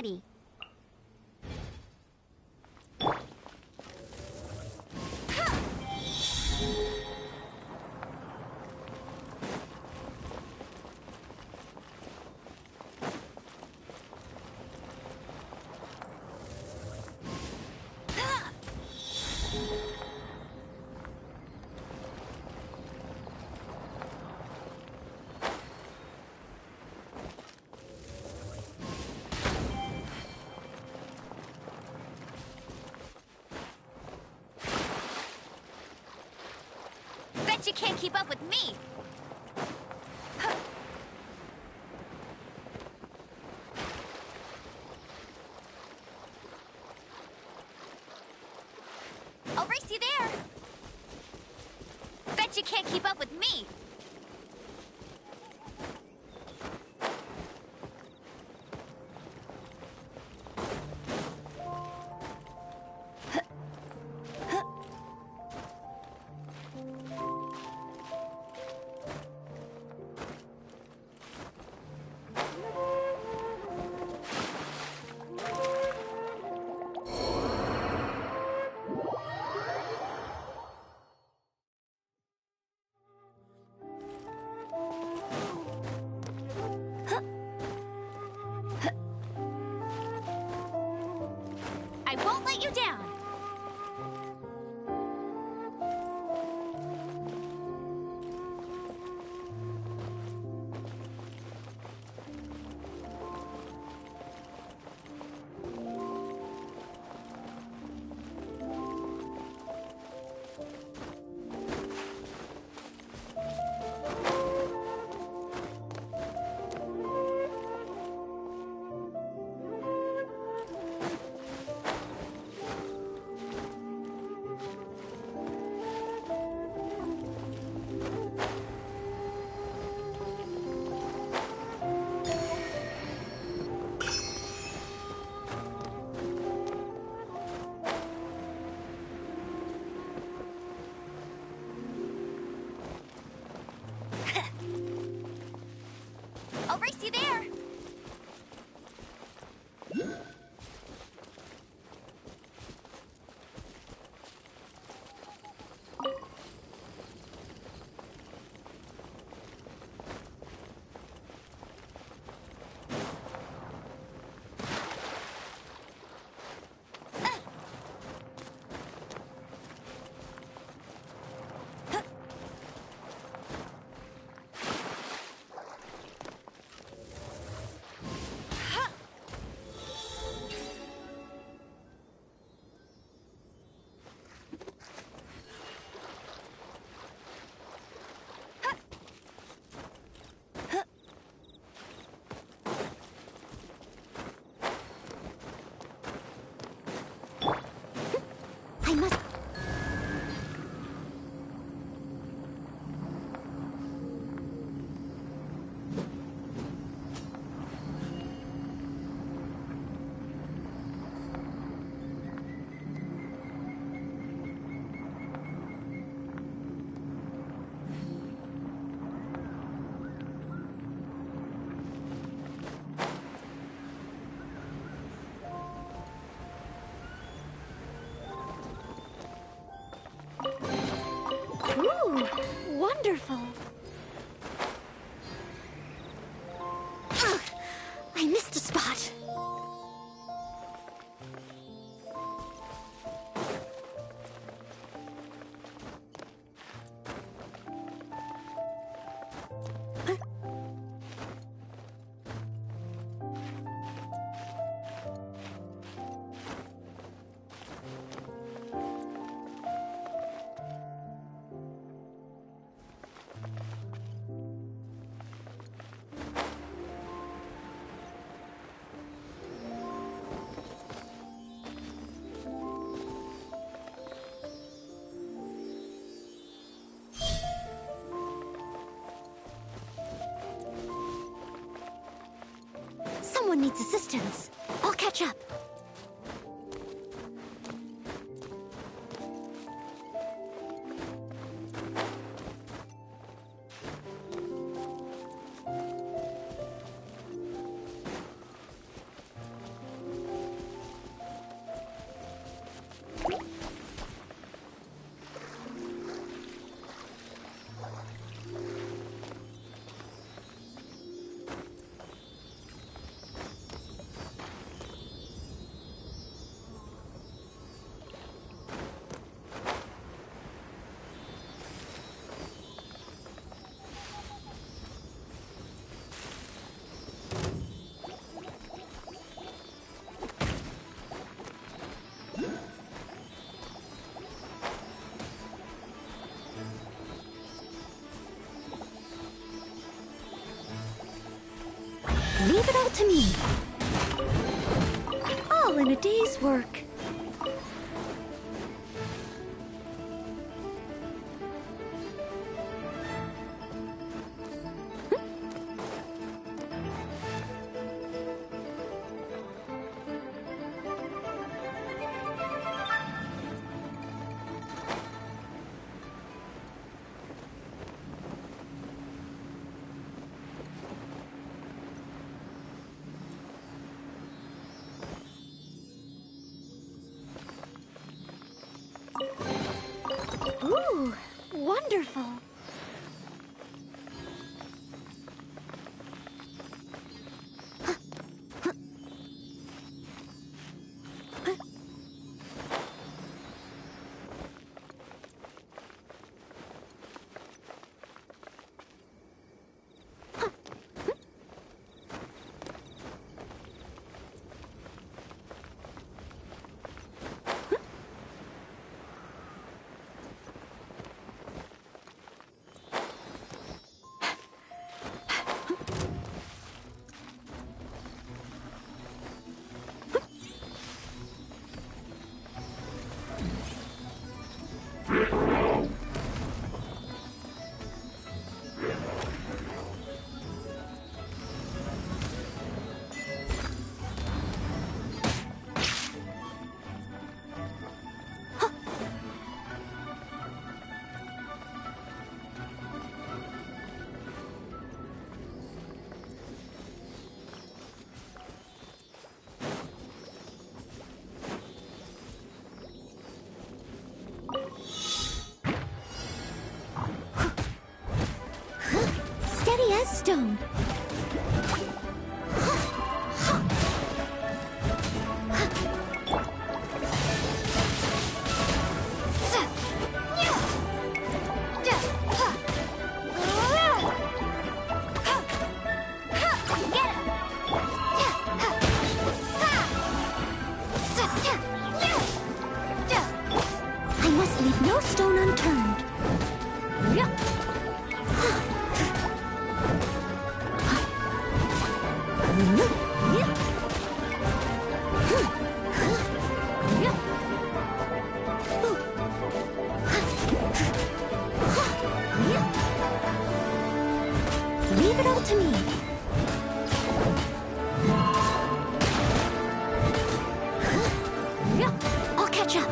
ready. Bet you can't keep up with me! I'll race you there! Bet you can't keep up with me! I won't let you down! I'll race you there! I must... Ooh, wonderful. Ugh, I missed a spot. Someone needs assistance. I'll catch up. Leave it all to me. All in a day's work. Ooh, wonderful. Steady as stone. I must leave no stone unturned. Leave it all to me. I'll catch up.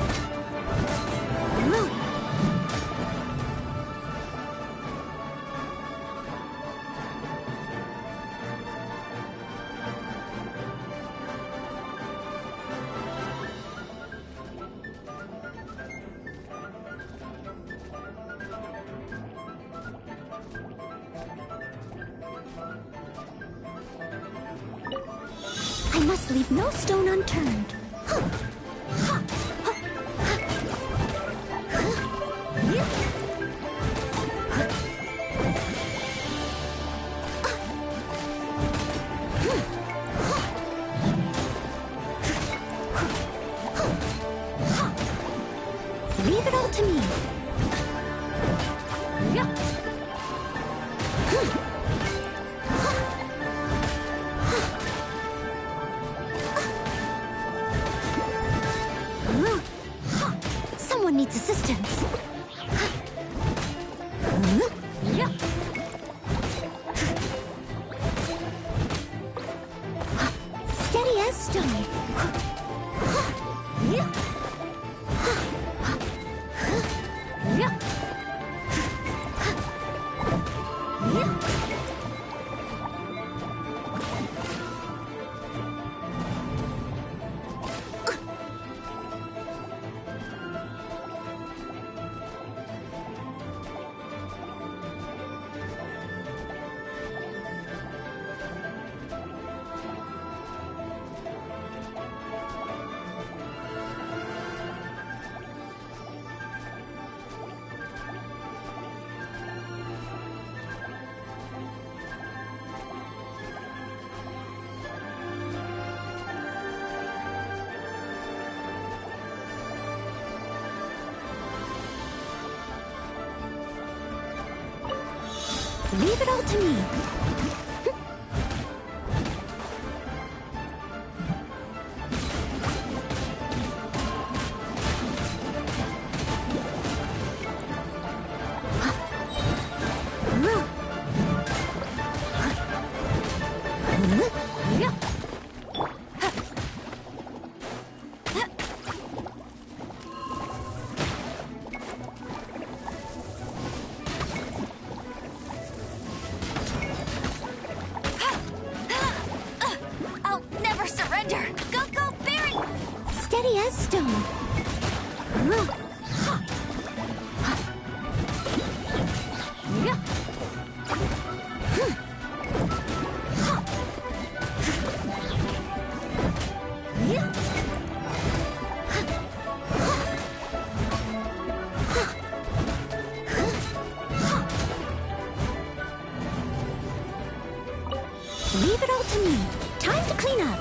I must leave no stone unturned. Leave it all to me. Someone needs assistance. Steady as stone. Leave it all to me. Leave it all to me. Time to clean up.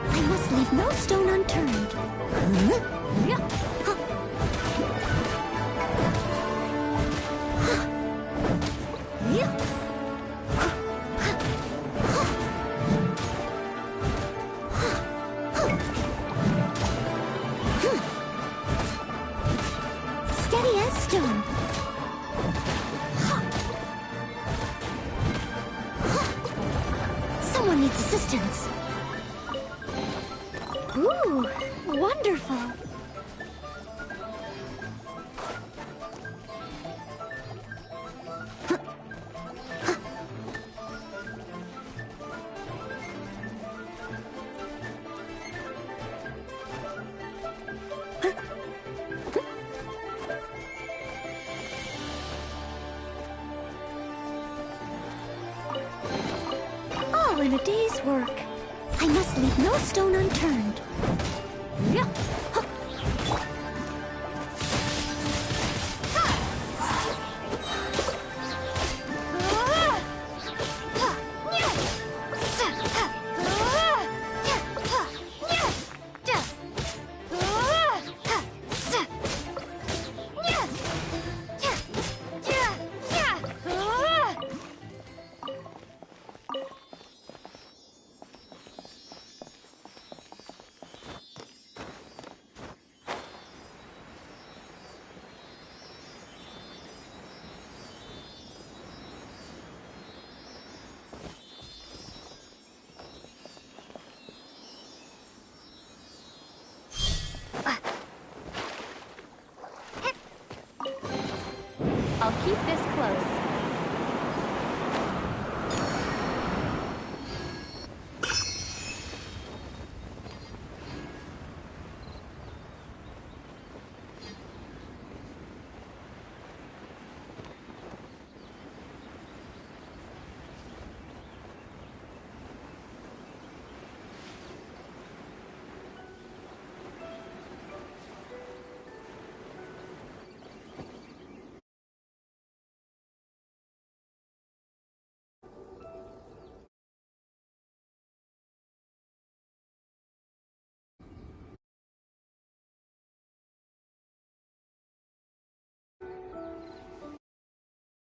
I must leave no stone unturned. Steady as stone. Someone needs assistance. Ooh, wonderful. All in a day's work. I must leave no stone unturned. Yeah.